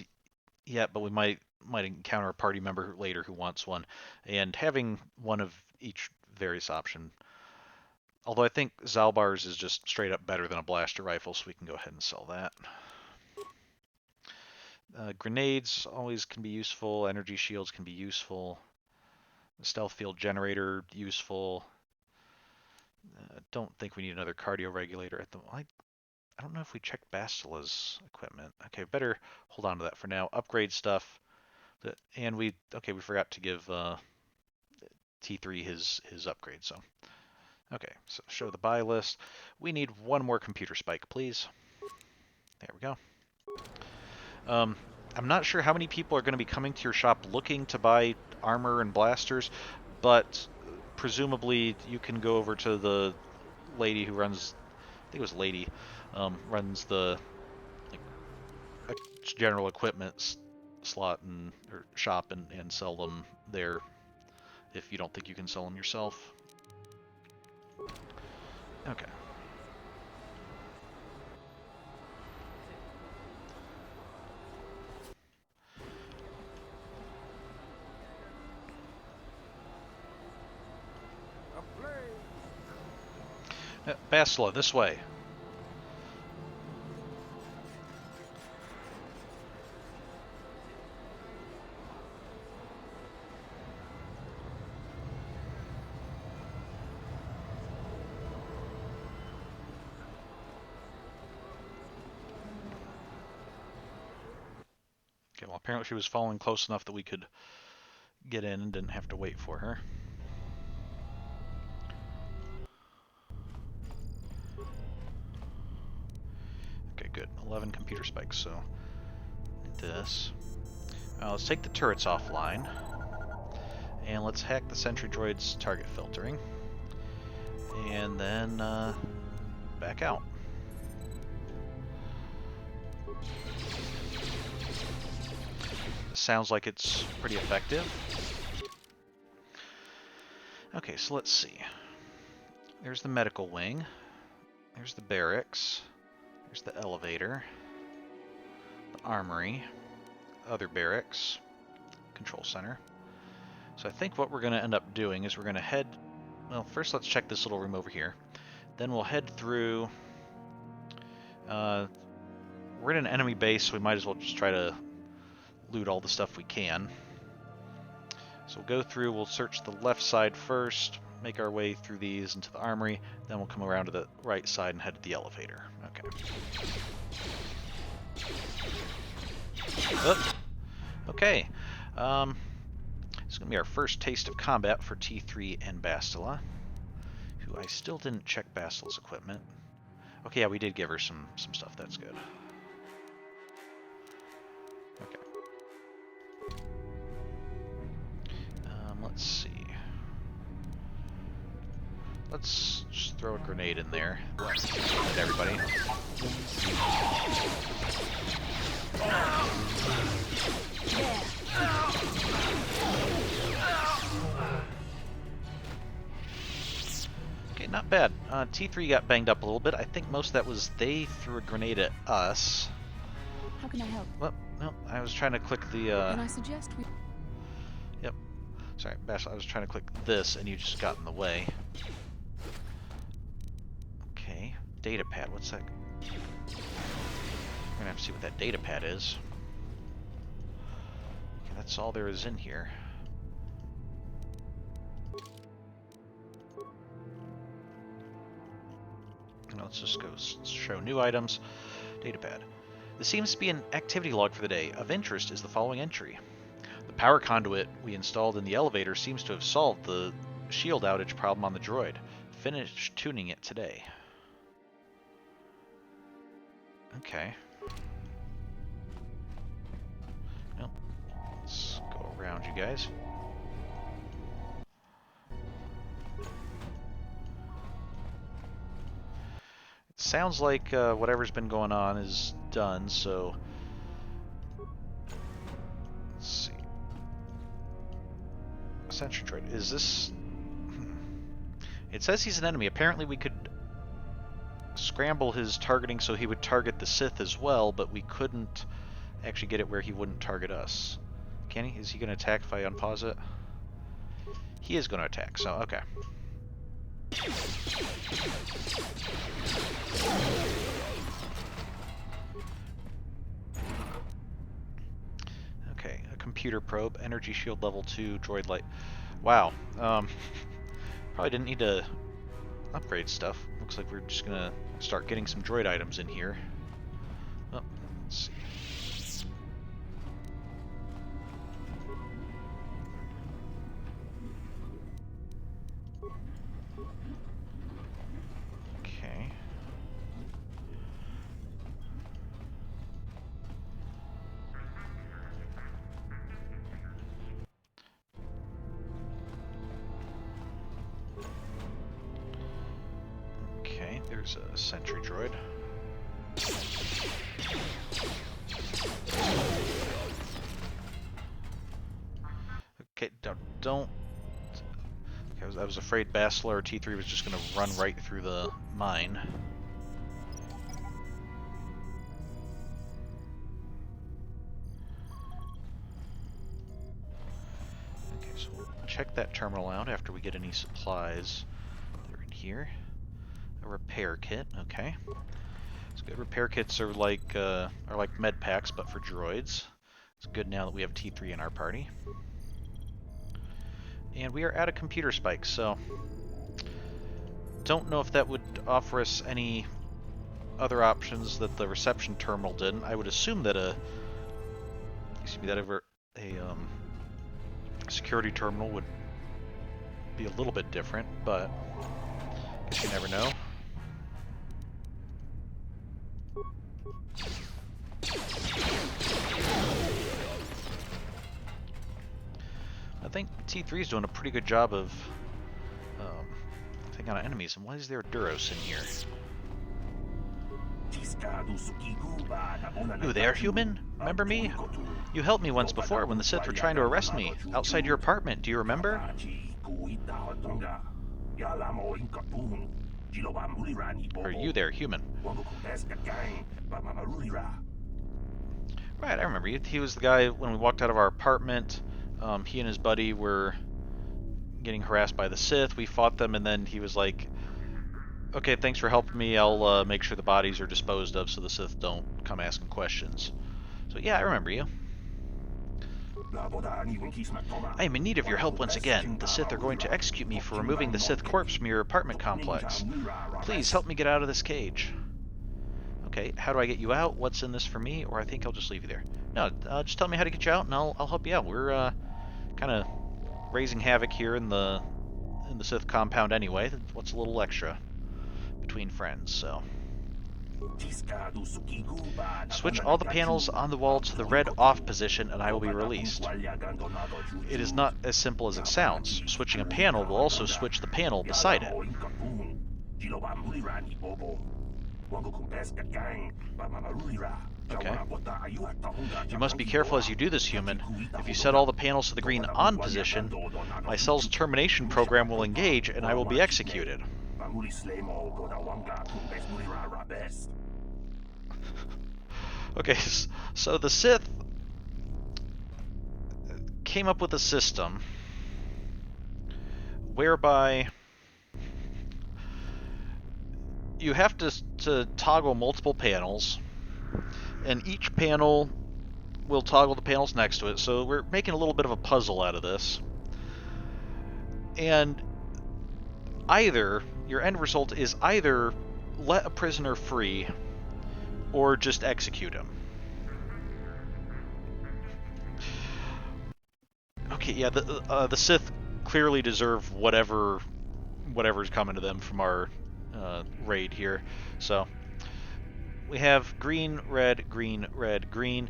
yet, but we might encounter a party member later who wants one. And having one of each various option. Although I think Zalbar's is just straight up better than a blaster rifle, so we can go ahead and sell that. Grenades always can be useful. Energy shields can be useful. The stealth field generator, useful. Don't think we need another cardio regulator at the... I don't know if we checked Bastila's equipment. Okay, better hold on to that for now. Upgrade stuff. And we forgot to give T3 his upgrade. So okay, so show the buy list. We need one more computer spike, please. There we go. I'm not sure how many people are going to be coming to your shop looking to buy armor and blasters, but presumably you can go over to the lady who runs, I think it was Lady, runs the general equipment slot or shop and sell them there if you don't think you can sell them yourself. Okay. Bastila, this way. Okay, well, apparently she was following close enough that we could get in and didn't have to wait for her. Okay, good. 11 computer spikes, so this. Let's take the turrets offline. And let's hack the sentry droid's target filtering. And then back out. Sounds like it's pretty effective. Okay, so let's see. There's the medical wing. There's the barracks. There's the elevator. The armory. Other barracks. Control center. So I think what we're going to end up doing is we're going to head... Well, first let's check this little room over here. Then we'll head through... we're in an enemy base, so we might as well just try to loot all the stuff we can. So we'll go through, we'll search the left side first, make our way through these into the armory, then we'll come around to the right side and head to the elevator. Okay. Oh. Okay. This is going to be our first taste of combat for T3 and Bastila, who I still didn't check Bastila's equipment. Okay, yeah, we did give her some stuff. That's good. Okay. Let's see. Let's just throw a grenade in there. Hit everybody. Okay, not bad. T3 got banged up a little bit. I think most of that was they threw a grenade at us. How can I help? Well, no, I was trying to click the... Can I suggest we... Yep. Sorry, Bastila, I was trying to click this and you just got in the way. Okay, data pad, what's that? We're gonna have to see what that data pad is. Okay, that's all there is in here. Now let's just go show new items. Datapad. This seems to be an activity log for the day. Of interest is the following entry. The power conduit we installed in the elevator seems to have solved the shield outage problem on the droid. Finished tuning it today. Okay. Well, let's go around you guys. It sounds like whatever's been going on is done, so... Let's see. Sentry droid. Is this... It says he's an enemy. Apparently we could scramble his targeting so he would target the Sith as well, but we couldn't actually get it where he wouldn't target us. Can he? Is he going to attack if I unpause it? He is going to attack, so okay. Okay, a computer probe, energy shield level 2, droid light. Wow. Probably didn't need to upgrade stuff. Looks like we're just gonna start getting some droid items in here. Oh, let's see. There's a sentry droid. Okay, don't. Okay, I was afraid Bastila or T3 was just going to run right through the mine. Okay, so we'll check that terminal out after we get any supplies that are in here. A repair kit, okay. It's good. Repair kits are like med packs, but for droids. It's good now that we have T3 in our party. And we are at a computer spike, so don't know if that would offer us any other options that the reception terminal didn't. I would assume that a security terminal would be a little bit different, but I guess you never know. I think T3 is doing a pretty good job of taking out enemies. And why is there a Duros in here? You there, human? Remember me? You helped me once before when the Sith were trying to arrest me outside your apartment. Do you remember? Are you there, human? Right, I remember. He was the guy when we walked out of our apartment. He and his buddy were getting harassed by the Sith. We fought them, and then he was like, okay, thanks for helping me. I'll make sure the bodies are disposed of so the Sith don't come asking questions. So yeah, I remember you. I am in need of your help once again. The Sith are going to execute me for removing the Sith corpse from your apartment complex. Please help me get out of this cage. Okay, how do I get you out? What's in this for me? Or I think I'll just leave you there. No, just tell me how to get you out, and I'll help you out. We're kind of raising havoc here in the Sith compound anyway. What's a little extra between friends? So switch all the panels on the wall to the red off position, and I will be released. It is not as simple as it sounds. Switching a panel will also switch the panel beside it. Okay. You must be careful as you do this, human. If you set all the panels to the green on position, my cell's termination program will engage and I will be executed. Okay, so the Sith came up with a system whereby you have to toggle multiple panels, and each panel will toggle the panels next to it, so we're making a little bit of a puzzle out of this. And your end result is either let a prisoner free, or just execute him. Okay, yeah, the Sith clearly deserve whatever's coming to them from our raid here. So we have green, red, green, red, green.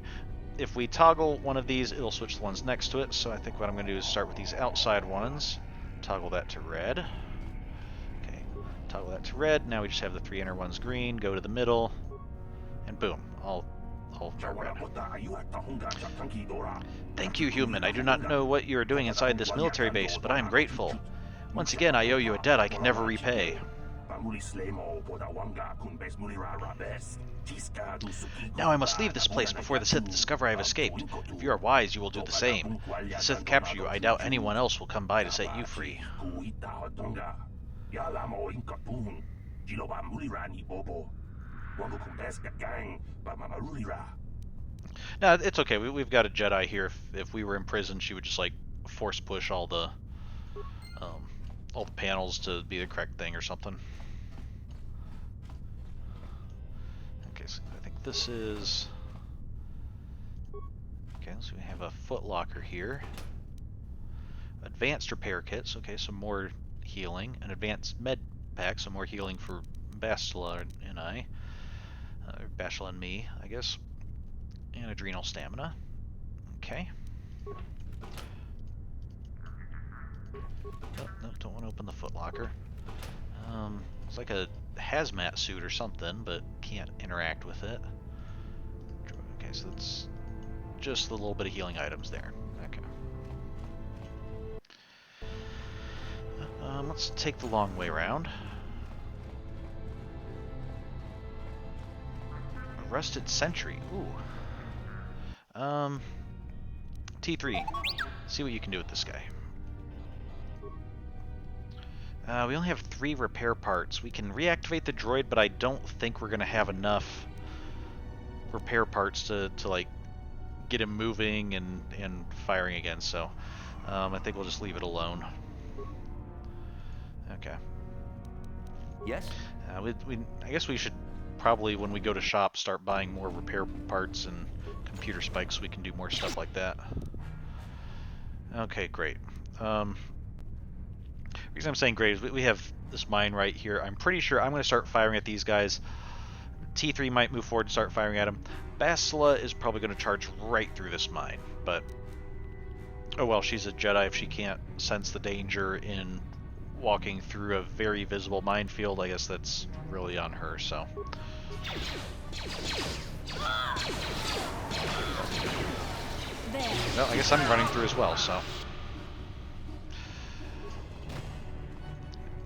If we toggle one of these, it'll switch the ones next to it. So I think what I'm going to do is start with these outside ones. Toggle that to red. Okay, toggle that to red. Now we just have the three inner ones green. Go to the middle, and boom, all red. Thank you, human. I do not know what you are doing inside this military base, but I am grateful. Once again, I owe you a debt I can never repay. Now I must leave this place before the Sith discover I have escaped. If you are wise, you will do the same. If the Sith capture you, I doubt anyone else will come by to set you free. No, it's okay. We've got a Jedi here. If we were in prison, she would just like force push all the panels to be the correct thing or something. Okay, so I think this is... Okay, so we have a foot locker here. Advanced repair kits, okay, some more healing. An advanced med pack, some more healing for Bastila and I. Bastila and me, I guess. And adrenal stamina. Okay. Oh, no, don't want to open the foot locker. It's like a hazmat suit or something, but can't interact with it. Okay, so that's just a little bit of healing items there. Okay. Let's take the long way around. Rusted Sentry. Ooh. T3. See what you can do with this guy. We only have 3 repair parts. We can reactivate the droid, but I don't think we're going to have enough repair parts to like get him moving and firing again. So I think we'll just leave it alone. Okay. Yes? I guess we should probably, when we go to shop, start buying more repair parts and computer spikes so we can do more stuff like that. Okay, great. Reason I'm saying great is we have this mine right here. I'm pretty sure I'm going to start firing at these guys. T3 might move forward and start firing at him. Bastila is probably going to charge right through this mine, but oh well, she's a Jedi if she can't sense the danger in walking through a very visible minefield. I guess that's really on her, so. Well, I guess I'm running through as well, so.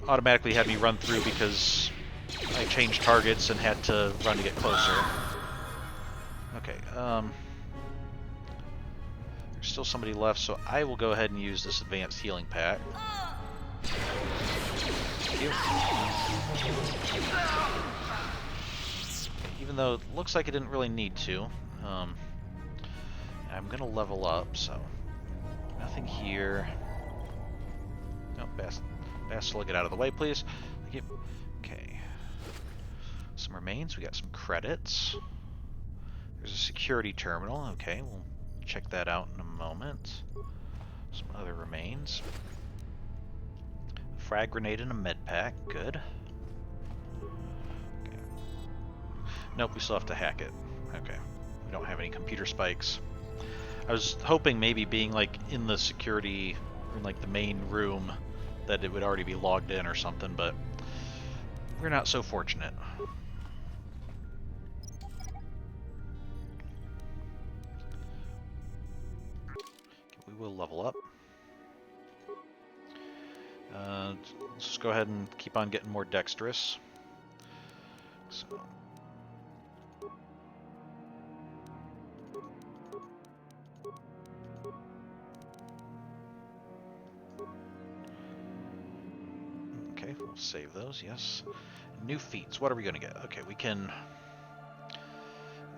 Automatically had me run through because I changed targets and had to run to get closer. Okay, there's still somebody left, so I will go ahead and use this advanced healing pack. Even though it looks like it didn't really need to. I'm gonna level up, so nothing here. No, Bastila, get out of the way, please. Thank you. Okay. Some remains. We got some credits. There's a security terminal. Okay, we'll check that out in a moment. Some other remains. Frag grenade and a med pack. Good. Okay. Nope, we still have to hack it. Okay. We don't have any computer spikes. I was hoping maybe being like in the security, in like the main room, that it would already be logged in or something, but we're not so fortunate. We will level up. Let's just go ahead and keep on getting more dexterous. So. Okay, we'll save those, yes. New feats, what are we going to get? Okay, we can...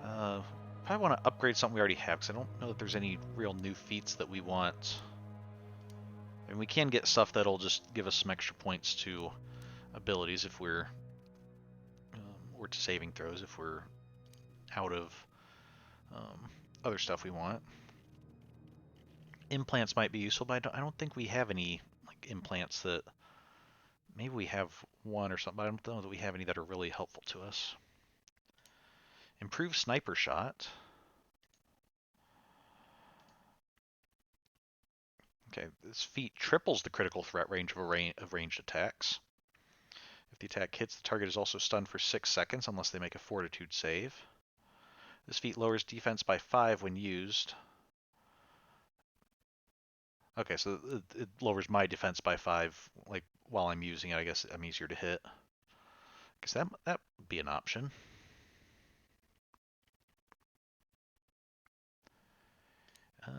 probably want to upgrade something we already have, because I don't know that there's any real new feats that we want. And we can get stuff that'll just give us some extra points to abilities if we're... or to saving throws if we're out of other stuff we want. Implants might be useful, but I don't think we have any like implants that... Maybe we have one or something, but I don't know that we have any that are really helpful to us. Improved sniper shot. Okay, this feat triples the critical threat range of ranged attacks. If the attack hits, the target is also stunned for 6 seconds unless they make a fortitude save. This feat lowers defense by 5 when used. Okay, so it lowers my defense by 5, like, while I'm using it. I guess I'm easier to hit. I guess that would be an option. I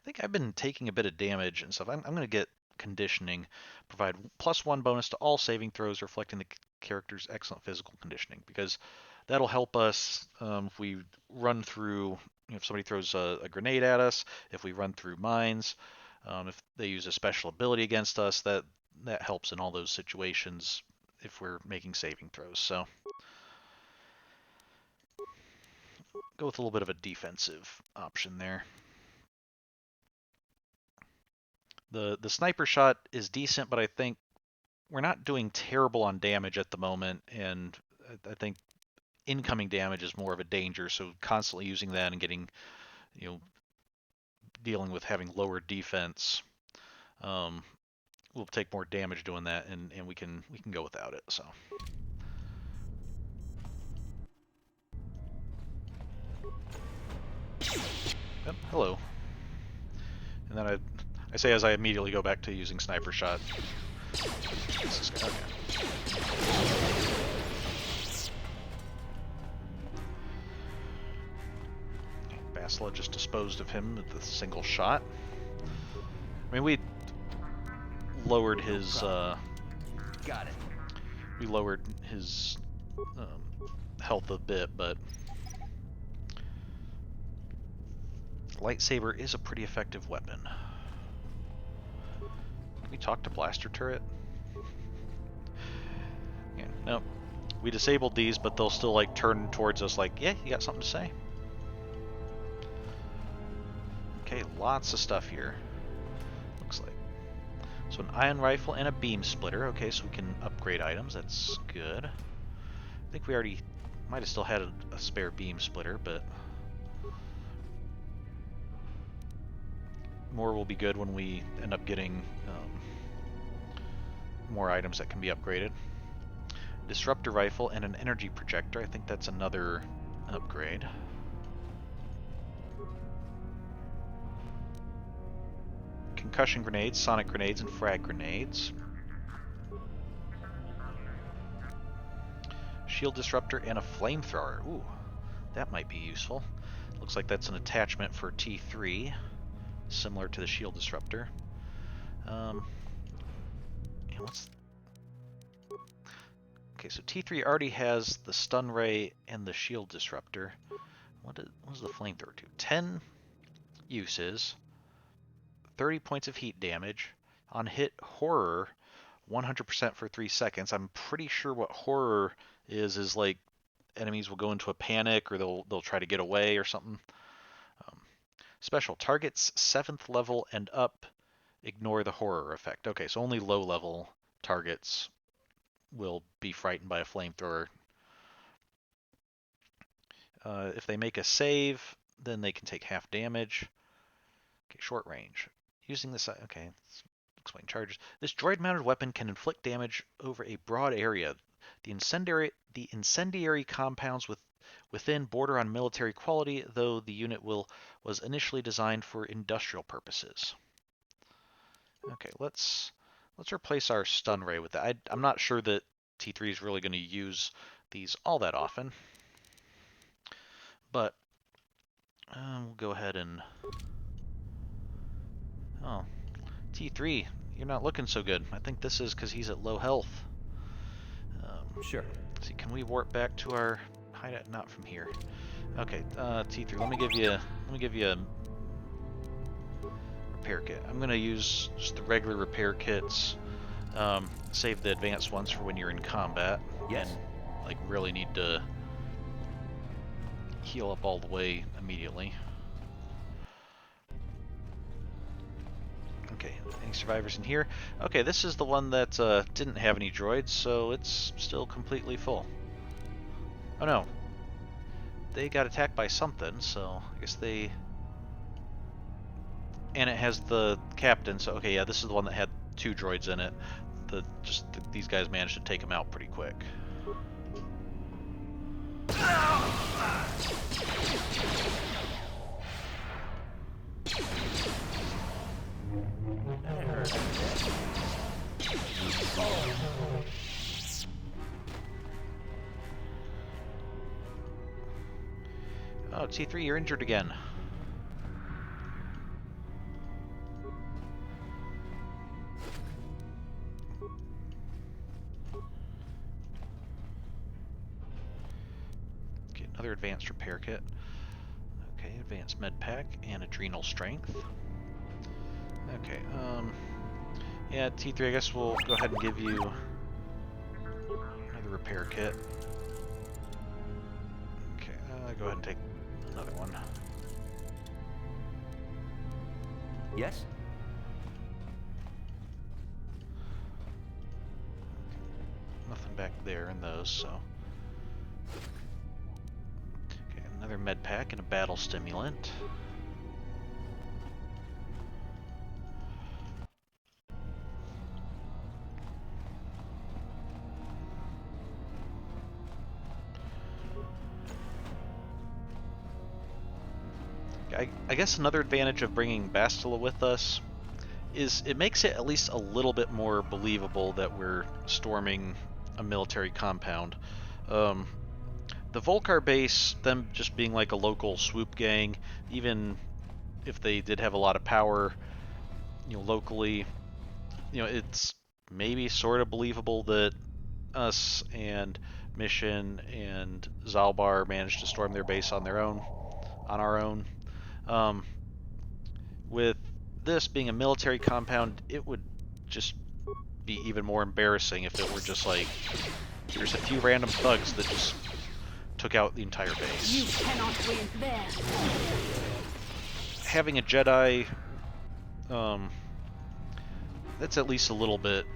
think I've been taking a bit of damage and stuff. I'm going to get conditioning. Provide +1 bonus to all saving throws reflecting the character's excellent physical conditioning, because that'll help us if we run through, if somebody throws a grenade at us, if we run through mines, if they use a special ability against us, that helps in all those situations if we're making saving throws. So go with a little bit of a defensive option there. The sniper shot is decent, but I think we're not doing terrible on damage at the moment, and I think incoming damage is more of a danger, so constantly using that and getting, dealing with having lower defense, we'll take more damage doing that, and we can go without it. So. Yep, hello. And then I say as I immediately go back to using sniper shot. Okay. Basila just disposed of him with a single shot. I mean, we lowered his. Got it. We lowered his health a bit, but lightsaber is a pretty effective weapon. Can we talk to blaster turret? Yeah, no. We disabled these, but they'll still like turn towards us like, yeah, you got something to say? Okay, lots of stuff here. Looks like. So an ion rifle and a beam splitter. Okay, so we can upgrade items. That's good. I think we already might have still had a spare beam splitter, but more will be good when we end up getting more items that can be upgraded. Disruptor rifle and an energy projector. I think that's another upgrade. Concussion grenades, sonic grenades, and frag grenades. Shield disruptor and a flamethrower. Ooh, that might be useful. Looks like that's an attachment for T3, similar to the shield disruptor. Okay, so T3 already has the stun ray and the shield disruptor. What does the flamethrower do? 10 uses, 30 points of heat damage. On hit, horror, 100% for 3 seconds. I'm pretty sure what horror is like enemies will go into a panic or they'll try to get away or something. Special targets 7th level and up, ignore the horror effect. Okay, so only low level targets will be frightened by a flamethrower. If they make a save, then they can take half damage. Okay, short range. Using this, okay, let's explain charges. This droid-mounted weapon can inflict damage over a broad area. The incendiary compounds within border on military quality, though the unit was initially designed for industrial purposes. Okay, let's replace our stun ray with that. I'm not sure that T3 is really going to use these all that often, but we'll go ahead and... Oh, T3, you're not looking so good. I think this is because he's at low health. Sure. Let's see, can we warp back to our hideout? Not from here. Okay, T3, let me give you a repair kit. I'm gonna use just the regular repair kits. Save the advanced ones for when you're in combat. Yes. And like really need to heal up all the way immediately. Okay, any survivors in here? Okay, this is the one that didn't have any droids, so it's still completely full. Oh no. They got attacked by something, so I guess they... And it has the captain, so okay, yeah, this is the one that had 2 droids in it. These guys managed to take him out pretty quick. Oh, T3, you're injured again. Okay, another advanced repair kit. Okay, advanced med pack and adrenal strength. Okay, yeah, T3, I guess we'll go ahead and give you another repair kit. Okay, go ahead and take another one. Yes? Nothing back there in those, so... Okay, another med pack and a battle stimulant. I guess another advantage of bringing Bastila with us is it makes it at least a little bit more believable that we're storming a military compound. The Volcar base, them just being like a local swoop gang, even if they did have a lot of power, locally, it's maybe sort of believable that us and Mission and Zalbar managed to storm their base on our own. With this being a military compound, it would just be even more embarrassing if it were just like, there's a few random thugs that just took out the entire base. You cannot win there. Having a Jedi, that's at least a little bit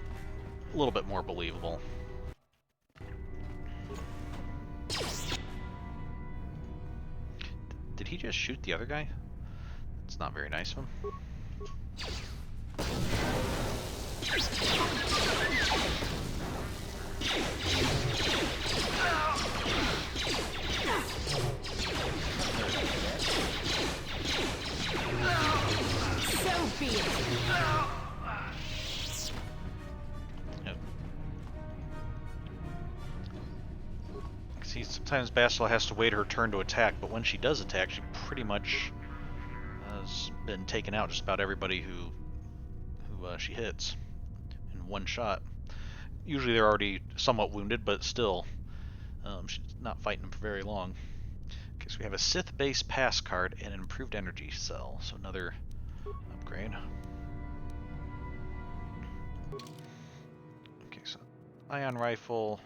more believable. Did he just shoot the other guy? It's not very nice of him. So be it. Yep. See, sometimes Bastila has to wait her turn to attack, but when she does attack, she pretty much has been taken out just about everybody who she hits in one shot. Usually they're already somewhat wounded, but still, she's not fighting them for very long. Okay, so we have a Sith base pass card and an improved energy cell, so another upgrade. Okay, so ion rifle.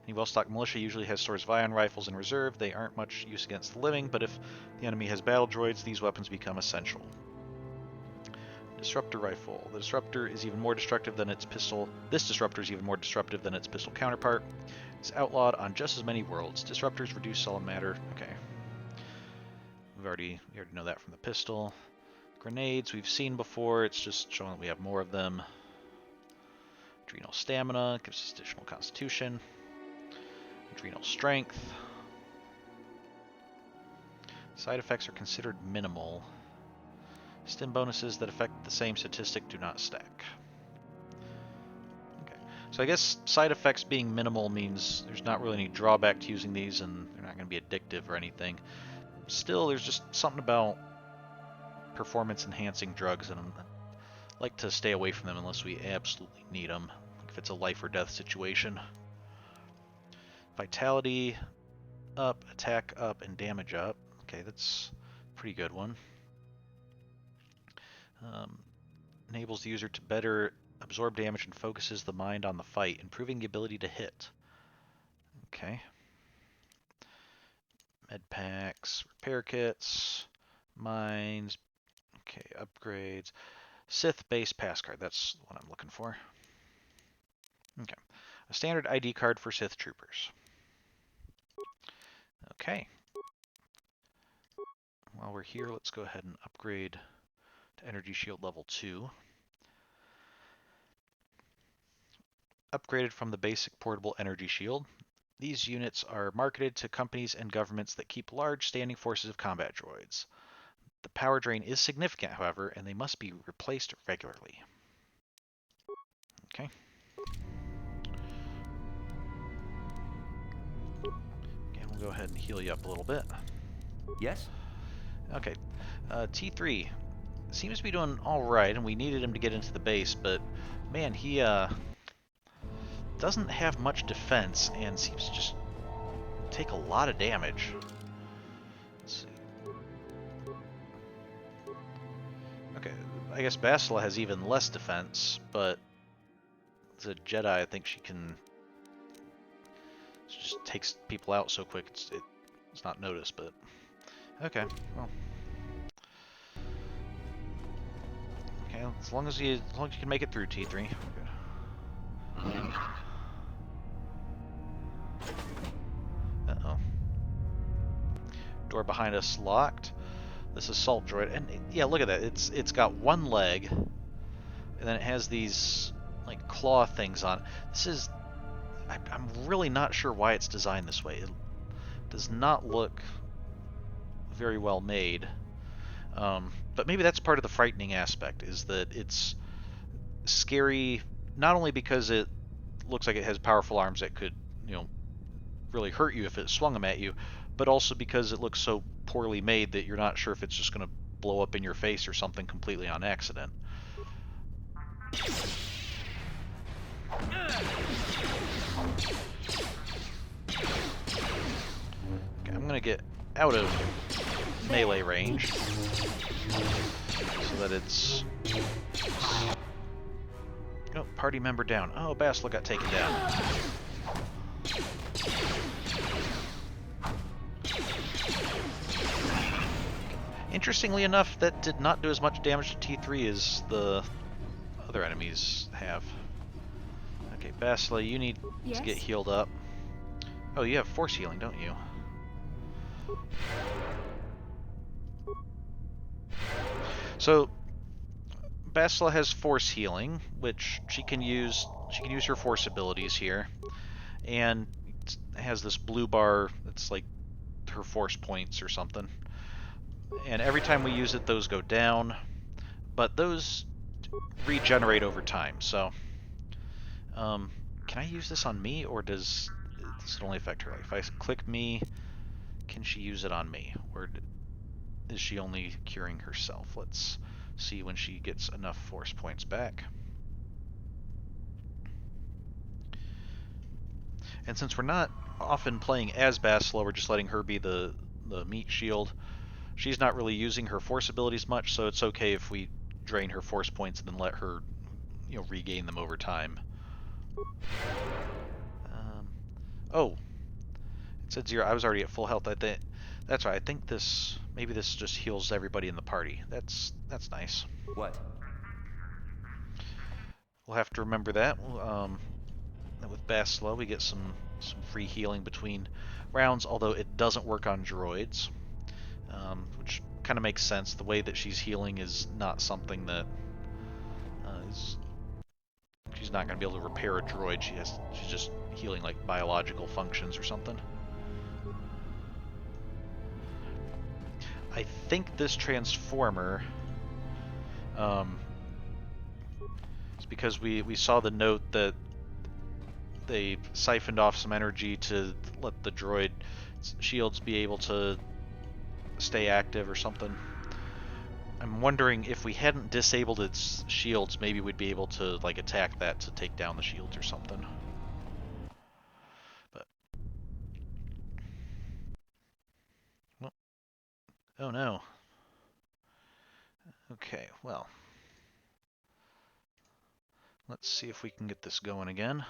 Any well-stocked militia usually has stores of ion rifles in reserve. They aren't much use against the living, but if the enemy has battle droids, these weapons become essential. Disruptor rifle. The disruptor is even more destructive than its pistol. This disruptor is even more disruptive than its pistol counterpart. It's outlawed on just as many worlds. Disruptors reduce solid matter. Okay. We already know that from the pistol. Grenades we've seen before. It's just showing that we have more of them. Adrenal stamina gives us additional constitution. Adrenal strength. Side effects are considered minimal. Stim bonuses that affect the same statistic do not stack. Okay, so I guess side effects being minimal means there's not really any drawback to using these, and they're not going to be addictive or anything. Still, there's just something about performance-enhancing drugs, and I like to stay away from them unless we absolutely need them, if it's a life or death situation. Vitality up, attack up, and damage up. Okay, that's a pretty good one. Enables the user to better absorb damage and focuses the mind on the fight, improving the ability to hit. Okay. Med packs, repair kits, mines. Okay, upgrades. Sith base pass card. That's what I'm looking for. Okay. A standard ID card for Sith troopers. Okay. While we're here, let's go ahead and upgrade to Energy Shield level 2. Upgraded from the basic portable Energy Shield. These units are marketed to companies and governments that keep large standing forces of combat droids. The power drain is significant, however, and they must be replaced regularly. Okay. Again, we'll go ahead and heal you up a little bit. Yes? Okay. T3 seems to be doing alright, and we needed him to get into the base, but man, he doesn't have much defense and seems to just take a lot of damage. Let's see. Okay, I guess Bastila has even less defense, but as a Jedi, I think she can just takes people out so quick it's not noticed, but okay, well. Okay, as long as you can make it through T3. Uh-oh. Door behind us locked. This assault droid, and yeah, look at that. It's got one leg, and then it has these like claw things on. This is, I'm really not sure why it's designed this way. It does not look very well made. But maybe that's part of the frightening aspect, is that it's scary not only because it looks like it has powerful arms that could, really hurt you if it swung them at you, but also because it looks so poorly made that you're not sure if it's just going to blow up in your face or something completely on accident. Okay, I'm going to get out of melee range so that it's... Oh, party member down. Oh, Basla got taken down. Interestingly enough, that did not do as much damage to T3 as the other enemies have. Okay, Basla, you need to get healed up. Oh, you have force healing, don't you? So, Basla has force healing, which she can use her force abilities here, and has this blue bar that's like her force points or something. And every time we use it, those go down, but those regenerate over time. So, can I use this on me, or does it only affect her? Like, if I click me, can she use it on me, or is she only curing herself? Let's see when she gets enough force points back. And since we're not often playing as Basla, we're just letting her be the meat shield. She's not really using her force abilities much, so it's okay if we drain her force points and then let her, regain them over time. Oh, it said 0. I was already at full health. That's right. I think maybe this just heals everybody in the party. That's nice. What? We'll have to remember that. With Basla, we get some free healing between rounds, although it doesn't work on droids. Which kind of makes sense. The way that she's healing is not something that she's not going to be able to repair a droid. She's just healing like biological functions or something. I think this transformer is because we saw the note that they siphoned off some energy to let the droid shields be able to stay active or something. I'm wondering if we hadn't disabled its shields, maybe we'd be able to like attack that to take down the shields or something. But oh no. Okay, well, let's see if we can get this going again.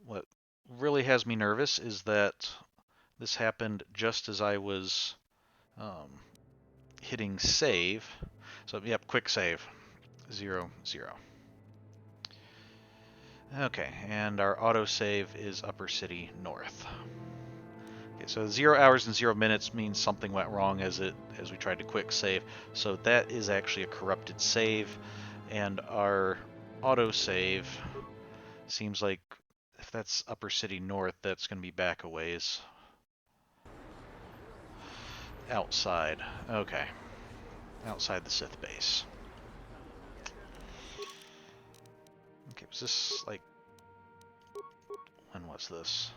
What really has me nervous is that this happened just as I was hitting save. So, yep, quick save. 0, 0. Okay, and our autosave is Upper City North. Okay, so 0 hours and 0 minutes means something went wrong as we tried to quick save. So that is actually a corrupted save, and our autosave seems like if that's Upper City North, that's going to be back a ways. Outside. Okay. Outside the Sith base. Okay, was this like... When was this?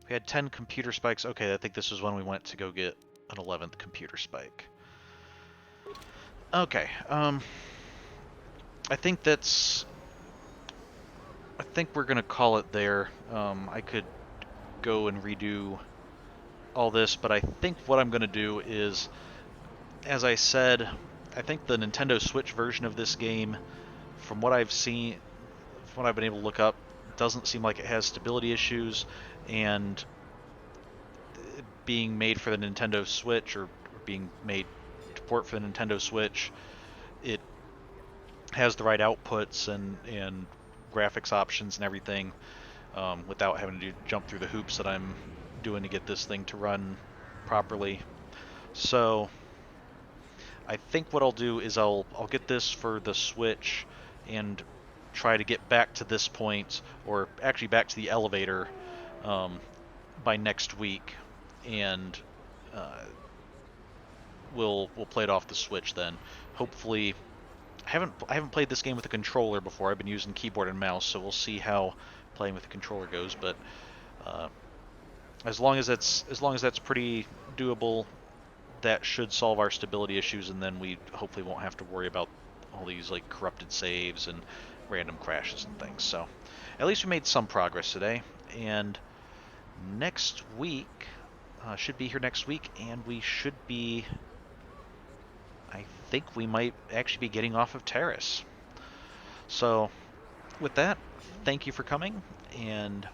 We had 10 computer spikes. Okay, I think this was when we went to go get an 11th computer spike. Okay, I think we're gonna call it there. I could go and redo all this, but I think what I'm gonna do is, as I said, I think the Nintendo Switch version of this game, from what I've seen, from what I've been able to look up, doesn't seem like it has stability issues, and being made for the Nintendo Switch, or being made to port for the Nintendo Switch, it has the right outputs and graphics options and everything, without having to jump through the hoops that I'm doing to get this thing to run properly. So I think what I'll do is I'll get this for the Switch and try to get back to this point, or actually back to the elevator, by next week, and we'll play it off the Switch then. Hopefully, I haven't played this game with a controller before. I've been using keyboard and mouse, so we'll see how playing with the controller goes. But as long as that's pretty doable, that should solve our stability issues, and then we hopefully won't have to worry about all these like corrupted saves and random crashes and things. So at least we made some progress today, and next week should be here next week, and we should be, I think we might actually be getting off of Terrace. So with that, thank you for coming, and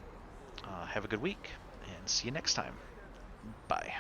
have a good week, and see you next time. Bye.